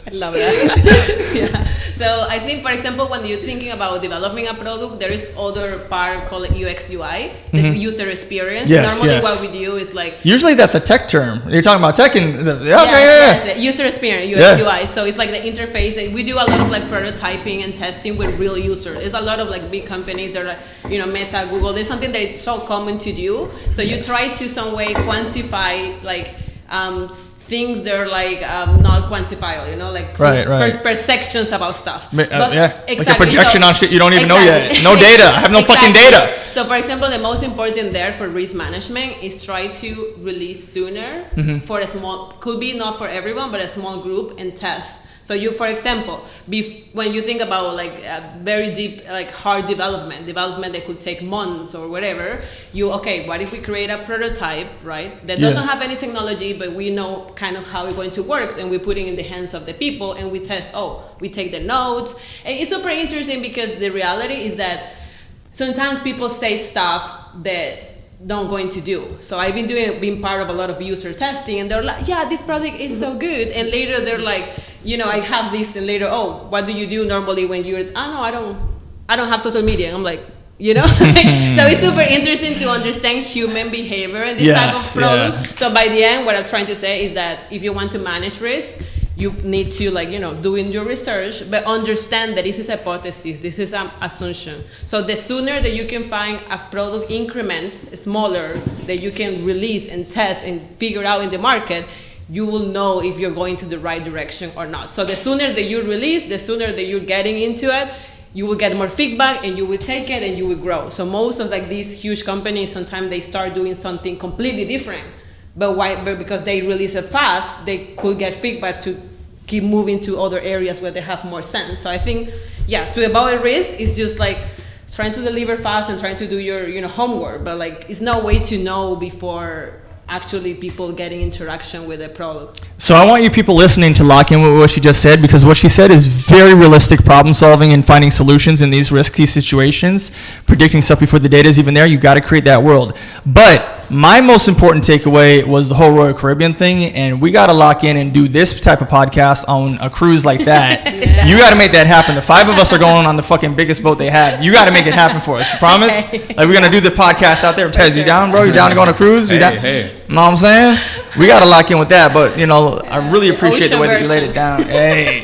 I love that. Yeah. So I think, for example, when you're thinking about developing a product, there is other part called UX UI, the user experience. Yes, Normally what we do is like... Usually that's a tech term. You're talking about tech and... Yes, user experience, UX UI. So it's like the interface. We do a lot of like prototyping and testing with real users. There's a lot of like big companies that are like, Meta, Google. There's something that is so common to do. So you try to some way quantify like... things that are like not quantifiable, like perceptions about stuff. Exactly. Like a projection so, on shit you don't even know yet. No data. I have no fucking data. So for example, the most important there for risk management is try to release sooner for a small, could be not for everyone, but a small group, and test. So you, for example, when you think about like very deep, like hard development that could take months or whatever, what if we create a prototype, right? That doesn't have any technology, but we know kind of how it's going to work, and we put it in the hands of the people, and we test, we take the notes. And it's super interesting because the reality is that sometimes people say stuff that don't going to do. So I've been part of a lot of user testing, and they're like, yeah, this product is so good. And later they're like, I have this and later, oh, what do you do normally when you're, no, I don't have social media. And I'm like, so it's super interesting to understand human behavior in this type of product. So by the end, what I'm trying to say is that if you want to manage risk, you need to doing your research, but understand that this is a hypothesis, this is an assumption. So the sooner that you can find a product increments smaller that you can release and test and figure out in the market, you will know if you're going to the right direction or not. So the sooner that you release, the sooner that you're getting into it, you will get more feedback and you will take it and you will grow. So most of these huge companies, sometimes they start doing something completely different. But because they release it fast, they could get feedback to keep moving to other areas where they have more sense. So I think, to avoid risk is just trying to deliver fast and trying to do your homework. But it's no way to know before actually people getting interaction with the product. So I want you people listening to lock in with what she just said, because what she said is very realistic problem solving and finding solutions in these risky situations, predicting stuff before the data is even there. You got to create that world. But my most important takeaway was the whole Royal Caribbean thing, and we got to lock in and do this type of podcast on a cruise like that. You got to make that happen. The 5 of us are going on the fucking biggest boat they have. You got to make it happen for us. Promise? Okay. We're going to do the podcast out there. Tez, you down, bro? You down to go on a cruise? You down? Hey. Know what I'm saying? We got to lock in with that, but I really appreciate the way that you laid it down. Hey,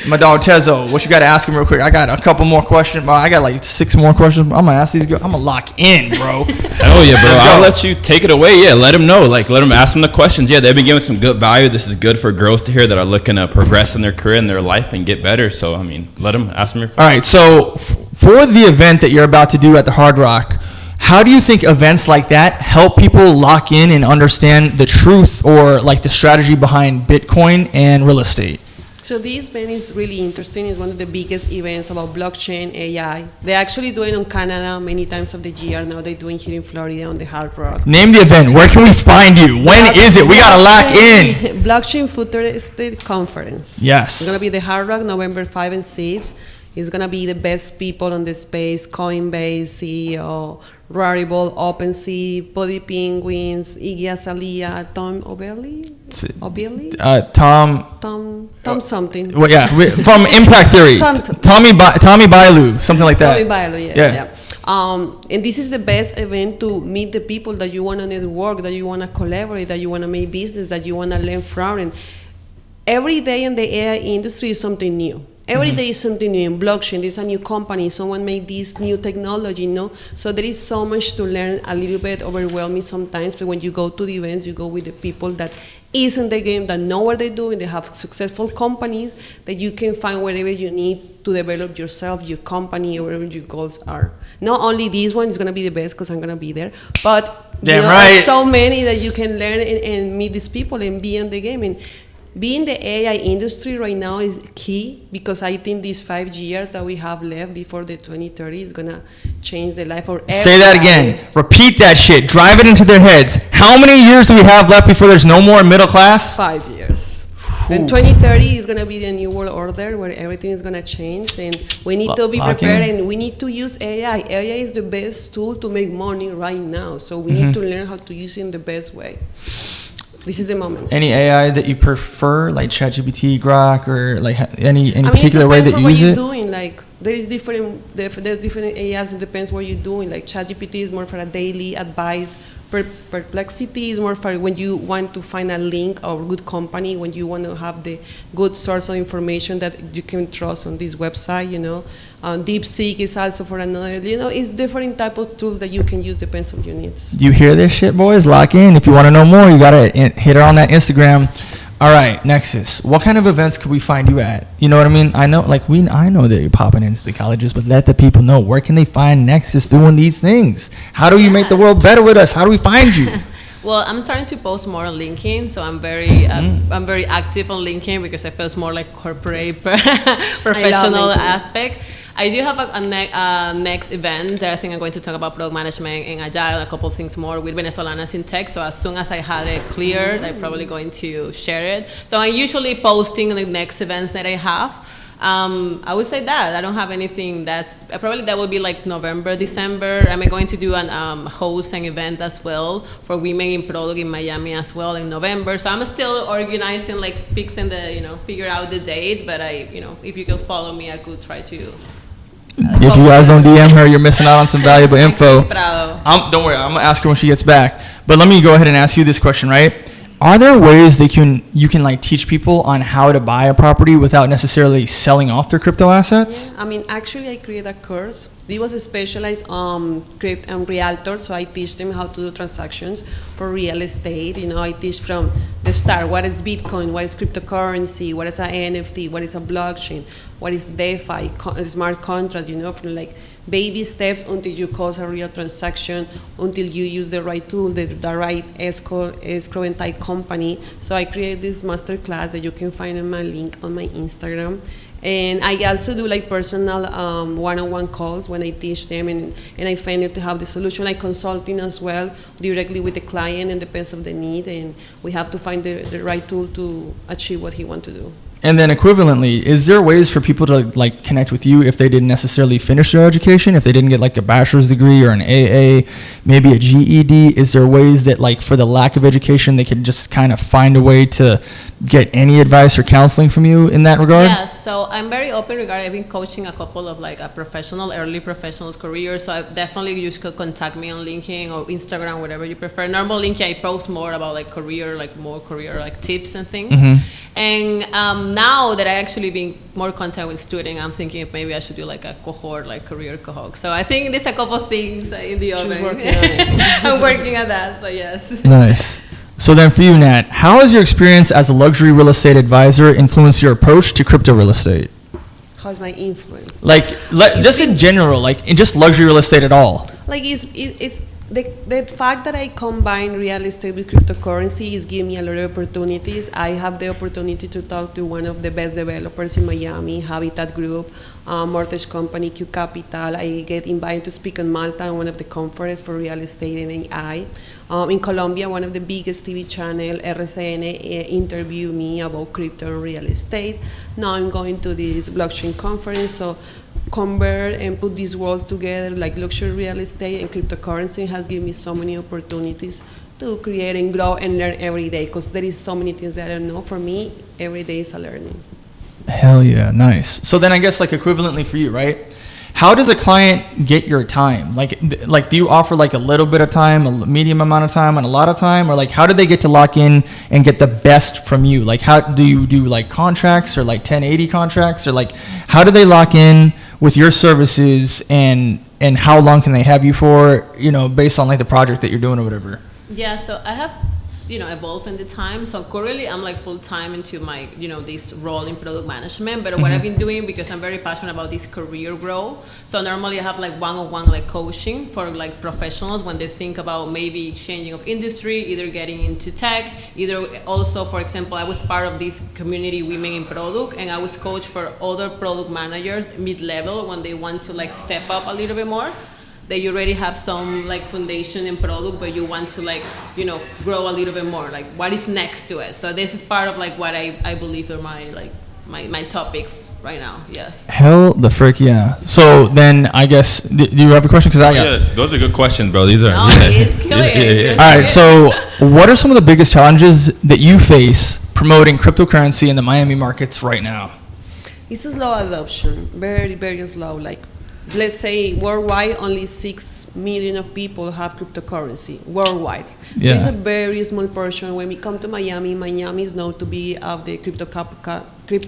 my dog Tezo, what you got to ask him real quick? I got a couple more questions. I got 6 more questions. I'm gonna ask these girls. I'm gonna lock in, bro. Oh yeah, bro. I'll let you take it away. Yeah, let them know. Let them ask them the questions. Yeah, they've been giving some good value. This is good for girls to hear that are looking to progress in their career and their life and get better. So let them ask them. All right. So for the event that you're about to do at the Hard Rock, how do you think events like that help people lock in and understand the truth or the strategy behind Bitcoin and real estate? So this event is really interesting. It's one of the biggest events about blockchain, AI. They're actually doing in Canada many times of the year. Now they're doing here in Florida on the Hard Rock. Name the event. Where can we find you? When is it? We got to lock in. Blockchain Futuristic Conference. Yes. It's going to be the Hard Rock, November 5 and 6. It's going to be the best people on the space, Coinbase, CEO, Rarible, OpenSea, Body Penguins, Iggy Azalea, Tom O'Bailey? Tom something. Well, yeah, from Impact Theory. Tommy Bailu, something like that. Tommy Bailu, yeah. And this is the best event to meet the people that you want to network, that you want to collaborate, that you want to make business, that you want to learn from. And every day in the AI industry is something new. Every day is something new. In blockchain, there's a new company. Someone made this new technology, So there is so much to learn, a little bit overwhelming sometimes. But when you go to the events, you go with the people that is in the game, that know what they're doing. They have successful companies that you can find wherever you need to develop yourself, your company, or wherever your goals are. Not only this one is going to be the best because I'm going to be there, but there's so many that you can learn and meet these people and be in the game. And being the AI industry right now is key, because I think these 5 years that we have left before the 2030 is going to change the life of everybody. Say that again. Repeat that shit. Drive it into their heads. How many years do we have left before there's no more middle class? 5 years. And 2030 is going to be the new world order where everything is going to change, and we need to be prepared, and we need to use AI. AI is the best tool to make money right now, so we need to learn how to use it in the best way. This is the moment. Any AI that you prefer, like ChatGPT, Grok, or any particular way that you use it? It depends what you're doing. There's different AIs. It depends what you're doing. ChatGPT is more for a daily advice. Perplexity is more for when you want to find a link or good company, when you want to have the good source of information that you can trust on this website, DeepSeek is also for another, it's different type of tools that you can use, depends on your needs. You hear this shit, boys? Lock in. If you want to know more, you got to hit her on that Instagram. All right, Nexus. What kind of events could we find you at? You know what I mean? I know, I know that you're popping into the colleges, but let the people know, where can they find Nexus doing these things? How do you make the world better with us? How do we find you? Well, I'm starting to post more on LinkedIn, so I'm very active on LinkedIn because I feel it's more like corporate, professional aspect. I do have a next event that I think I'm going to talk about product management and agile, a couple of things more with Venezolanas in tech. So as soon as I had it cleared, I'm probably going to share it. So I'm usually posting the next events that I have. I would say that I don't have anything that's probably that would be like November, December. I'm going to do an host an event as well for women in product in Miami as well in November. So I'm still organizing, like fixing the figure out the date. But if you could follow me, I could try to. If you guys don't DM her, you're missing out on some valuable info. Don't worry, I'm gonna ask her when she gets back. But let me go ahead and ask you this question, right? Are there ways that you can like teach people on how to buy a property without necessarily selling off their crypto assets? Yeah, I mean, actually, I created a course. It was specialized on crypto and realtors, so I teach them how to do transactions for real estate. I teach from the start, what is Bitcoin, what is cryptocurrency, what is an NFT, what is a blockchain, what is DeFi, smart contracts, from like baby steps until you cause a real transaction, until you use the right tool, the right escrow and title company. So I created this masterclass that you can find in my link on my Instagram. And I also do like personal one-on-one calls when I teach them, and I find it to have the solution. I consulting as well directly with the client, and depends on the need, and we have to find the right tool to achieve what he wants to do. And then equivalently, is there ways for people to like connect with you if they didn't necessarily finish their education, if they didn't get like a bachelor's degree or an AA, maybe a GED? Is there ways that like for the lack of education, they could just kind of find a way to get any advice or counseling from you in that regard? Yeah, so I'm very open regarding, I've been coaching a couple of like early professional careers. So I definitely you could contact me on LinkedIn or Instagram, whatever you prefer. Normal LinkedIn, I post more about like more career like tips and things. And now that I actually been more contact with students, I'm thinking if maybe I should do like a cohort, like career cohort. So I think there's a couple of things in the oven. I'm working on that, so yes. Nice. So then for you, Nat, how has your experience as a luxury real estate advisor influenced your approach to crypto real estate? How's my influence? Like, just in general, like in just luxury real estate at all. Like it's the fact that I combine real estate with cryptocurrency is giving me a lot of opportunities. I have the opportunity to talk to one of the best developers in Miami, Habitat Group, mortgage company, Q Capital. I get invited to speak in Malta on one of the conferences for real estate and AI. In Colombia, one of the biggest TV channel, RCN, interviewed me about crypto and real estate. Now I'm going to this blockchain conference, so convert and put these worlds together, like luxury real estate and cryptocurrency, has given me so many opportunities to create and grow and learn every day, because there is so many things that I don't know. For me, every day is a learning. Hell yeah, nice. So then I guess like equivalently for you, right? How does a client get your time? Like do you offer like a little bit of time, a medium amount of time, and a lot of time? Or like how do they get to lock in and get the best from you? Like how do you do like contracts or like 1080 contracts? Or like how do they lock in with your services, and how long can they have you for, based on like the project that you're doing or whatever? Yeah, so I have evolved in the time. So currently I'm like full time into my, this role in product management. But what I've been doing, because I'm very passionate about this career growth. So normally I have like one-on-one like coaching for like professionals when they think about maybe changing of industry, either getting into tech, either also, for example, I was part of this community Women in Product, and I was coach for other product managers mid-level when they want to like step up a little bit more. That you already have some like foundation in product, but you want to like, grow a little bit more. Like what is next to it? So this is part of like what I believe are my topics right now. Yes. Hell the frick yeah. So then I guess, do you have a question? Because Yes, those are good questions, bro. These are. No, he's killing it. All right. So what are some of the biggest challenges that you face promoting cryptocurrency in the Miami markets right now? It's a slow adoption, very, very slow. Like, let's say worldwide, only 6 million of people have cryptocurrency worldwide. So it's a very small portion. When we come to Miami, Miami is known to be of the crypto capital of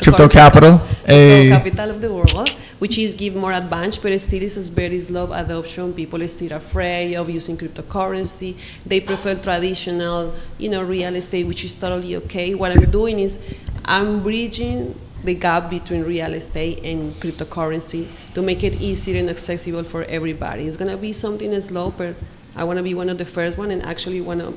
the world, which is give more advantage, but still is a very slow adoption. People are still afraid of using cryptocurrency. They prefer traditional, real estate, which is totally okay. What I'm doing is I'm bridging the gap between real estate and cryptocurrency to make it easier and accessible for everybody. It's gonna be something slow, but I want to be one of the first one, and actually one of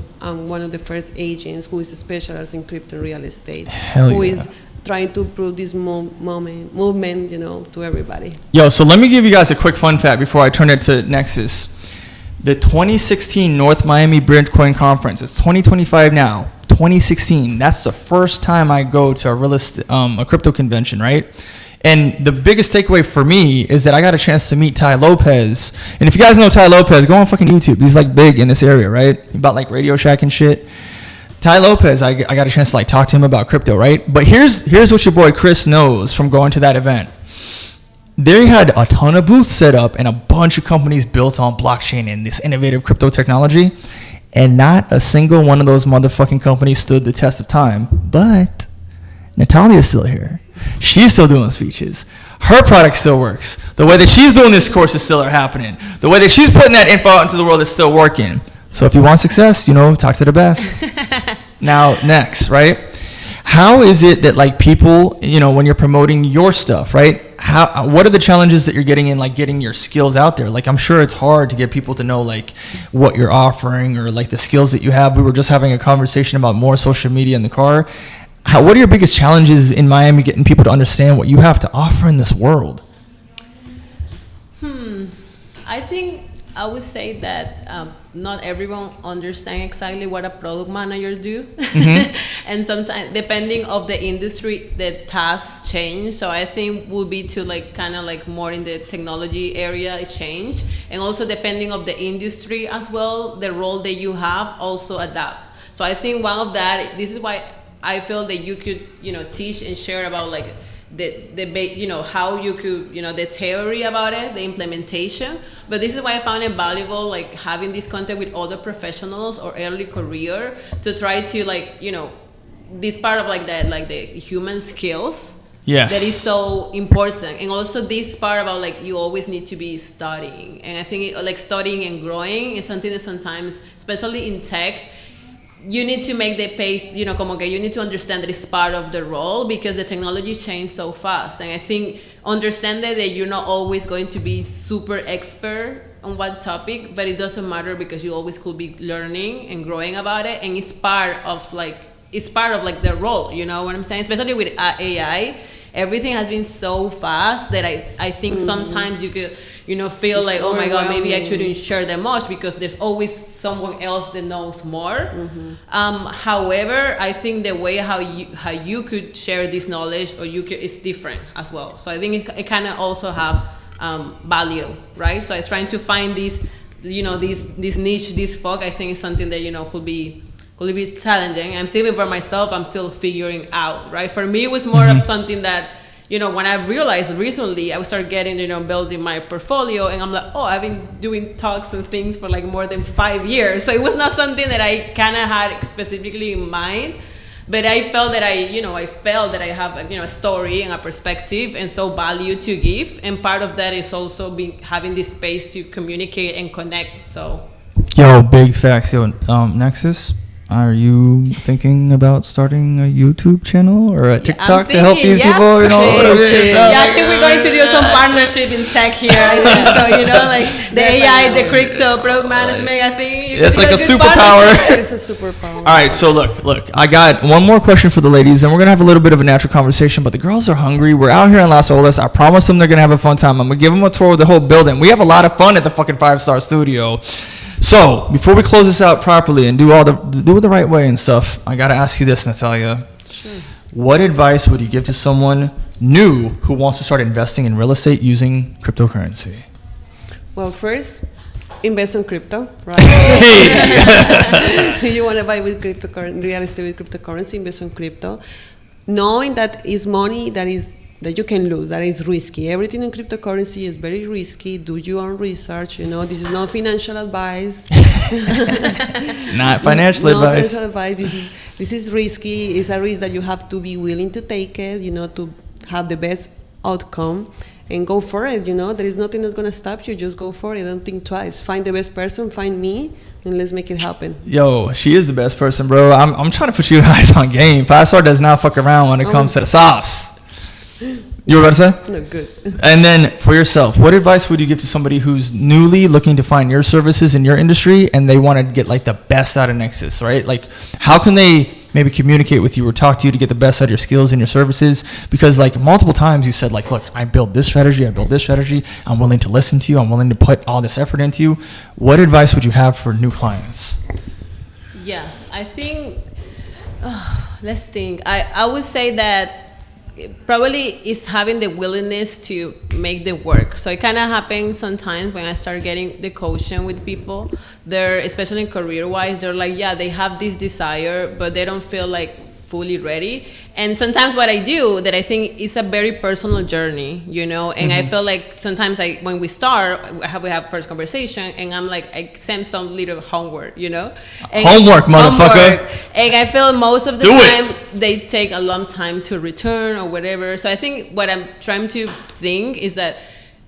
the first agents who is specialized in crypto and real estate, who is trying to prove this movement, to everybody. Yo, so let me give you guys a quick fun fact before I turn it to Nexus. The 2016 North Miami Bitcoin Conference, it's 2025 now. 2016, that's the first time I go to a crypto convention, right? And the biggest takeaway for me is that I got a chance to meet Ty Lopez. And if you guys know Ty Lopez, go on fucking YouTube. He's like big in this area, right? About like Radio Shack and shit. Ty Lopez, I got a chance to like talk to him about crypto, right? But here's what your boy Chris knows from going to that event. They had a ton of booths set up and a bunch of companies built on blockchain and this innovative crypto technology. And not a single one of those motherfucking companies stood the test of time. But Natalia's still here. She's still doing speeches. Her product still works. The way that she's doing this course is still happening. The way that she's putting that info out into the world is still working. So if you want success, talk to the best. Now, next, right? How is it that like people, when you're promoting your stuff, right? What are the challenges that you're getting in like getting your skills out there? Like I'm sure it's hard to get people to know like what you're offering or like the skills that you have. We were just having a conversation about more social media in the car. What are your biggest challenges in Miami getting people to understand what you have to offer in this world? I think I would say that not everyone understands exactly what a product manager do. And sometimes depending of the industry, the tasks change. So I think would be to like kind of like more in the technology area it change. And also depending of the industry as well, the role that you have also adapt. So I think one of that, this is why I feel that you could, teach and share about like how you could, the theory about it, the implementation. But this is why I found it valuable, like having this contact with other professionals or early career to try to like, this part of like that, like the human skills. Yes. That is so important. And also this part about like you always need to be studying. And I think like studying and growing is something that sometimes, especially in tech, you need to make the pace, como que you need to understand that it's part of the role because the technology changes so fast. And I think understand that you're not always going to be super expert on one topic, but it doesn't matter because you always could be learning and growing about it. And it's part of like the role, you know what I'm saying? Especially with AI, everything has been so fast that I think sometimes you could, feel like, oh my God, maybe I shouldn't share that much because there's always someone else that knows more. However, I think the way how you could share this knowledge is different as well. So I think it kind of also have value, right? So I'm trying to find this niche, this fog. I think is something that could be challenging. I'm still for myself. I'm still figuring out, right? For me, it was more of something that. When I realized recently, I started getting, building my portfolio, and I'm like, oh, I've been doing talks and things for like more than 5 years. So it was not something that I kind of had specifically in mind, but I felt that I have a story and a perspective and so value to give, and part of that is also having this space to communicate and connect. So, big facts, Nexus. Are you thinking about starting a YouTube channel or a TikTok to help these people? I think we're going to do some partnership in tech here. So, like the AI, the crypto, product management, I think. It's like a superpower. It's a superpower. All right, so look, I got one more question for the ladies, and we're going to have a little bit of a natural conversation, but the girls are hungry. We're out here in Las Olas. I promise them they're going to have a fun time. I'm going to give them a tour of the whole building. We have a lot of fun at the fucking 5-star studio. So, before we close this out properly and do it the right way and stuff, I got to ask you this, Natalia. Sure. What advice would you give to someone new who wants to start investing in real estate using cryptocurrency? Well, first, invest in crypto, right? You want to buy with cryptocurrency, real estate with cryptocurrency, invest in crypto. Knowing that is money that you can lose, that is risky. Everything in cryptocurrency is very risky. Do your own research. This is not financial advice. It's not financial advice. Financial advice. This is risky. It's a risk that you have to be willing to take it, to have the best outcome and go for it. There is nothing that's going to stop you. Just go for it. Don't think twice. Find the best person, find me, and let's make it happen. Yo, she is the best person, bro. I'm trying to put you guys on game. 5-star does not fuck around when it comes to the sauce. You were about to say? No, good. And then for yourself, what advice would you give to somebody who's newly looking to find your services in your industry and they want to get like the best out of Nexus, right? Like how can they maybe communicate with you or talk to you to get the best out of your skills and your services? Because like multiple times you said like, look, I built this strategy. I'm willing to listen to you. I'm willing to put all this effort into you. What advice would you have for new clients? Yes, I think, let's think. I would say that probably is having the willingness to make the work. So it kind of happens sometimes when I start getting the coaching with people. They're, especially in career-wise, they're like, yeah, they have this desire, but they don't feel like fully ready. And sometimes what I do that I think is a very personal journey, you know, and I feel like sometimes when we start, we have first conversation, and I'm like, I send some little homework, you know. And homework, motherfucker. And I feel most of the Do time it. they take a long time to return or whatever. So I think what I'm trying to think is that,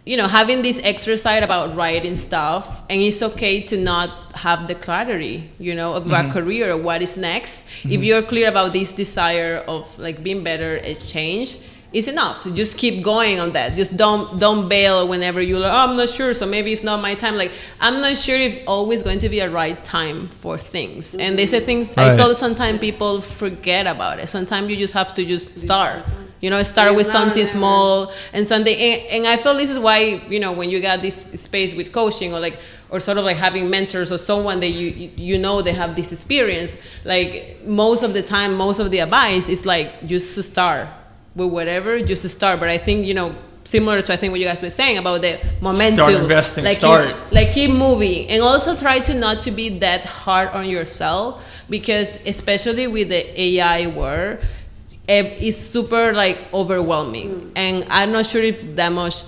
you know, having this exercise about writing stuff, and it's okay to not have the clarity, you know, of our career or what is next. If you're clear about this desire of like being better at change, it's enough. Just keep going on that. Just don't bail whenever you're like, oh, I'm not sure, so maybe it's not my time. Like, I'm not sure if always going to be a right time for things. And they say things, I feel sometimes people forget about it. Sometimes you just have to just start. You know, start with something small and something. And I feel this is why, you know, when you got this space with coaching or sort of like having mentors or someone that you know they have this experience, like most of the time, most of the advice is like just to start with whatever, just to start. But I think, you know, similar to I think what you guys were saying about the momentum. Start investing, like start. Keep moving. And also try to not to be that hard on yourself, because especially with the AI world, it's super like overwhelming, and I'm not sure if that much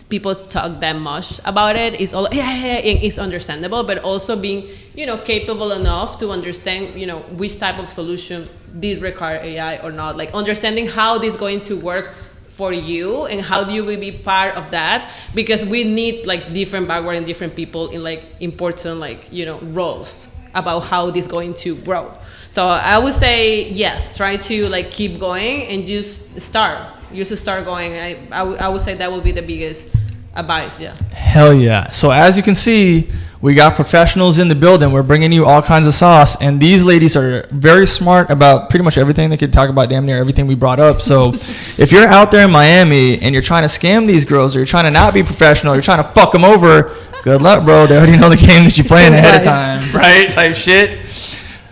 people talk that much about it. It's all it's understandable, but also being, you know, capable enough to understand, you know, which type of solution did require AI or not, like understanding how this is going to work for you and how you will be part of that, because we need like different background and different people in like important like, you know, roles about how this is going to grow. So I would say yes, try to like keep going and just start going. I would say that will be the biggest advice. Yeah. Hell yeah. So as you can see, we got professionals in the building. We're bringing you all kinds of sauce, and these ladies are very smart about pretty much everything. They could talk about damn near everything we brought up. So if you're out there in Miami and you're trying to scam these girls, or you're trying to not be professional, or you're trying to fuck them over, good luck, bro. They already know the game that you're playing ahead of time, right? Type shit.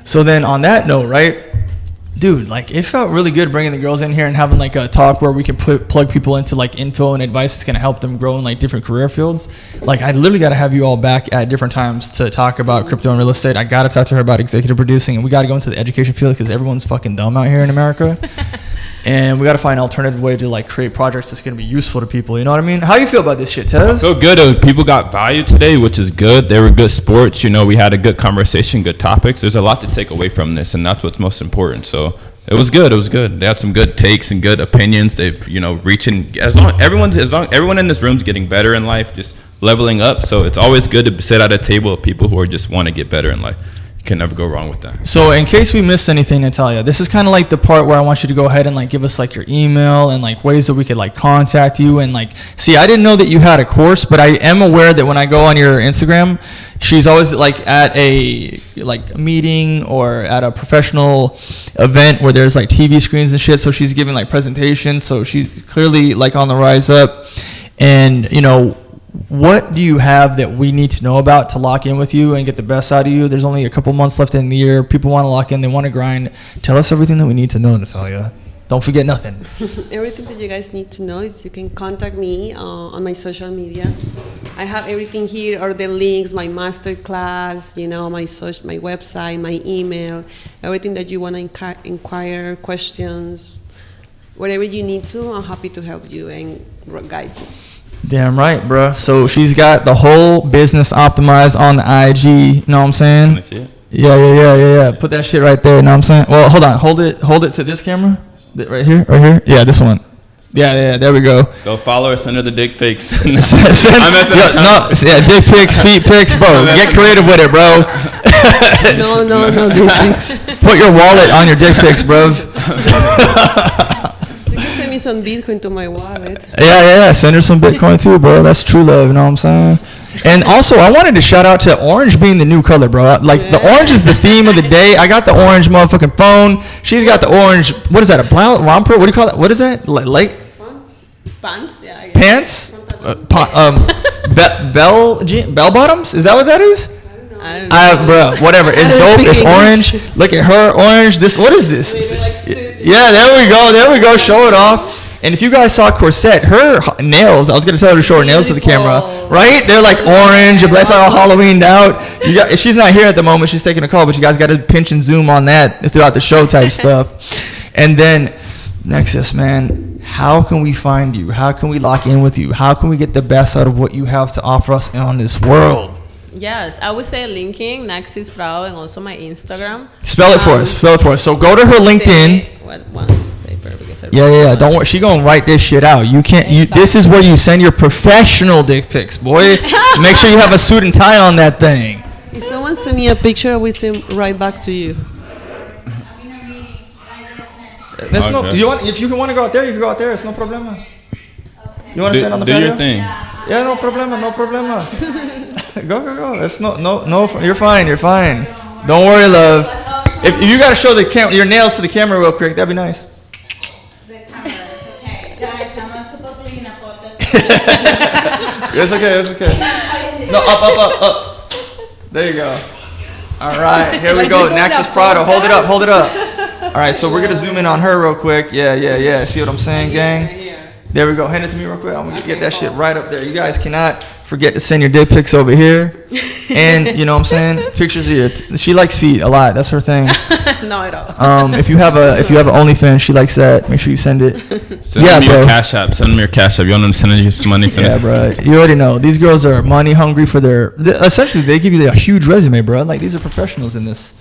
So then on that note, right, dude, like it felt really good bringing the girls in here and having like a talk where we can plug people into like info and advice that's going to help them grow in like different career fields. Like I literally got to have you all back at different times to talk about crypto and real estate. I got to talk to her about executive producing, and we got to go into the education field because everyone's fucking dumb out here in America. And we got to find an alternative way to like create projects that's going to be useful to people. You know what I mean? How you feel about this shit, Tez? I feel good. People got value today, which is good. They were good sports. You know, we had a good conversation, good topics. There's a lot to take away from this, and that's what's most important. So it was good. It was good. They had some good takes and good opinions. They've, you know, reaching everyone in this room's getting better in life, just leveling up. So it's always good to sit at a table of people who are just want to get better in life. Can never go wrong with that. So in case we missed anything, Natalia, this is kind of like the part where I want you to go ahead and like give us like your email and like ways that we could like contact you. And like, see, I didn't know that you had a course, but I am aware that when I go on your Instagram, she's always like at a like meeting or at a professional event where there's like TV screens and shit. So she's giving like presentations. So she's clearly like on the rise up. And, you know, what do you have that we need to know about to lock in with you and get the best out of you? There's only a couple months left in the year. People want to lock in. They want to grind. Tell us everything that we need to know, Natalia. Don't forget nothing. Everything that you guys need to know is you can contact me on my social media. I have everything here, or the links, my masterclass, you know, my website, my email, everything that you want to inquire, questions, whatever you need to. I'm happy to help you and guide you. Damn right, bruh. So she's got the whole business optimized on the IG. You know what I'm saying? Can I see it? Yeah. Put that shit right there. You know what I'm saying? Well, hold on. Hold it to this camera. Right here? Yeah, this one. Yeah. There we go. Go follow her. Send her the dick pics. Dick pics, feet pics, bro. Get creative with it, bro. No, dick pics. Put your wallet on your dick pics, bro. Send me some Bitcoin to my wallet. Yeah. Send her some Bitcoin too, bro. That's true love, you know what I'm saying? And also, I wanted to shout out to orange being the new color, bro. Like, the orange is the theme of the day. I got the orange motherfucking phone. She's got the orange, what is that, a blouse, romper? What do you call that? What is that? Like Pants? Yeah, I guess. Pants? Bell bottoms? Is that what that is? I don't know. Bro, whatever. It's dope. It's orange. Look at her, orange. What is this? Maybe like Yeah, there we go. Show it off. And if you guys saw Corset, her nails, I was going to tell her to show her nails to the camera, right? They're like orange, that's all Halloweened out. She's not here at the moment. She's taking a call, but you guys got to pinch and zoom on that throughout the show type stuff. And then, Nexus, man, how can we find you? How can we lock in with you? How can we get the best out of what you have to offer us on this world? Yes, I would say linking Nexus Prado and also my Instagram. Spell it for us. So go to her LinkedIn. Yeah. Don't worry. She gonna write this shit out. You can't. This is where you send your professional dick pics, boy. Make sure you have a suit and tie on that thing. If someone send me a picture, we send right back to you. There's no. If you want to go out there, you can go out there. It's no problema. You want to stand on the patio? Do your thing. Yeah, no problema. Go. It's no. You're fine. Don't worry, love. If you gotta show your nails to the camera real quick, that'd be nice. The camera, it's okay. Guys, I'm not supposed to be in a podcast. It's okay. No, up. There you go. All right, here we go. Nexus Prado. Hold it up. All right, so we're gonna zoom in on her real quick. Yeah. See what I'm saying, gang? There we go. Hand it to me real quick. I'm gonna get that shit right up there. You guys cannot forget to send your dick pics over here. And you know what I'm saying? Pictures of she likes feet a lot. That's her thing. No, at all. If you have an OnlyFans, she likes that. Make sure you send it. Send me your Cash App. You want them to send you some money? Bro. You already know. These girls are money hungry for essentially, they give you a huge resume, bro. Like, these are professionals in this.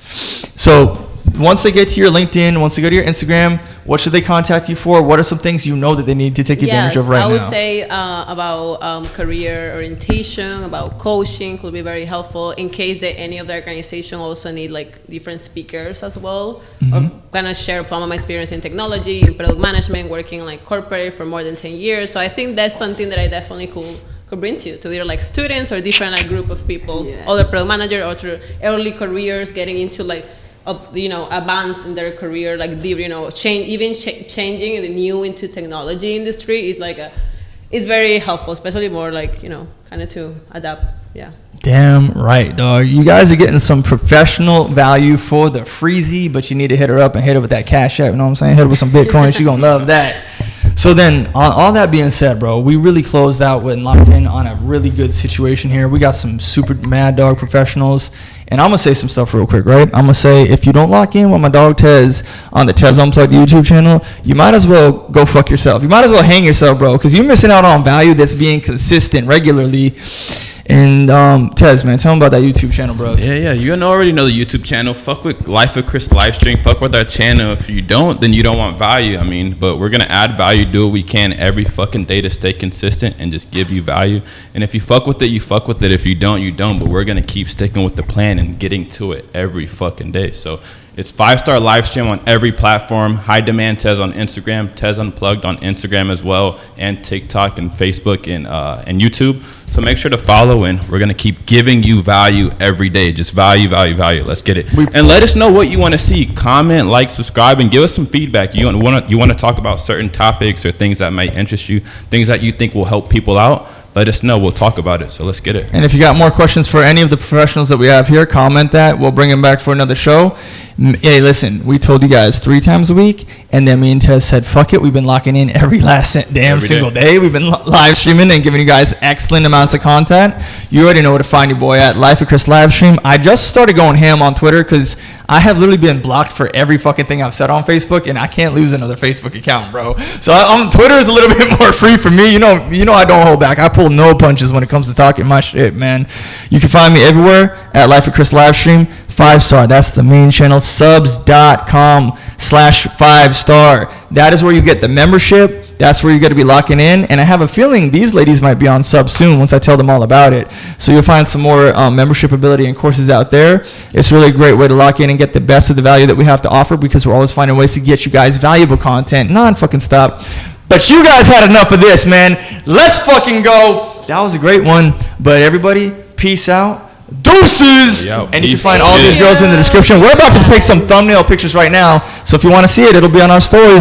So, once they get to your LinkedIn, once they go to your Instagram, what should they contact you for? What are some things you know that they need to take advantage of right now? I would say about career orientation, about coaching could be very helpful in case that any of the organization also need like different speakers as well. Or kind of share some of my experience in technology, in product management, working like corporate for more than 10 years. So I think that's something that I definitely could bring to either like students or different like group of people, other product manager or through early careers, getting into like advance in their career, like changing the new into technology industry is like it's very helpful, especially more like kind of to adapt. Yeah. Damn right, dog. You guys are getting some professional value for the freezy, but you need to hit her up and hit her with that Cash App. You know what I'm saying? Hit her with some Bitcoin. She gonna love that. So then, all that being said, bro, we really closed out and locked in on a really good situation here. We got some super mad dog professionals. And I'm going to say some stuff real quick, right? I'm going to say, if you don't lock in with my dog Tez on the Tez Unplugged YouTube channel, you might as well go fuck yourself. You might as well hang yourself, bro, because you're missing out on value that's being consistent regularly. And Tez, man, tell them about that YouTube channel, bro. Yeah, you already know the YouTube channel. Fuck with Life with Chris Livestream. Fuck with our channel. If you don't, then you don't want value. I mean, but we're gonna add value, do what we can every fucking day to stay consistent and just give you value. And if you fuck with it, you fuck with it. If you don't, you don't. But we're gonna keep sticking with the plan and getting to it every fucking day. So it's 5-star live stream on every platform. High Demand Tez on Instagram, Tez Unplugged on Instagram as well, and TikTok and Facebook and YouTube. So make sure to follow, and we're gonna keep giving you value every day. Just value. Let's get it. And let us know what you want to see. Comment, like, subscribe, and give us some feedback. You want to talk about certain topics or things that might interest you, things that you think will help people out. Let us know. We'll talk about it. So let's get it. And if you got more questions for any of the professionals that we have here, comment that. We'll bring them back for another show. Hey, listen, we told you guys 3 times a week, and then me and Tez said, fuck it. We've been locking in every last single day. We've been live streaming and giving you guys excellent amounts of content. You already know where to find your boy at Life of Chris Livestream. I just started going ham on Twitter because I have literally been blocked for every fucking thing I've said on Facebook, and I can't lose another Facebook account, bro. So Twitter is a little bit more free for me. You know I don't hold back. I pull no punches when it comes to talking my shit, man. You can find me everywhere at Life of Chris Livestream. 5-star, that's the main channel. Subs.com/5-star. That is where you get the membership. That's where you're going to be locking in. And I have a feeling these ladies might be on sub soon once I tell them all about it. So you'll find some more membership ability and courses out there. It's really a great way to lock in and get the best of the value that we have to offer, because we're always finding ways to get you guys valuable content. Non-fucking stop. But you guys had enough of this, man. Let's fucking go. That was a great one. But everybody, peace out. Deuces! And you can find all these girls in the description. We're about to take some thumbnail pictures right now. So if you want to see it, it'll be on our stories.